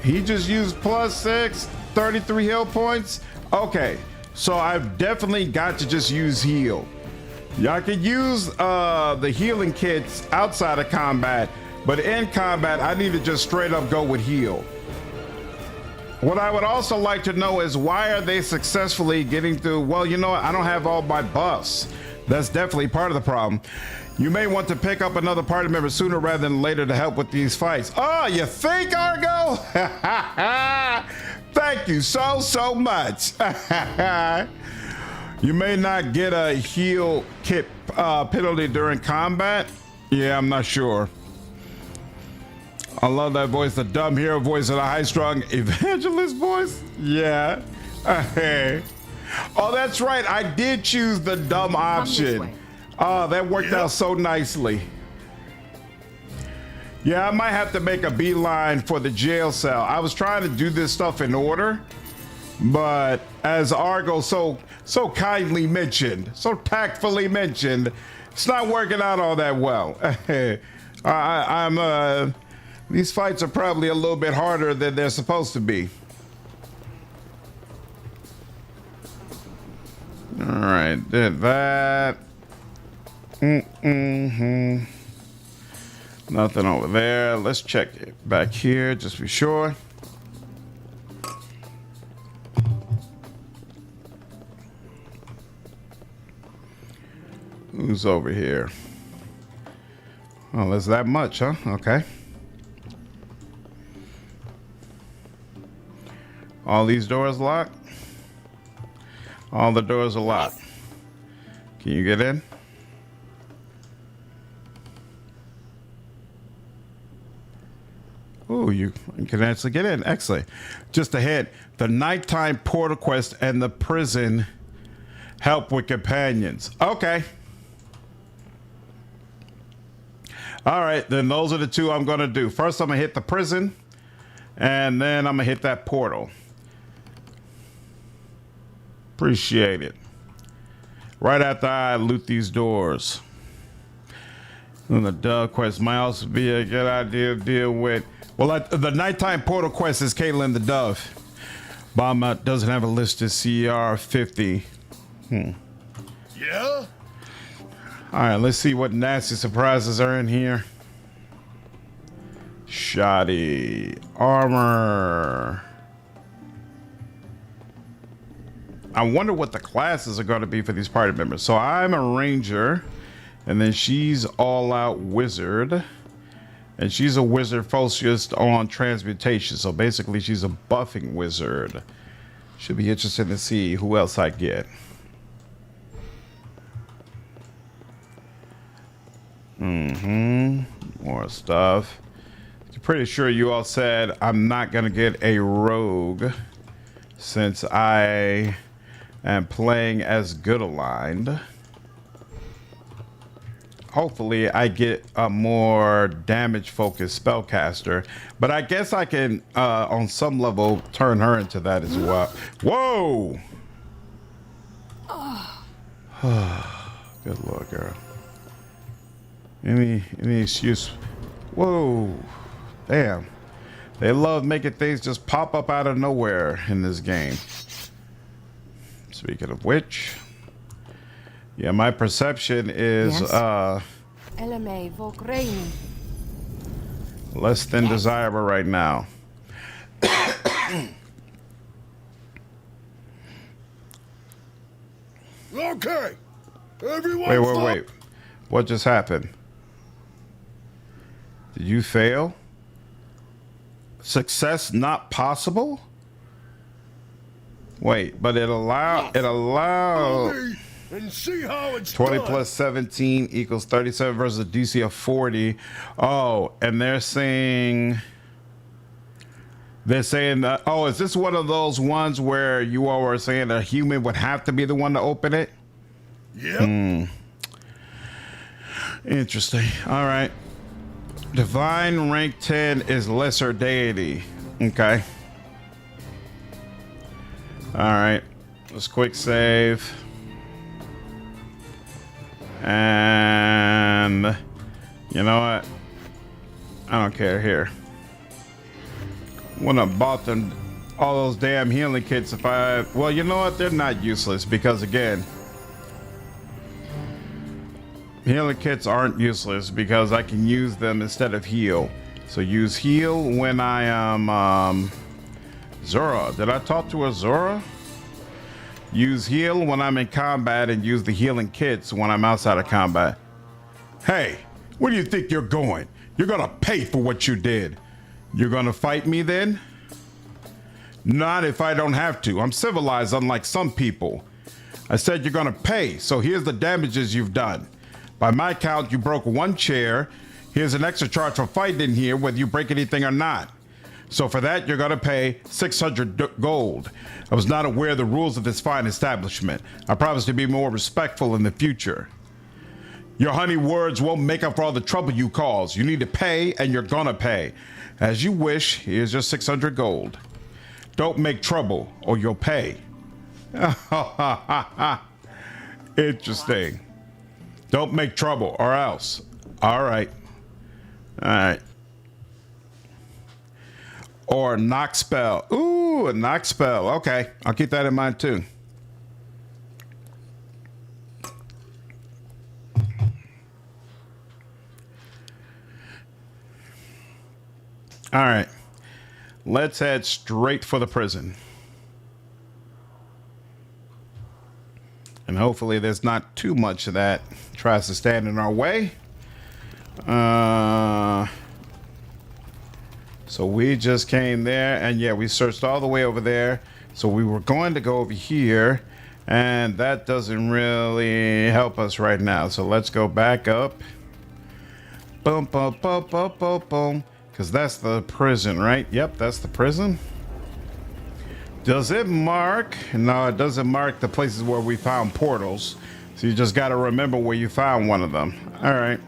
He just used +6, 33 heal points. Okay, so I've definitely got to just use heal. Y'all could use the healing kits outside of combat, but in combat, I need to just straight up go with heal. What I would also like to know is why are they successfully getting through? Well, you know what? I don't have all my buffs. That's definitely part of the problem. You may want to pick up another party member sooner rather than later to help with these fights. Oh, you think, Argo? Thank you so much. You may not get a heal kit penalty during combat. Yeah, I'm not sure. I love that voice, the dumb hero voice and the high-strung evangelist voice. Yeah. Oh, that's right. I did choose the dumb option. Oh, that worked out so nicely. Yeah, I might have to make a beeline for the jail cell. I was trying to do this stuff in order, but as Argo so kindly mentioned, so tactfully mentioned, it's not working out all that well. These fights are probably a little bit harder than they're supposed to be. All right, did that. Nothing over there. Let's check it back here just to be sure. Who's over here? Oh, there's that much, huh? Okay. All these doors locked? All the doors are locked. Can you get in? Oh, you can actually get in. Excellent. Just ahead, the nighttime portal quest and the prison help with companions. Okay. All right, then those are the two I'm going to do. First, I'm going to hit the prison, and then I'm going to hit that portal. Appreciate it. Right after I loot these doors. And the dove quest might also be a good idea to deal with. Well, the nighttime portal quest is Caitlin the Dove. Bomba doesn't have a listed CR 50. Yeah? All right, let's see what nasty surprises are in here. Shoddy armor. I wonder what the classes are going to be for these party members. So I'm a ranger, and then she's all out wizard, and she's a wizard focused on transmutation. So basically she's a buffing wizard. Should be interesting to see who else I get. More stuff. I'm pretty sure you all said I'm not gonna get a rogue since I am playing as good aligned. Hopefully I get a more damage focused spellcaster, but I guess I can on some level turn her into that as well. Whoa! Good Lord, girl. Any excuse? Whoa! Damn! They love making things just pop up out of nowhere in this game. Speaking of which, yeah, my perception is less than desirable right now. Okay, everyone. Wait! What just happened? Did you fail? Success not possible? Wait, but it allowed And see how it's 20 done. plus 17 equals 37 versus a DC of 40. Oh, and they're saying They're saying that, oh, is this one of those ones where you all were saying a human would have to be the one to open it? Yep. Interesting. All right. Divine rank 10 is lesser deity. Okay. All right. Let's quick save. And you know what? I don't care here. Wouldn't have bought them all those damn healing kits if I... Well, you know what? They're not useless because, again, healing kits aren't useless because I can use them instead of heal. So use heal when I am... Zora. Did I talk to a Zora? Use heal when I'm in combat and use the healing kits when I'm outside of combat. Hey, where do you think you're going? You're gonna pay for what you did. You're gonna fight me then? Not if I don't have to. I'm civilized, unlike some people. I said you're gonna pay, so here's the damages you've done. By my count, you broke one chair. Here's an extra charge for fighting in here, whether you break anything or not. So for that, you're gonna pay 600 gold. I was not aware of the rules of this fine establishment. I promise to be more respectful in the future. Your honey words won't make up for all the trouble you cause. You need to pay, and you're gonna pay. As you wish, here's your 600 gold. Don't make trouble, or you'll pay. Interesting. Don't make trouble, or else. All right. All right. Or knock spell. Ooh, a knock spell. Okay, I'll keep that in mind too. All right, let's head straight for the prison. And hopefully there's not too much of that tries to stand in our way. So we just came there, and yeah, we searched all the way over there. So we were going to go over here, and that doesn't really help us right now. So let's go back up. Boom, boom, boom, boom, boom, boom. Because that's the prison, right? Yep, that's the prison. Does it mark? No, it doesn't mark the places where we found portals. So you just got to remember where you found one of them. All right.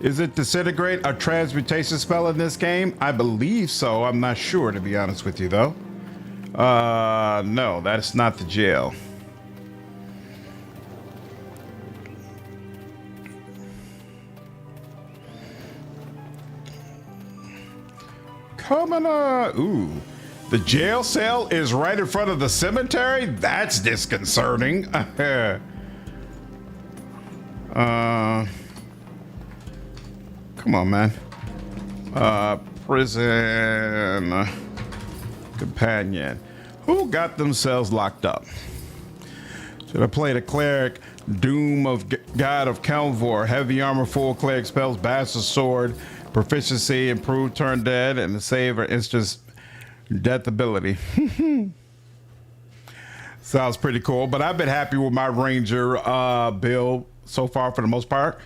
Is it disintegrate a transmutation spell in this game? I believe so. I'm not sure, to be honest with you, though. No, that's not the jail. Coming on. Ooh. The jail cell is right in front of the cemetery? That's disconcerting. Come on, man. Prison companion. Who got themselves locked up? Should I play the cleric? Doom of God of Kelvor. Heavy armor, full cleric spells, bastard sword, proficiency, improved turn dead, and the save or instant death ability. Sounds pretty cool, but I've been happy with my ranger build so far for the most part.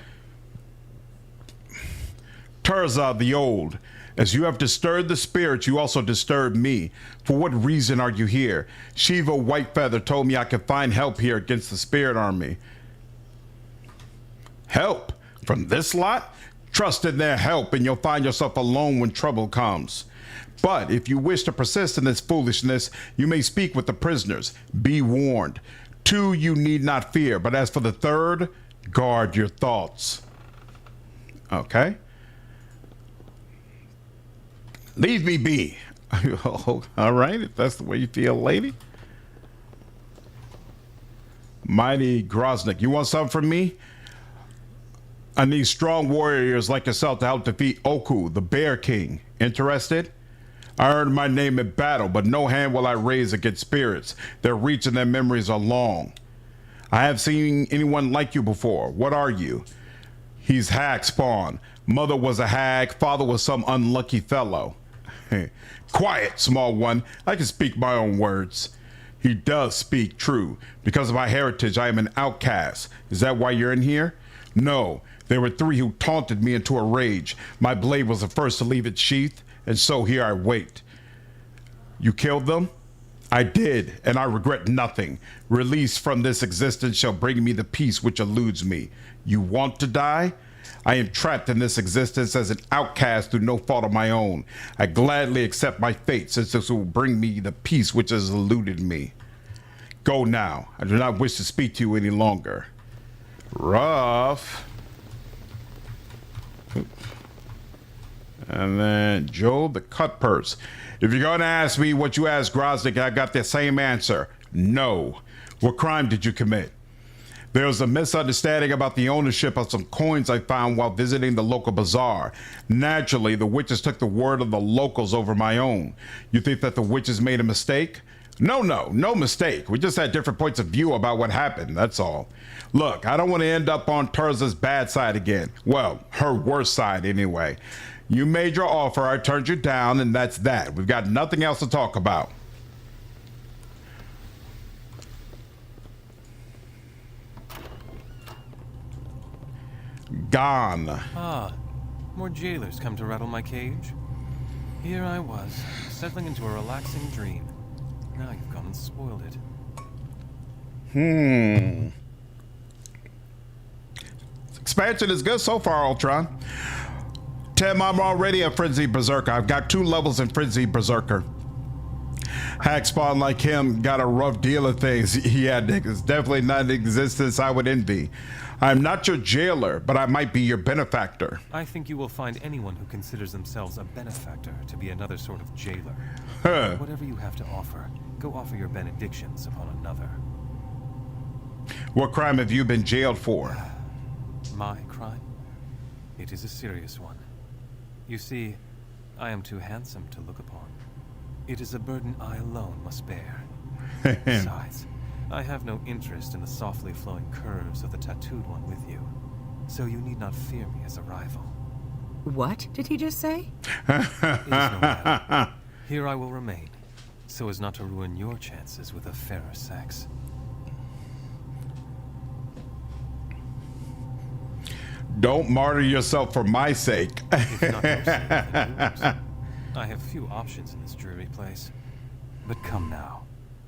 Terza the Old. As you have disturbed the spirits, you also disturbed me. For what reason are you here? Shiva Whitefeather told me I could find help here against the spirit army. Help? From this lot? Trust in their help and you'll find yourself alone when trouble comes. But if you wish to persist in this foolishness, you may speak with the prisoners. Be warned. 2 you need not fear, but as for the 3rd, guard your thoughts. Okay. Leave me be. All right, if that's the way you feel, lady. Mighty Groznik, you want something from me? I need strong warriors like yourself to help defeat Oku, the Bear King. Interested? I earned my name in battle, but no hand will I raise against spirits. Their reach and their memories are long. I have seen anyone like you before. What are you? He's hag spawn. Mother was a hag, father was some unlucky fellow. Quiet, small one. I can speak my own words. He does speak true. Because of my heritage, I am an outcast. Is that why you're in here? No. There were 3 who taunted me into a rage. My blade was the first to leave its sheath, and so here I wait. You killed them? I did, and I regret nothing. Release from this existence shall bring me the peace which eludes me. You want to die? I am trapped in this existence as an outcast through no fault of my own. I gladly accept my fate, since this will bring me the peace which has eluded me. Go now. I do not wish to speak to you any longer. Rough. And then Joe the cut purse. If you're going to ask me what you asked Groznik, I got the same answer. No. What crime did you commit? There was a misunderstanding about the ownership of some coins I found while visiting the local bazaar. Naturally, the witches took the word of the locals over my own. You think that the witches made a mistake? No mistake. We just had different points of view about what happened, that's all. Look, I don't want to end up on Terza's bad side again. Well, her worst side anyway. You made your offer, I turned you down, and that's that. We've got nothing else to talk about. Gone. Ah, more jailers come to rattle my cage. Here I was, settling into a relaxing dream. Now you've gone and spoiled it. Expansion is good so far, Ultron. Tim, I'm already a Frenzied Berserker. I've got 2 levels in Frenzied Berserker. Hack spawn like him got a rough deal of things. He had niggas. Definitely not an existence I would envy. I'm not your jailer, but I might be your benefactor. I think you will find anyone who considers themselves a benefactor to be another sort of jailer. Whatever you have to offer, go offer your benedictions upon another. What crime have you been jailed for? My crime? It is a serious one. You see, I am too handsome to look upon. It is a burden I alone must bear. Besides, I have no interest in the softly flowing curves of the tattooed one with you, so you need not fear me as a rival. What did he just say? It is no matter. Here I will remain, so as not to ruin your chances with a fairer sex. Don't martyr yourself for my sake. If not your sake, then yours. I have few options in this dreary place. But come now.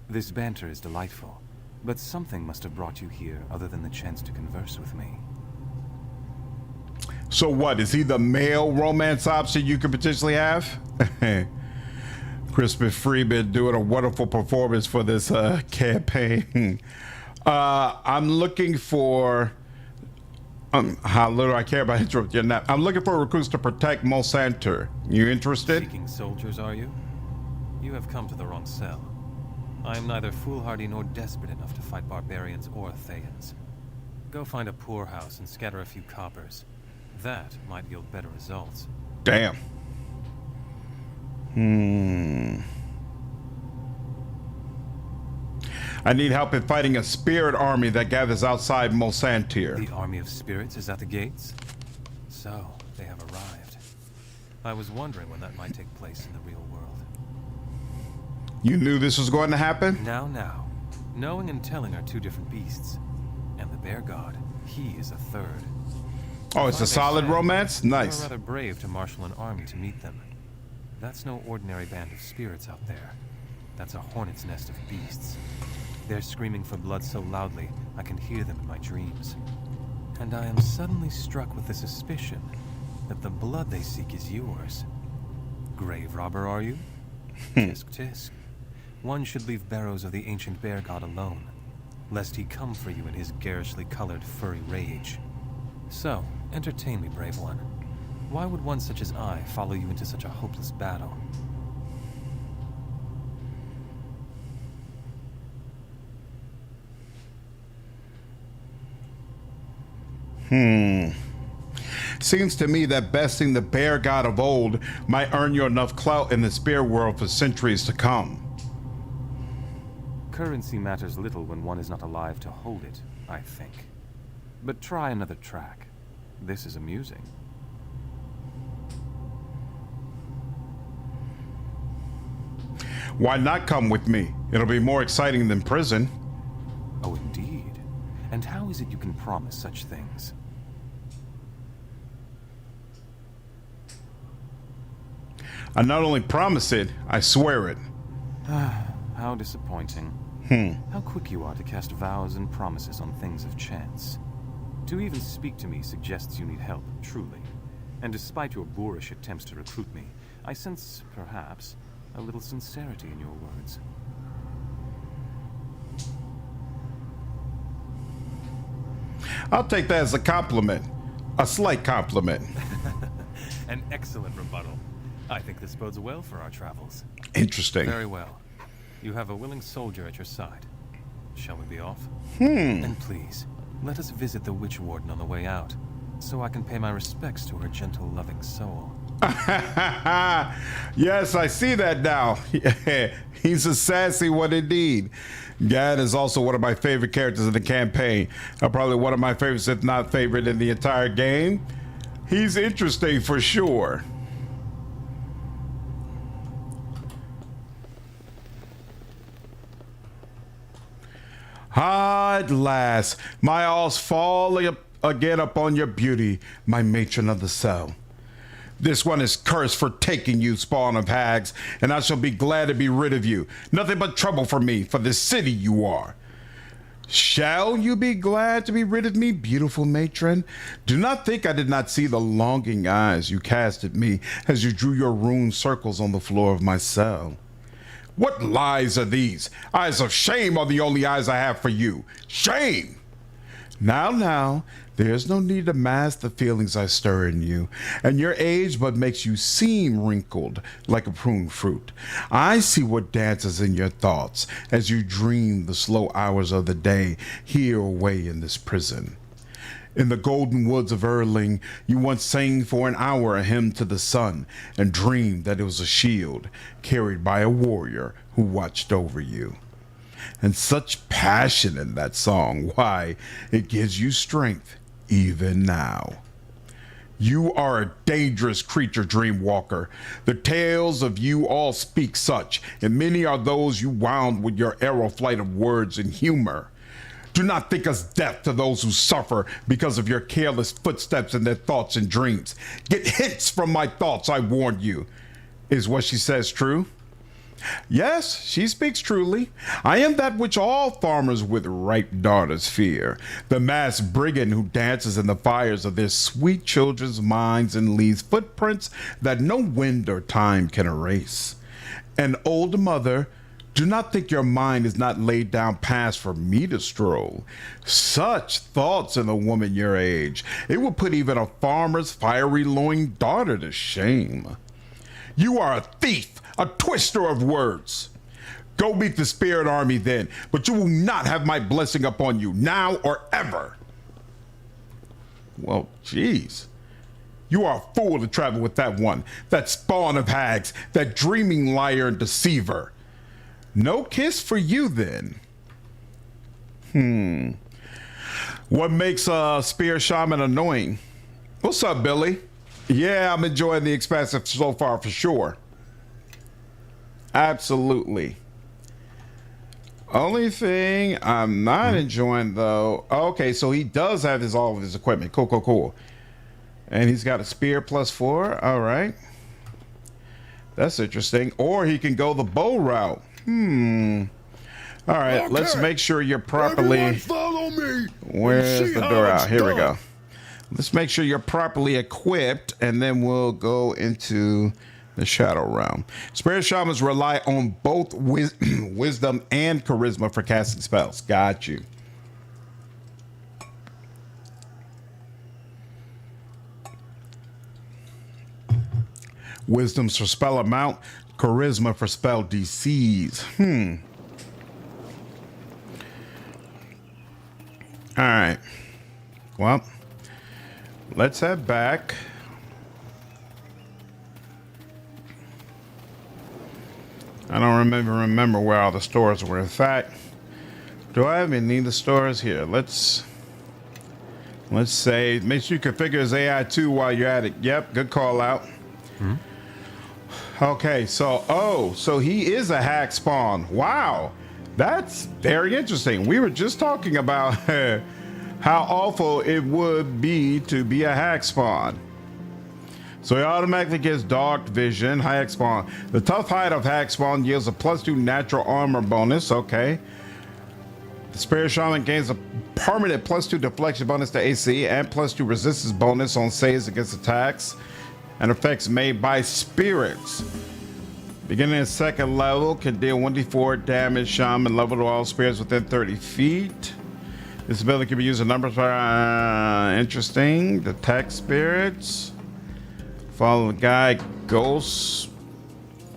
This banter is delightful, but something must have brought you here other than the chance to converse with me. So what, is he the male romance option you could potentially have? Crispin Freeman doing a wonderful performance for this campaign. I'm looking for... how little I care about interrupt your nap. I'm looking for recruits to protect Monsanto. You interested? Seeking soldiers, are you? You have come to the wrong cell. I am neither foolhardy nor desperate enough to fight barbarians or Thayans. Go find a poorhouse and scatter a few coppers. That might yield better results. Damn. I need help in fighting a spirit army that gathers outside Monsantir. The army of spirits is at the gates? So, they have arrived. I was wondering when that might take place in the real world. You knew this was going to happen? Now. Knowing and telling are 2 different beasts. And the bear god, he is a 3rd. Oh, it's a solid romance? Nice. You are rather brave to marshal an army to meet them. That's no ordinary band of spirits out there. That's a hornet's nest of beasts. They're screaming for blood so loudly, I can hear them in my dreams. And I am suddenly struck with the suspicion that the blood they seek is yours. Grave robber, are you? Tisk tisk. One should leave Barrows of the ancient bear god alone, lest he come for you in his garishly colored furry rage. So, entertain me, brave one. Why would one such as I follow you into such a hopeless battle? Seems to me that besting the bear god of old might earn you enough clout in the spirit world for centuries to come. Currency matters little when one is not alive to hold it, I think. But try another track. This is amusing. Why not come with me? It'll be more exciting than prison. Oh, indeed. And how is it you can promise such things? I not only promise it, I swear it. How disappointing. How quick you are to cast vows and promises on things of chance. To even speak to me suggests you need help, truly. And despite your boorish attempts to recruit me, I sense, perhaps, a little sincerity in your words. I'll take that as a compliment. A slight compliment. An excellent rebuttal. I think this bodes well for our travels. Interesting. Very well. You have a willing soldier at your side. Shall we be off? And please, let us visit the Witch Warden on the way out, so I can pay my respects to her gentle, loving soul. Yes, I see that now. He's a sassy one indeed. Gad is also one of my favorite characters in the campaign. Probably one of my favorites, if not favorite, in the entire game. He's interesting for sure. Ah, at last, my all's falling again upon your beauty, my matron of the cell. This one is cursed for taking you, spawn of hags, and I shall be glad to be rid of you. Nothing but trouble for me, for this city you are. Shall you be glad to be rid of me, beautiful matron? Do not think I did not see the longing eyes you cast at me as you drew your rune circles on the floor of my cell. What lies are these? Eyes of shame are the only eyes I have for you. Shame! Now, there's no need to mask the feelings I stir in you, and your age but makes you seem wrinkled like a prune fruit. I see what dances in your thoughts as you dream the slow hours of the day here away in this prison. In the golden woods of Erling, you once sang for an hour a hymn to the sun and dreamed that it was a shield carried by a warrior who watched over you. And such passion in that song, why, it gives you strength even now. You are a dangerous creature, Dreamwalker. The tales of you all speak such, and many are those you wound with your arrow flight of words and humor. Do not think us death to those who suffer because of your careless footsteps in their thoughts and dreams. Get hints from my thoughts, I warn you. Is what she says true? Yes, she speaks truly. I am that which all farmers with ripe daughters fear, the masked brigand who dances in the fires of their sweet children's minds and leaves footprints that no wind or time can erase. An old mother, do not think your mind is not laid down past for me to stroll. Such thoughts in a woman your age, it will put even a farmer's fiery-loined daughter to shame. You are a thief, a twister of words. Go meet the spirit army then, but you will not have my blessing upon you, now or ever. Well, geez. You are a fool to travel with that one, that spawn of hags, that dreaming liar and deceiver. No kiss for you then. What makes a spear shaman annoying? What's up, Billy? Yeah, I'm enjoying the expansive so far for sure. Absolutely. Only thing I'm not enjoying though. Okay, so he does have all of his equipment. Cool. And he's got a spear +4. All right. That's interesting. Or he can go the bow route. All right, Okay. let's make sure you're properly. Everyone follow me. Where's See the how door it's out? Here we done. go. Let's make sure you're properly equipped, and then we'll go into the Shadow Realm. Spirit Shamans rely on both wisdom and charisma for casting spells. Got you. Wisdom's for spell amount, charisma for spell DCs. All right. Well, let's head back. I don't remember where all the stores were. In fact, do I even need the stores here? Let's say, make sure you configure his AI2 while you're at it. Yep, good call out. Okay, so he is a hack spawn. Wow, that's very interesting. We were just talking about how awful it would be to be a hack spawn. So he automatically gets dark vision. High spawn. The tough hide of hack spawn yields a +2 natural armor bonus. Okay. The Spirit Shaman gains a permanent +2 deflection bonus to AC and +2 resistance bonus on saves against attacks and effects made by spirits. Beginning at 2nd level, can deal 1d4 damage. Shaman level to all spirits within 30 feet. This ability can be used in numbers. Interesting. Detect spirits. Follow the guy. Ghosts.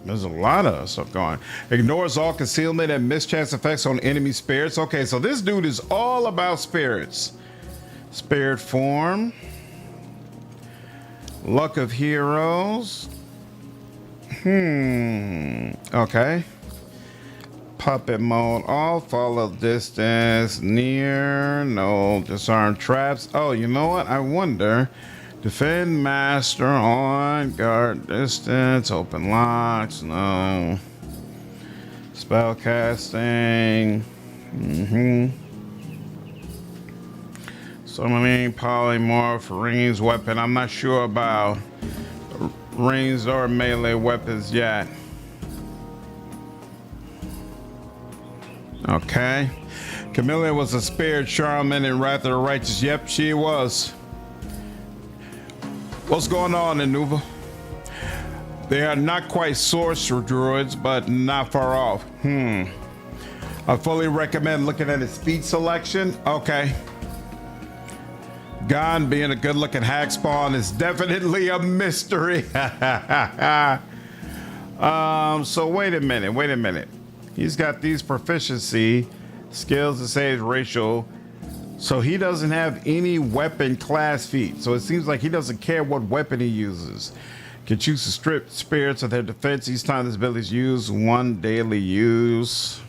There's a lot of stuff going. Ignores all concealment and mischance effects on enemy spirits. Okay, so this dude is all about spirits. Spirit form. Luck of heroes. Okay. Puppet mode off. Follow distance. Near. No. Disarm traps. Oh, you know what? I wonder. Defend master on. Guard distance. Open locks. No. Spell casting. Summoning polymorph. Ranged weapon. I'm not sure about ranged or melee weapons yet. Okay. Camilla was a spirit shaman in Wrath of the Righteous. Yep, she was. What's going on, Inuva? They are not quite sorcerer druids, but not far off. I fully recommend looking at his speech selection. Okay. Gon being a good looking hack spawn is definitely a mystery. So wait a minute. He's got these proficiency, skills, and saves ratio. So he doesn't have any weapon class feat. So it seems like he doesn't care what weapon he uses. Can choose to strip spirits of their defense each time this ability is used. 1 daily use.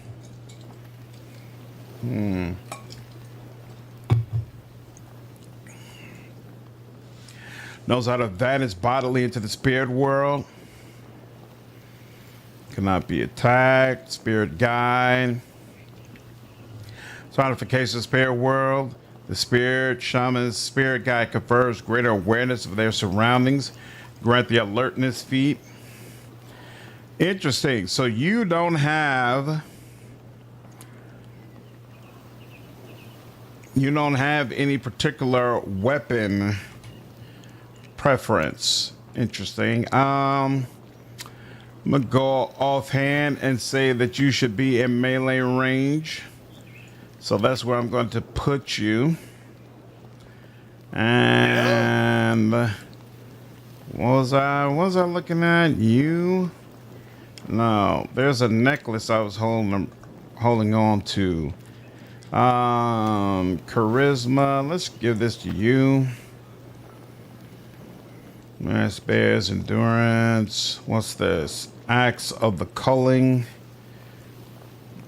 Knows how to vanish bodily into the spirit world. Cannot be attacked. Spirit guide. Sonification of spirit world. The spirit shaman's spirit guide confers greater awareness of their surroundings. Grant the alertness feat. Interesting. So you don't have any particular weapon preference. Interesting. I'm gonna go offhand and say that you should be in melee range. So that's where I'm going to put you. And what was I looking at? You? No, there's a necklace I was holding on to. Charisma. Let's give this to you. Mass bears endurance. What's this? Axe of the culling.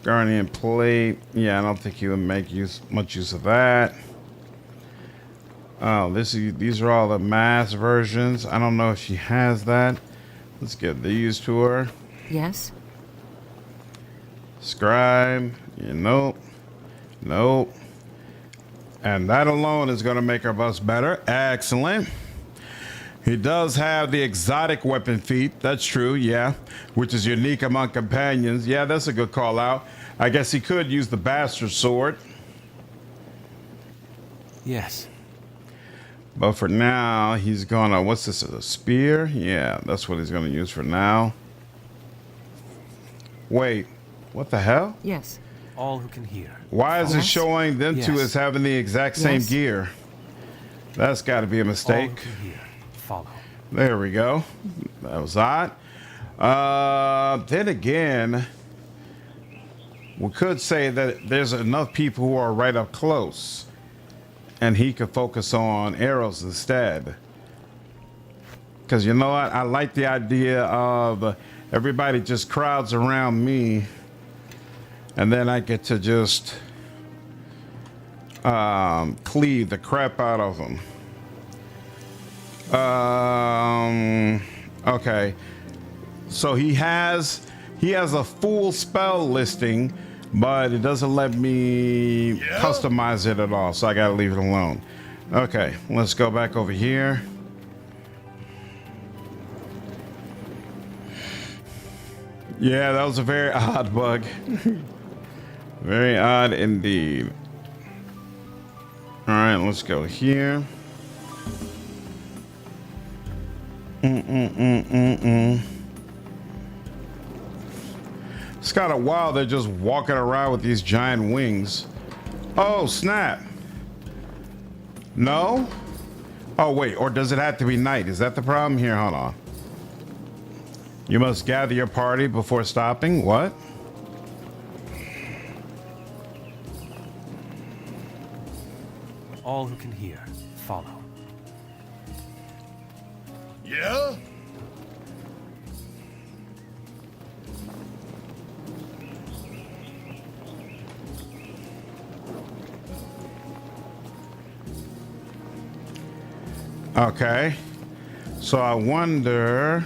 Guardian plate. Yeah, I don't think he would make much use of that. Oh, these are all the mass versions. I don't know if she has that. Let's give these to her. Yes? Scribe. Yeah, nope. Nope. And that alone is going to make our bus better. Excellent. He does have the exotic weapon feat. That's true, yeah. Which is unique among companions. Yeah, that's a good call out. I guess he could use the bastard sword. Yes. But for now, he's gonna, what's this, a spear? Yeah, that's what he's gonna use for now. Wait, what the hell? Yes. All who can hear. Why is it Yes. showing them two Yes. as having the exact same Yes. gear? That's gotta be a All who mistake. can hear. Follow. There we go. That was odd. Then again, we could say that there's enough people who are right up close and he could focus on arrows instead. Because you know what? I like the idea of everybody just crowds around me and then I get to just cleave the crap out of them. Okay. So he has a full spell listing, but it doesn't let me customize it at all. So I gotta leave it alone. Okay, let's go back over here. Yeah, that was a very odd bug. Very odd indeed. All right, let's go here. It's kind of wild. They're just walking around with these giant wings. Oh, snap. No? Oh, wait. Or does it have to be night? Is that the problem? Here, hold on. You must gather your party before stopping. What? All who can hear, follow. Yeah? Okay. So I wonder,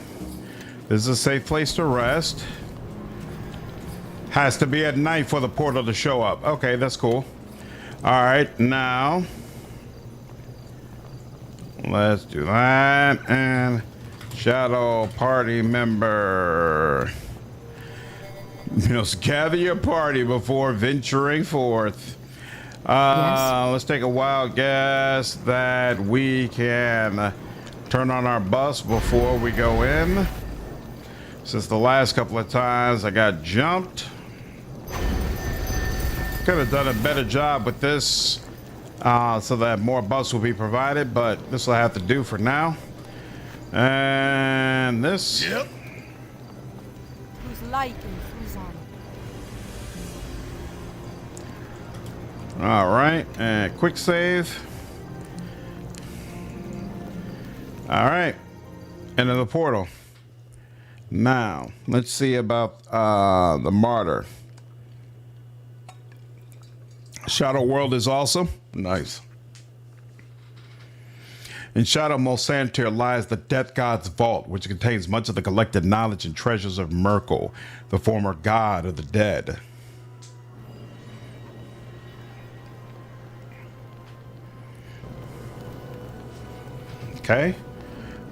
this is a safe place to rest. Has to be at night for the portal to show up. Okay, that's cool. All right, now let's do that. And shadow party member. You know, gather your party before venturing forth. Yes. Let's take a wild guess that we can turn on our bus before we go in. Since the last couple of times I got jumped. Could have done a better job with this so that more bus will be provided, but this will have to do for now. And this. Yep. Whose light and freeze on. All right, and quick save. All right, into the portal. Now, let's see about the martyr. Shadow World is awesome. Nice. In Shadow Mulsantir lies the Death God's vault, which contains much of the collected knowledge and treasures of Merkel, the former god of the dead. Okay.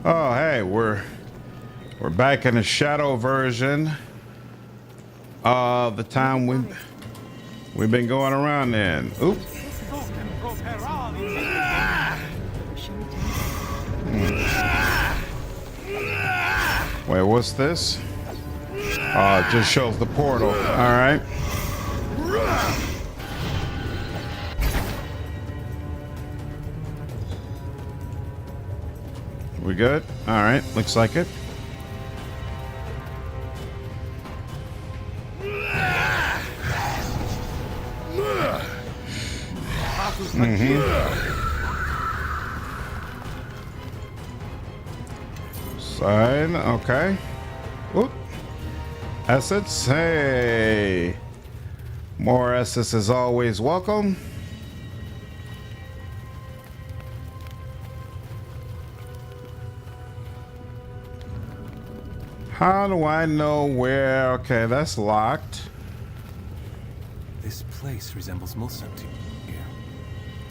Oh, hey, we're back in the shadow version of the time we've been going around in. Oop. Wait, what's this? Oh, it just shows the portal. All right. We good? All right, looks like it. Sign, okay. Oop. Assets, hey. More assets is always welcome. How do I know where? Okay, that's locked. This place resembles Mulsantir.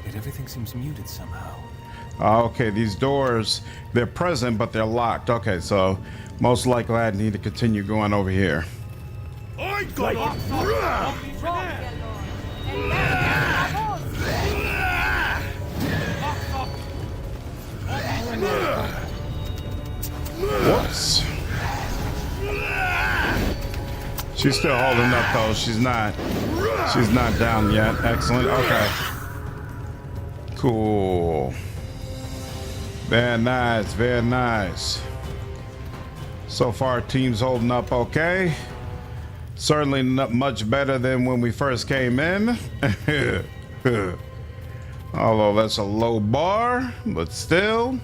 Yet everything seems muted somehow. Okay, these doors, they're present, but they're locked. Okay, so most likely I need to continue going over here. I got Whoops. She's still holding up though. She's not down yet. Excellent. Okay. Cool. Very nice. Very nice. So far, team's holding up okay. Certainly not much better than when we first came in. Although that's a low bar, but still.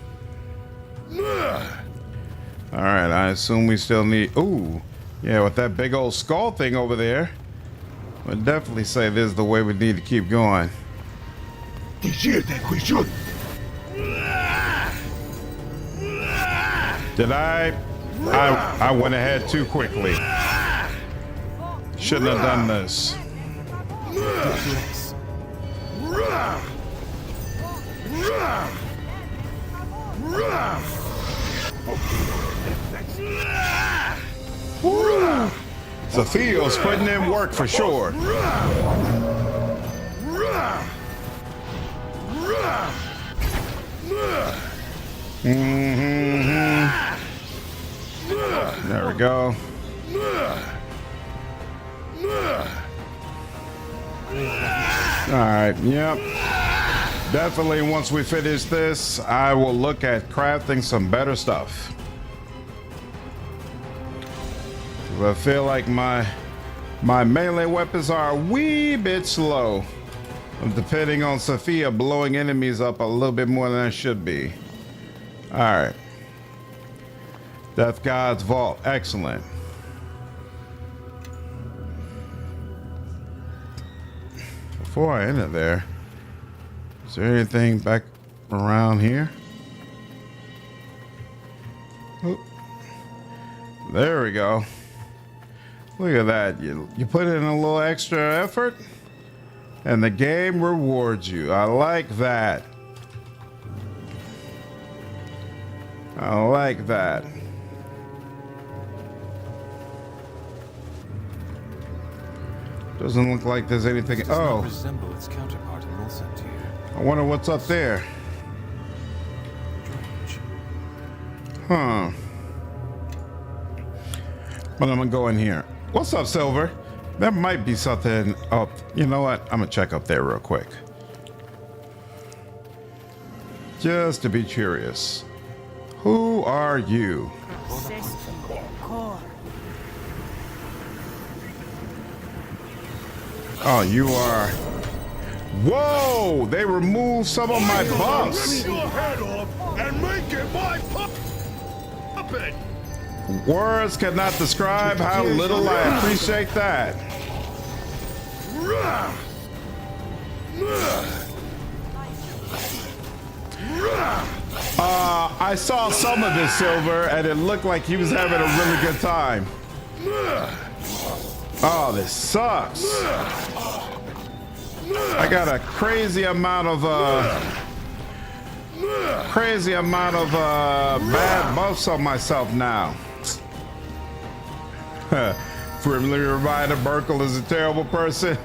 All right, I assume we still need. Ooh, yeah, with that big old skull thing over there. I'd definitely say this is the way we need to keep going. Did I went ahead too quickly. Shouldn't have done this. Sophia's putting in work for sure. There we go. Alright, yep. Definitely once we finish this, I will look at crafting some better stuff. I feel like my melee weapons are a wee bit slow. I'm depending on Sophia blowing enemies up a little bit more than I should be. Alright. Death God's Vault. Excellent. Before I enter there, is there anything back around here? Oh, there we go. Look at that. You put in a little extra effort and the game rewards you. I like that. I like that. Doesn't look like there's anything. Oh, resemble its counterpart in Mulsantir. I wonder what's up there. Strange. Huh. But I'm gonna go in here. What's up, Silver? There might be something up. You know what? I'm gonna check up there real quick. Just to be curious. Who are you? Oh, you are. Whoa! They removed some of my buffs. Rip your head off and make it my puppet. Words cannot describe how little I appreciate that. I saw some of this, Silver, and it looked like he was having a really good time. Oh, this sucks. I got a crazy amount of bad buffs on myself now. Friendly reminder, Burkle is a terrible person.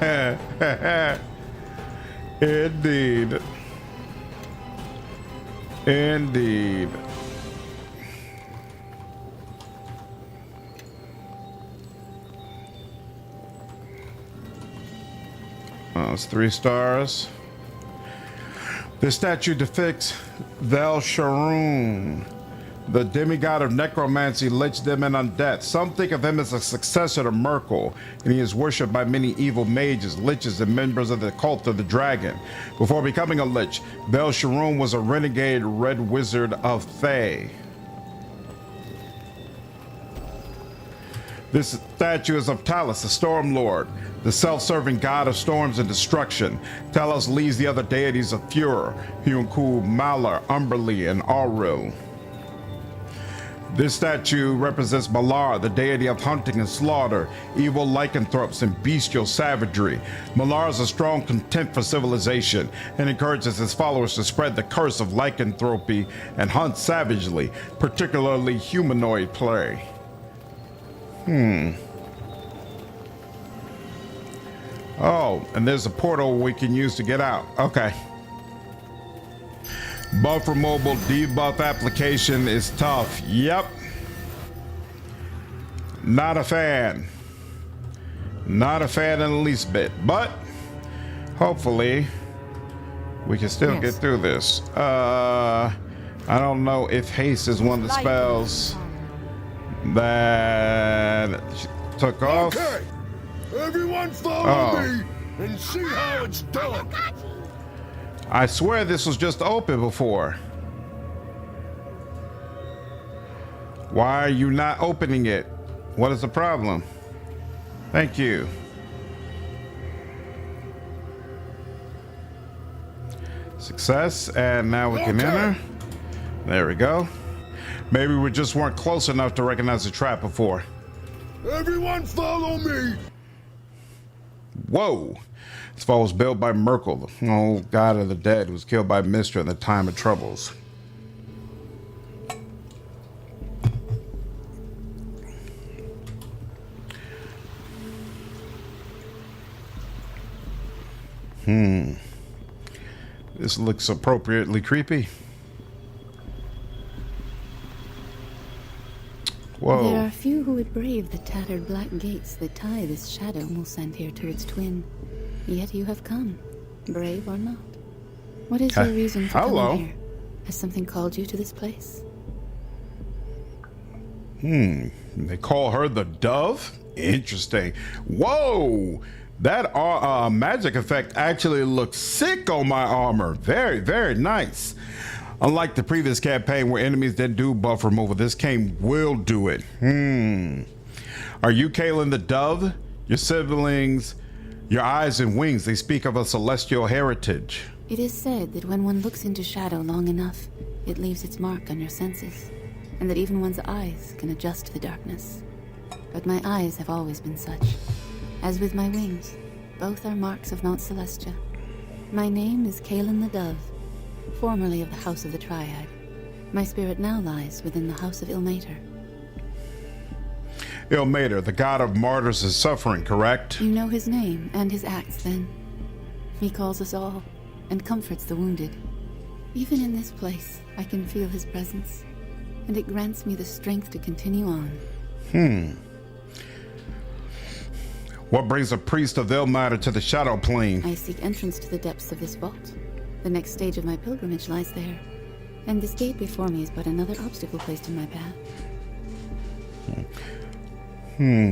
Indeed. Indeed. Oh, it's 3 stars. This statue depicts Vel Sharoon, the demigod of necromancy, lich, demon, and undeath. Some think of him as a successor to Merkel, and he is worshipped by many evil mages, liches, and members of the cult of the dragon. Before becoming a lich, Vel Sharoon was a renegade red wizard of Thay. This statue is of Talos, the Storm Lord, the self-serving god of storms and destruction. Talos leads the other deities of Furor, Hyunku, Malar, Umberly, and Auril. This statue represents Malar, the deity of hunting and slaughter, evil lycanthropes, and bestial savagery. Malar has a strong contempt for civilization and encourages his followers to spread the curse of lycanthropy and hunt savagely, particularly humanoid prey. Oh, and there's a portal we can use to get out. Okay. Buff removal debuff application is tough. Yep. Not a fan. Not a fan in the least bit. But hopefully we can still get through this. I don't know if haste is one of the spells that took off. Okay, everyone follow me and see how it's done. I swear this was just open before. Why are you not opening it? What is the problem? Thank you. Success, and now we can enter. There we go. Maybe we just weren't close enough to recognize the trap before. Everyone follow me. Whoa. This vault was built by Merkel, the old god of the dead, who was killed by Mystra in the time of troubles. This looks appropriately creepy. Whoa. There are few who would brave the tattered black gates that tie this shadow Mulsantir to its twin. Yet you have come, brave or not. What is your reason for coming here? Has something called you to this place? They call her the Dove? Interesting. Whoa! That magic effect actually looks sick on my armor. Very, very nice. Unlike the previous campaign where enemies didn't do buff removal, this game will do it. Are you Kaelin the Dove? Your siblings, your eyes and wings, they speak of a celestial heritage. It is said that when one looks into shadow long enough, it leaves its mark on your senses, and that even one's eyes can adjust to the darkness. But my eyes have always been such. As with my wings, both are marks of Mount Celestia. My name is Kaelin the Dove, formerly of the House of the Triad. My spirit now lies within the House of Ilmater. Ilmater, the god of martyrs and suffering, correct? You know his name and his acts, then. He calls us all, and comforts the wounded. Even in this place, I can feel his presence, and it grants me the strength to continue on. What brings a priest of Ilmater to the Shadow Plane? I seek entrance to the depths of this vault. The next stage of my pilgrimage lies there, and this gate before me is but another obstacle placed in my path.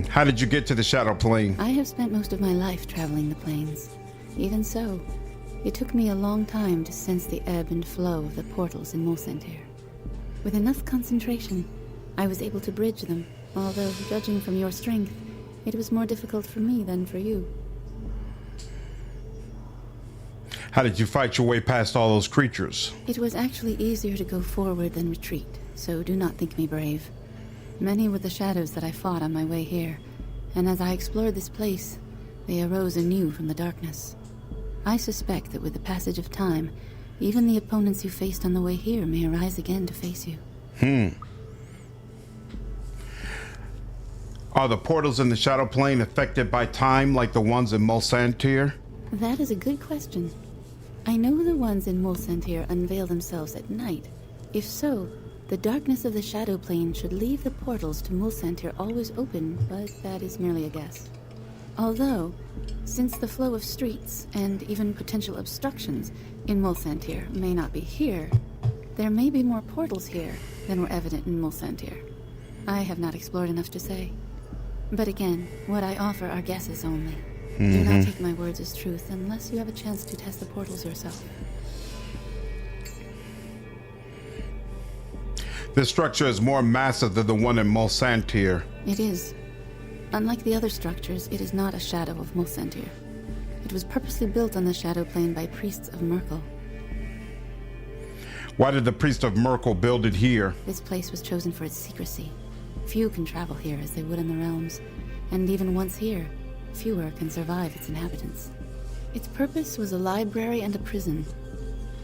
How did you get to the Shadow Plane? I have spent most of my life traveling the plains. Even so, it took me a long time to sense the ebb and flow of the portals in Mulsantir. With enough concentration, I was able to bridge them, although, judging from your strength, it was more difficult for me than for you. How did you fight your way past all those creatures? It was actually easier to go forward than retreat, so do not think me brave. Many were the shadows that I fought on my way here, and as I explored this place, they arose anew from the darkness. I suspect that with the passage of time, even the opponents you faced on the way here may arise again to face you. Are the portals in the Shadow Plane affected by time like the ones in Mulsantir? That is a good question. I know the ones in Mulsantir unveil themselves at night. If so, the darkness of the Shadow Plane should leave the portals to Mulsantir always open, but that is merely a guess. Although, since the flow of streets, and even potential obstructions, in Mulsantir may not be here, there may be more portals here than were evident in Mulsantir. I have not explored enough to say. But again, what I offer are guesses only. Do not take my words as truth unless you have a chance to test the portals yourself. This structure is more massive than the one in Mulsantir. It is. Unlike the other structures, it is not a shadow of Mulsantir. It was purposely built on the Shadow Plane by priests of Merkel. Why did the priest of Merkel build it here? This place was chosen for its secrecy. Few can travel here as they would in the realms, and even once here, fewer can survive its inhabitants. Its purpose was a library and a prison.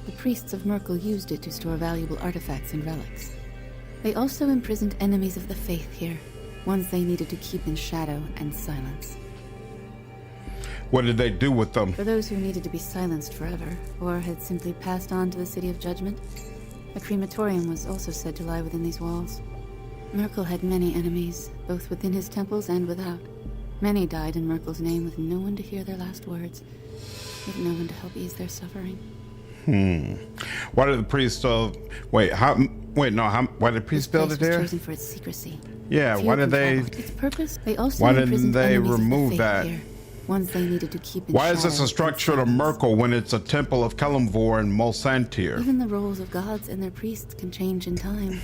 The priests of Merkel used it to store valuable artifacts and relics. They also imprisoned enemies of the faith here, ones they needed to keep in shadow and silence. What did they do with them? For those who needed to be silenced forever, or had simply passed on to the City of Judgment, a crematorium was also said to lie within these walls. Merkel had many enemies, both within his temples and without. Many died in Merkel's name with no one to hear their last words, with no one to help ease their suffering. Why did the priest why did the priest build it This place was there? chosen for its secrecy. Yeah, Few why did can they travel. Its purpose, they also why didn't imprisoned they enemies of the remove faith that? here, ones they needed to keep in Why is this shadow a and structure to silence. Merkel when it's a temple of Kelemvor in Mulsantir? Even the roles of gods and their priests can change in time.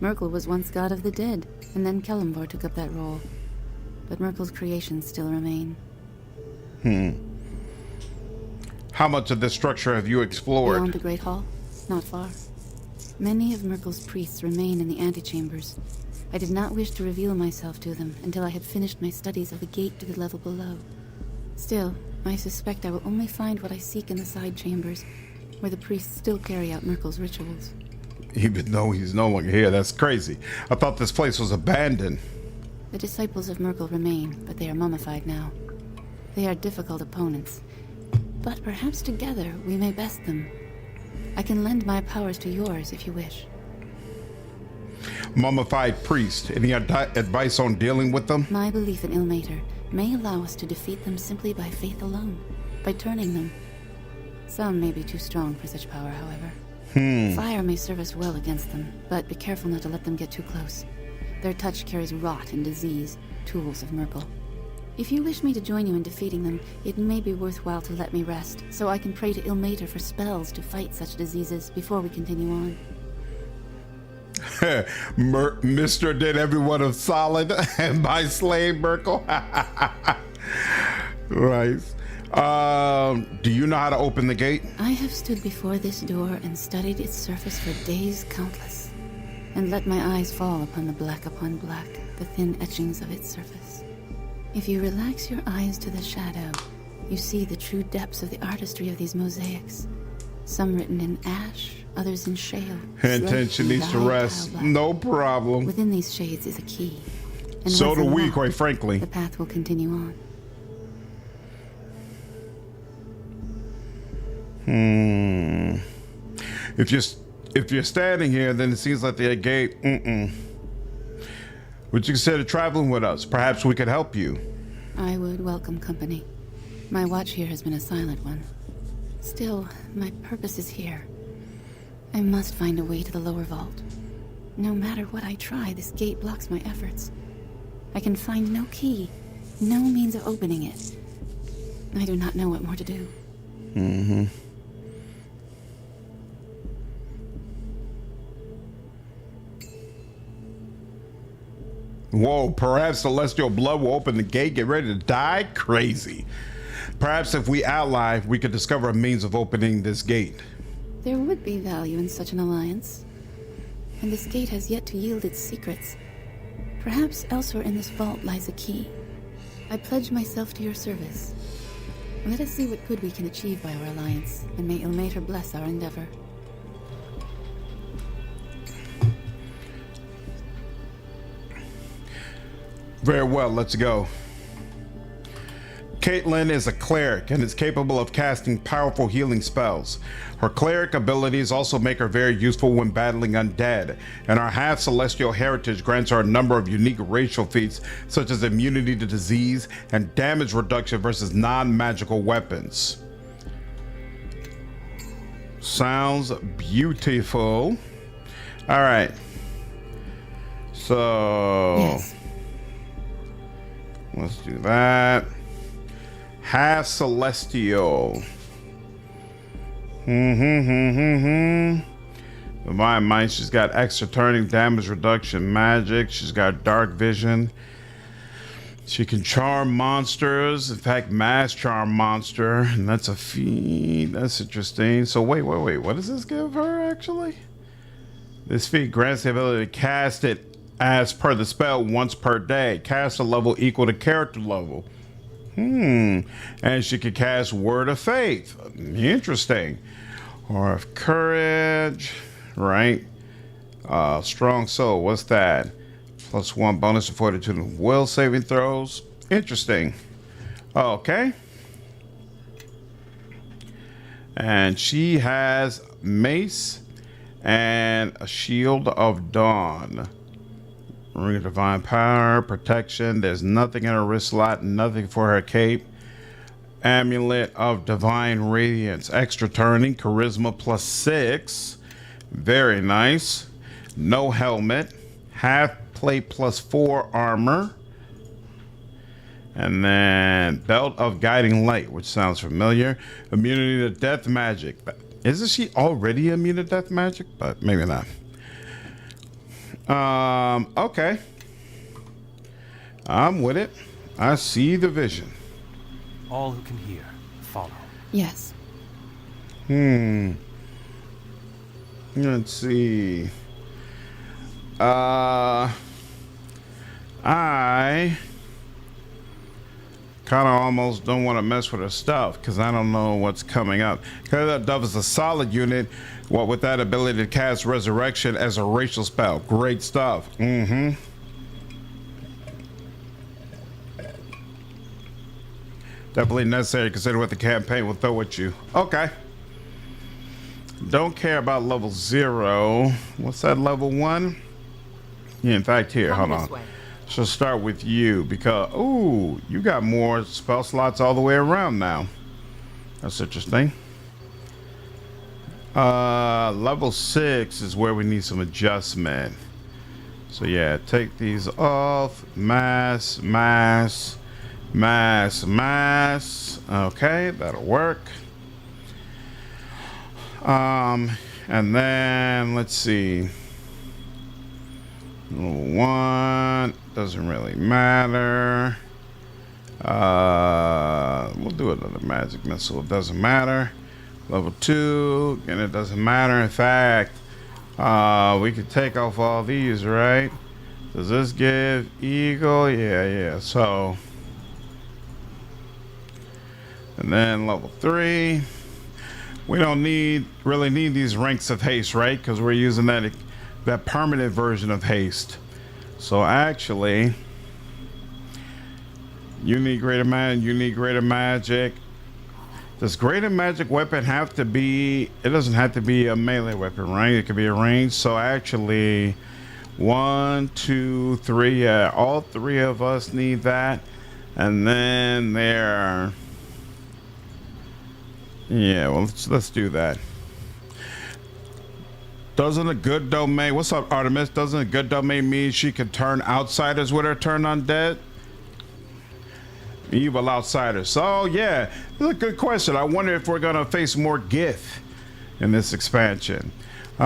Merkel was once god of the dead, and then Kelemvor took up that role. But Merkel's creations still remain. How much of this structure have you explored? Beyond the Great Hall, not far. Many of Merkel's priests remain in the antechambers. I did not wish to reveal myself to them until I had finished my studies of the gate to the level below. Still, I suspect I will only find what I seek in the side chambers, where the priests still carry out Merkel's rituals. Even though he's no longer here, that's crazy. I thought this place was abandoned. The disciples of Merkel remain, but they are mummified now. They are difficult opponents, but perhaps together we may best them. I can lend my powers to yours if you wish. Mummified priest. Any advice on dealing with them? My belief in Ilmater may allow us to defeat them simply by faith alone, by turning them. Some may be too strong for such power, however. Fire may serve us well against them, but be careful not to let them get too close. Their touch carries rot and disease, tools of Merkel. If you wish me to join you in defeating them, it may be worthwhile to let me rest, so I can pray to Ilmater for spells to fight such diseases before we continue on. Mr. did everyone of solid by slaying Merkel. Right. Do you know how to open the gate? I have stood before this door and studied its surface for days countless, and let my eyes fall upon the thin etchings of its surface. If you relax your eyes to the shadow, you see the true depths of the artistry of these mosaics. Some written in ash, others in shale. Intention needs to rest. No problem. Within these shades is a key. And So once do we, unlocked, quite frankly. the path will continue on. If you're standing here, then it seems like the gate. Would you consider traveling with us? Perhaps we could help you. I would welcome company. My watch here has been a silent one. Still, my purpose is here. I must find a way to the lower vault. No matter what I try, this gate blocks my efforts. I can find no key, no means of opening it. I do not know what more to do. Whoa, perhaps celestial blood will open the gate. Get ready to die? Crazy. Perhaps if we ally, we could discover a means of opening this gate. There would be value in such an alliance. And this gate has yet to yield its secrets. Perhaps elsewhere in this vault lies a key. I pledge myself to your service. Let us see what good we can achieve by our alliance, and may Ilmater bless our endeavor. Very well, let's go. Caitlin is a cleric and is capable of casting powerful healing spells. Her cleric abilities also make her very useful when battling undead, and our half-celestial heritage grants her a number of unique racial feats such as immunity to disease and damage reduction versus non-magical weapons. Sounds beautiful. All right. So... Yes. Let's do that. Half celestial. Divine Might. She's got extra turning, damage reduction, magic. She's got dark vision. She can charm monsters. In fact, mass charm monster, and that's a feat. That's interesting. So wait. What does this give her actually? This feat grants the ability to cast it as per the spell once per day. Cast a level equal to character level. And she could cast Word of Faith. Interesting. Or of Courage. Right. Strong Soul. What's that? +1 bonus to fortitude and will saving throws. Interesting. Okay. And she has Mace and a Shield of Dawn. Ring of Divine Power, protection. There's nothing in her wrist slot, nothing for her cape. Amulet of Divine Radiance, extra turning, charisma +6. Very nice. No helmet. Half plate +4 armor. And then Belt of Guiding Light, which sounds familiar. Immunity to death magic. Isn't she already immune to death magic? But maybe not. Okay. I'm with it. I see the vision. All who can hear, follow. Yes. Let's see. I kind of almost don't want to mess with her stuff because I don't know what's coming up. Because that Dove is a solid unit, with that ability to cast Resurrection as a racial spell. Great stuff. Definitely necessary to consider what the campaign will throw at you. Okay. Don't care about level 0. What's that, level 1? Yeah, in fact, here, Come hold this on. way. So start with you because, ooh, you got more spell slots all the way around now. That's interesting. Level 6 is where we need some adjustment. So yeah, take these off. Mass. Okay, that'll work. And then let's see. Level 1 doesn't really matter. We'll do another magic missile. It doesn't matter. Level 2, and it doesn't matter. In fact, we could take off all these, right? Does this give eagle? Yeah. So, and then level 3. We don't really need these ranks of haste, right? Because we're using that permanent version of haste. So actually, you need greater magic. Does greater magic weapon have to be? It doesn't have to be a melee weapon, right? It could be a range. So actually, 1, 2, 3. Yeah, all 3 of us need that. And then there. Yeah, well, let's do that. Doesn't a good domain? What's up, Artemis? Doesn't a good domain mean she can turn outsiders with her turn undead? Evil outsiders. So yeah, that's a good question. I wonder if we're gonna face more Gith in this expansion. We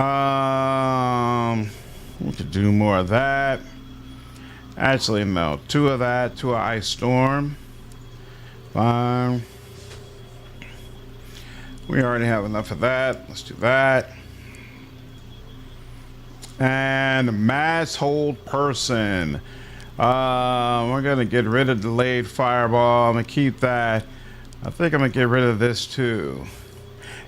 could do more of that. Actually, no. 2 of that. 2 of Ice Storm. Fine. We already have enough of that. Let's do that. And mass hold person. We're gonna get rid of delayed fireball. I'm gonna keep that. I think I'm gonna get rid of this too.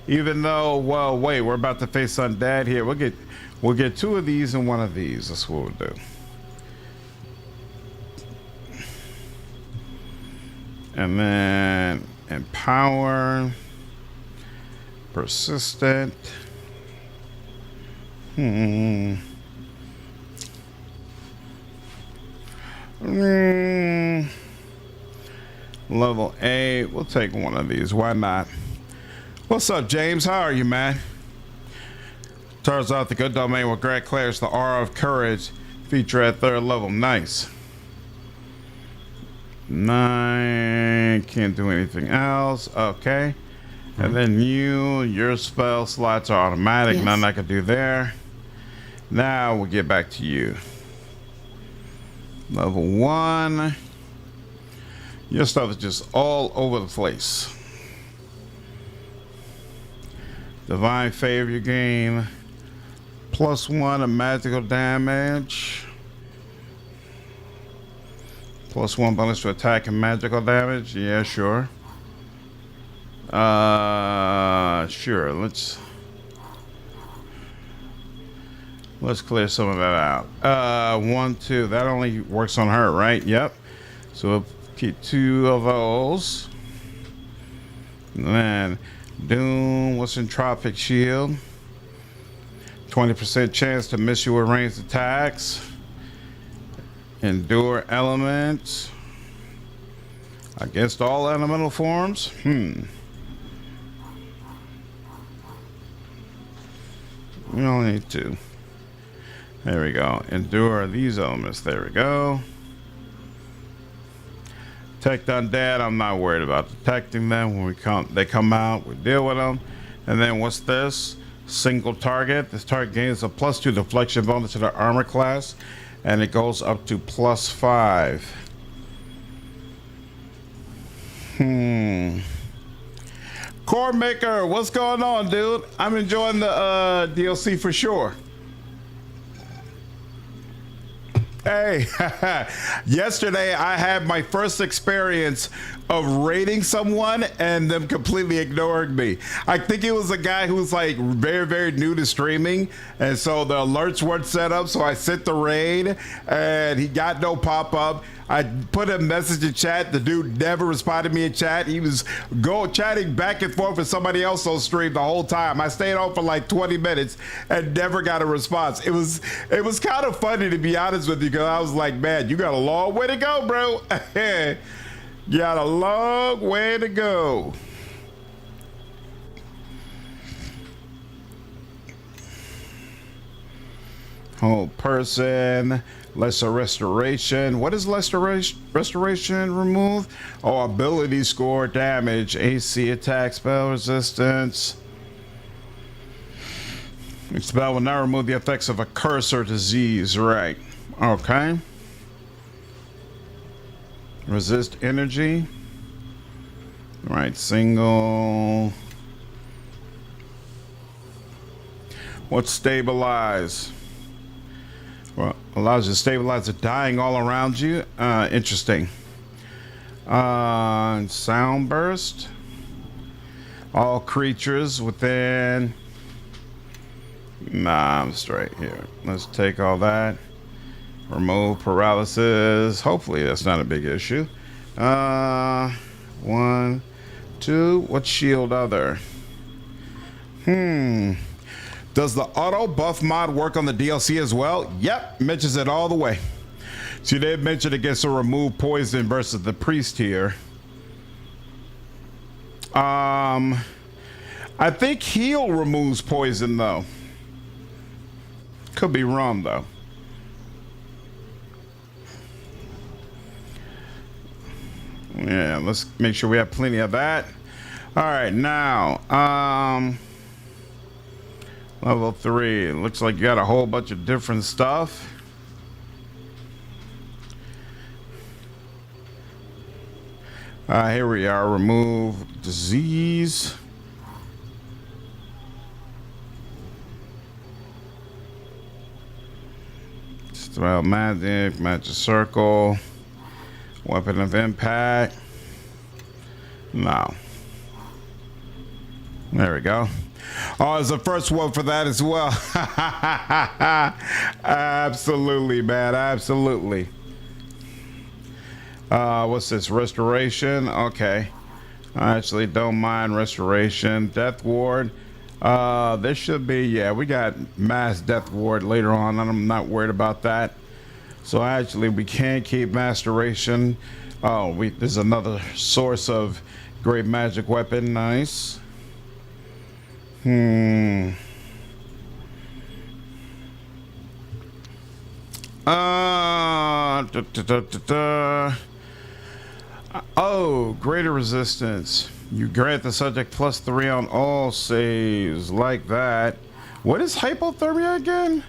Even though, well, wait, we're about to face undead here. We'll get 2 of these and 1 of these. That's what we'll do. And then empower, persistent. Level 8. We'll take 1 of these. Why not? What's up, James? How are you, man? Turns out the good domain will grant clerics the aura of courage, feature at 3rd level. Nice. 9. Can't do anything else. Okay. And then your spell slots are automatic. Yes. Nothing I can do there. Now we'll get back to you. Level 1. Your stuff is just all over the place. Divine favor you gain +1 of magical damage. +1 bonus to attack and magical damage. Yeah, sure. Sure. Let's clear some of that out. 1, 2. That only works on her, right? Yep. So we'll keep 2 of those. And then Doom. What's Entropic Shield? 20% chance to miss you with ranged attacks. Endure elements against all elemental forms. We only need 2. There we go. Endure these elements. There we go. Detect undead. I'm not worried about detecting them. When they come out, we deal with them. And then what's this? Single target. This target gains a +2 deflection bonus to the armor class, and it goes up to +5. Core Maker, what's going on, dude? I'm enjoying the DLC for sure. Hey, yesterday I had my first experience of raiding someone and them completely ignoring me. I think it was a guy who was like very, very new to streaming, and so the alerts weren't set up, so I sent the raid and he got no pop-up. I put a message in chat. The dude never responded to me in chat. He was chatting back and forth with somebody else on stream the whole time. I stayed on for like 20 minutes and never got a response. It was kind of funny, to be honest with you, because I was like, man, you got a long way to go, bro. You got a long way to go. Whole person. Lesser restoration. What is lesser restoration remove? Oh, ability score, damage, AC attack, spell resistance. The spell will now remove the effects of a curse or disease. Right. Okay. Resist energy. Right. Single. What stabilize? Well, allows you to stabilize the dying all around you. Interesting. Sound burst. All creatures within. Nah, I'm straight here. Let's take all that. Remove paralysis. Hopefully that's not a big issue. 1, 2. What shield other? Does the auto buff mod work on the DLC as well? Yep, mentions it all the way. So they mentioned it gets to remove poison versus the priest here. I think heal removes poison though. Could be wrong though. Yeah, let's make sure we have plenty of that. All right, now, level 3. It looks like you got a whole bunch of different stuff. Here we are. Remove disease. Spell magic, magic circle, weapon of impact. No. There we go. Oh, it's the first one for that as well. Absolutely, man. Absolutely. What's this? Restoration. Okay. I actually don't mind restoration. Death ward. This should be, yeah, we got mass death ward later on. I'm not worried about that. So actually we can keep masteration. Oh, there's another source of great magic weapon. Nice. Oh, greater resistance. You grant the subject +3 on all saves, like that. What is hypothermia again?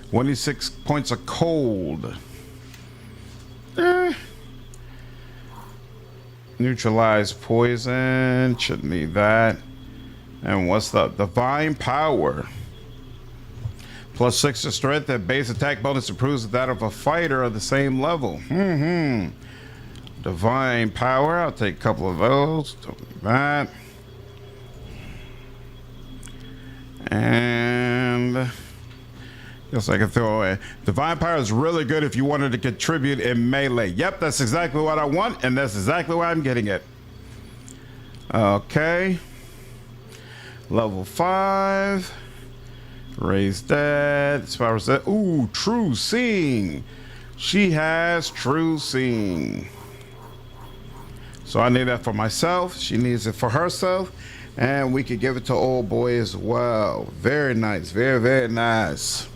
26 points of cold. Neutralize poison. Shouldn't need that. And what's the divine power? +6 to strength. That base attack bonus improves that of a fighter of the same level. Divine power. I'll take a couple of those. Don't need that. And guess I can throw away. Divine power is really good if you wanted to contribute in melee. Yep, that's exactly what I want, and that's exactly why I'm getting it. Okay. Level 5. Raise dead. Power set. Ooh, true seeing. She has true seeing. So I need that for myself. She needs it for herself. And we could give it to old boy as well. Very nice. Very, very nice.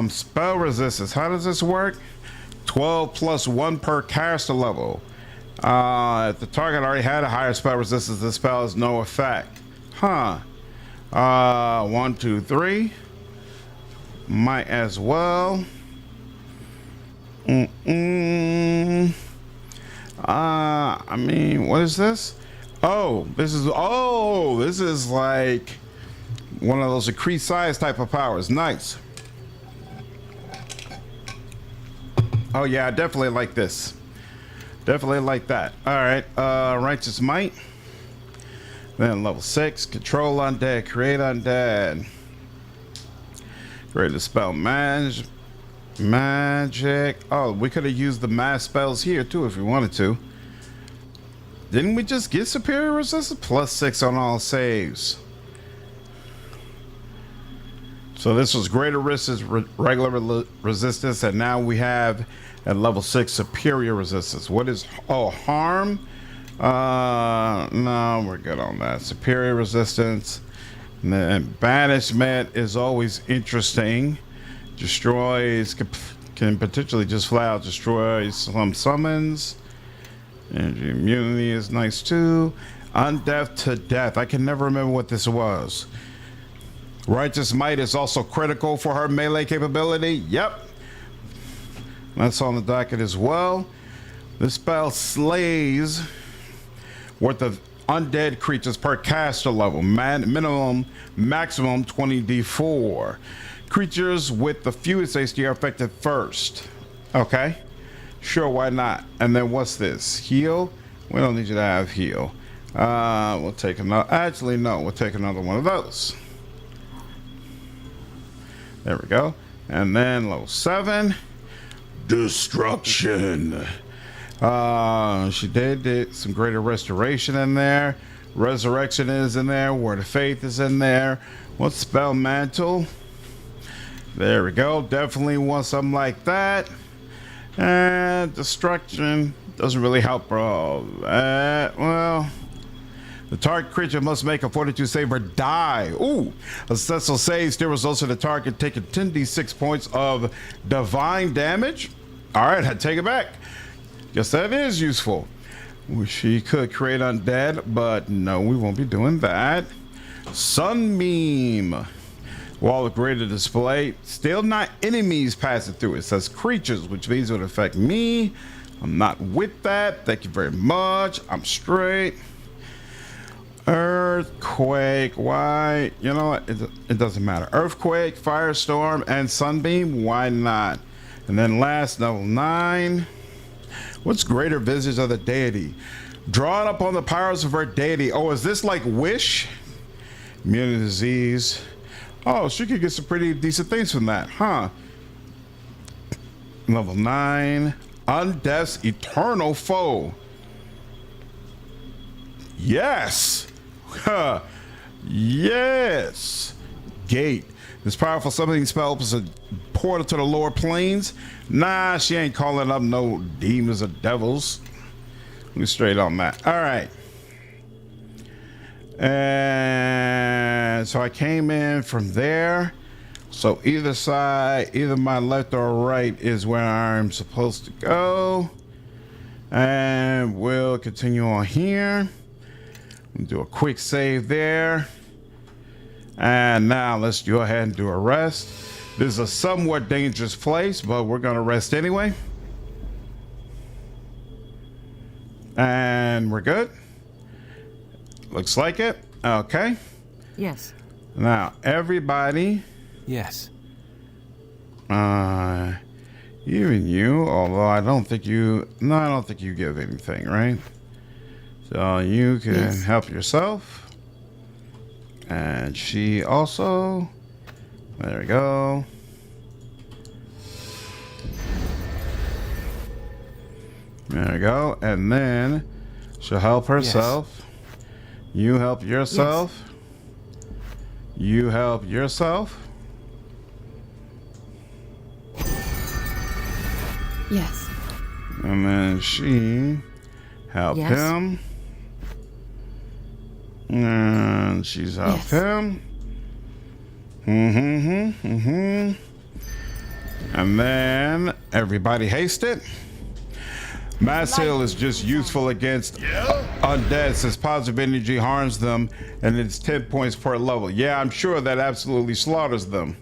Spell resistance. How does this work? 12 + 1 per caster level. If the target already had a higher spell resistance, the spell has no effect. 1, 2, 3. Might as well. I mean, what is this? This is like one of those increased size type of powers. Nice. Oh yeah, I definitely like this. Definitely like that. All right, Righteous Might. Then level 6, Control Undead, Create Undead. Create a spell magic. Oh, we could have used the mass spells here too if we wanted to. Didn't we just get superior resistance? +6 on all saves. So this was greater regular resistance, and now we have at level 6 superior resistance. What is harm? No, we're good on that. Superior resistance. And then banishment is always interesting. Destroys can potentially just flat out destroy some summons. Energy immunity is nice too. Undeath to death. I can never remember what this was. Righteous Might is also critical for her melee capability. Yep. That's on the docket as well. This spell slays worth of undead creatures per caster level. Maximum 20d4. Creatures with the fewest HD are affected first. Okay. Sure, why not? And then what's this? Heal? We don't need you to have heal. We'll take another. Actually, no. We'll take another one of those. There we go. And then level 7. Destruction. She did some greater restoration in there. Resurrection is in there. Word of Faith is in there. What's Spell Mantle? There we go. Definitely want something like that. And Destruction doesn't really help, bro. Well, the target creature must make a fortitude save or die. Ooh, a successful save still results in the target taking 10d6 points of divine damage. All right, I take it back. Guess that is useful. She could create undead, but no, we won't be doing that. Sunbeam. Wall of greater display. Still not enemies passing through. It says creatures, which means it would affect me. I'm not with that. Thank you very much. I'm straight. Earthquake. Why? You know what? It doesn't matter. Earthquake, firestorm, and sunbeam. Why not? And then last, level 9. What's greater visage of the deity? Drawn upon the powers of her deity. Oh, is this like Wish? Immune to disease. Oh, she could get some pretty decent things from that, huh? Level 9. Undeath's eternal foe. Yes. Yes. Gate. This powerful summoning spell opens a portal to the lower planes. Nah, she ain't calling up no demons or devils. Let me straight on that. All right. And so I came in from there. So either side, either my left or right is where I'm supposed to go. And we'll continue on here. Do a quick save there. And now let's go ahead and do a rest. This is a somewhat dangerous place, but we're gonna rest anyway. And we're good. Looks like it. Okay. Yes. Now, everybody. Yes. Even you, although I don't think you, no, I don't think you give anything, right? So you can help yourself. And she also, there we go. There we go. And then she'll help herself. Yes. You help yourself. Yes. You help yourself. Yes. And then she helped him. And she's helped him. And then everybody hasted. Mass heal is just useful against undead since positive energy harms them, and it's 10 points per level. Yeah, I'm sure that absolutely slaughters them.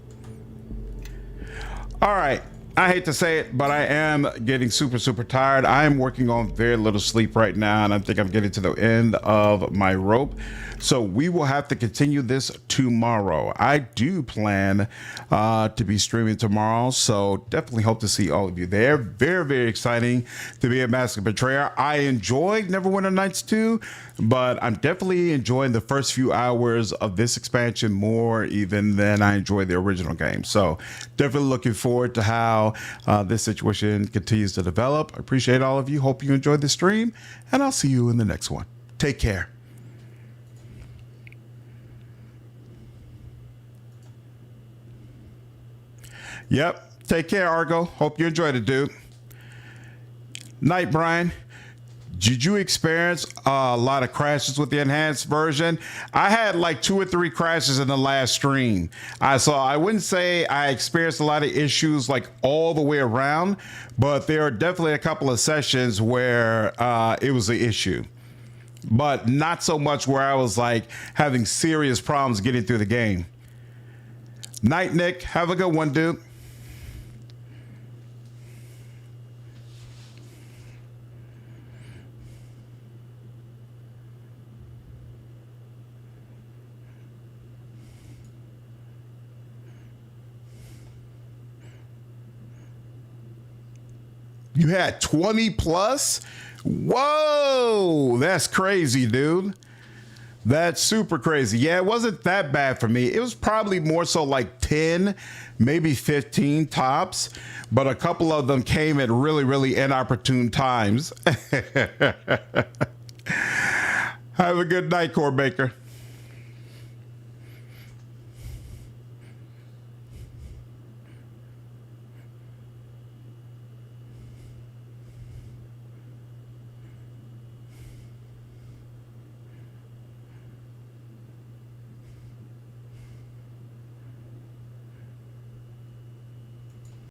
All right, I hate to say it, but I am getting super tired. I am working on very little sleep right now, and I think I'm getting to the end of my rope. So we will have to continue this tomorrow. I do plan to be streaming tomorrow, so definitely hope to see all of you there. Very exciting to be a Mask of Betrayer. I enjoyed Neverwinter Nights 2, but I'm definitely enjoying the first few hours of this expansion more even than I enjoyed the original game. So definitely looking forward to how this situation continues to develop. I appreciate all of you. Hope you enjoyed the stream, and I'll see you in the next one. Take care. Yep. Take care, Argo. Hope you enjoyed it, dude. Night, Brian. Did you experience a lot of crashes with the enhanced version? I had like 2 or 3 crashes in the last stream. I wouldn't say I experienced a lot of issues like all the way around, but there are definitely a couple of sessions where it was an issue, but not so much where I was like having serious problems getting through the game. Night, Nick. Have a good one, dude. You had 20 plus? Whoa, that's crazy, dude. That's super crazy. Yeah, it wasn't that bad for me. It was probably more so like 10, maybe 15 tops, but a couple of them came at really inopportune times. Have a good night, Core Baker.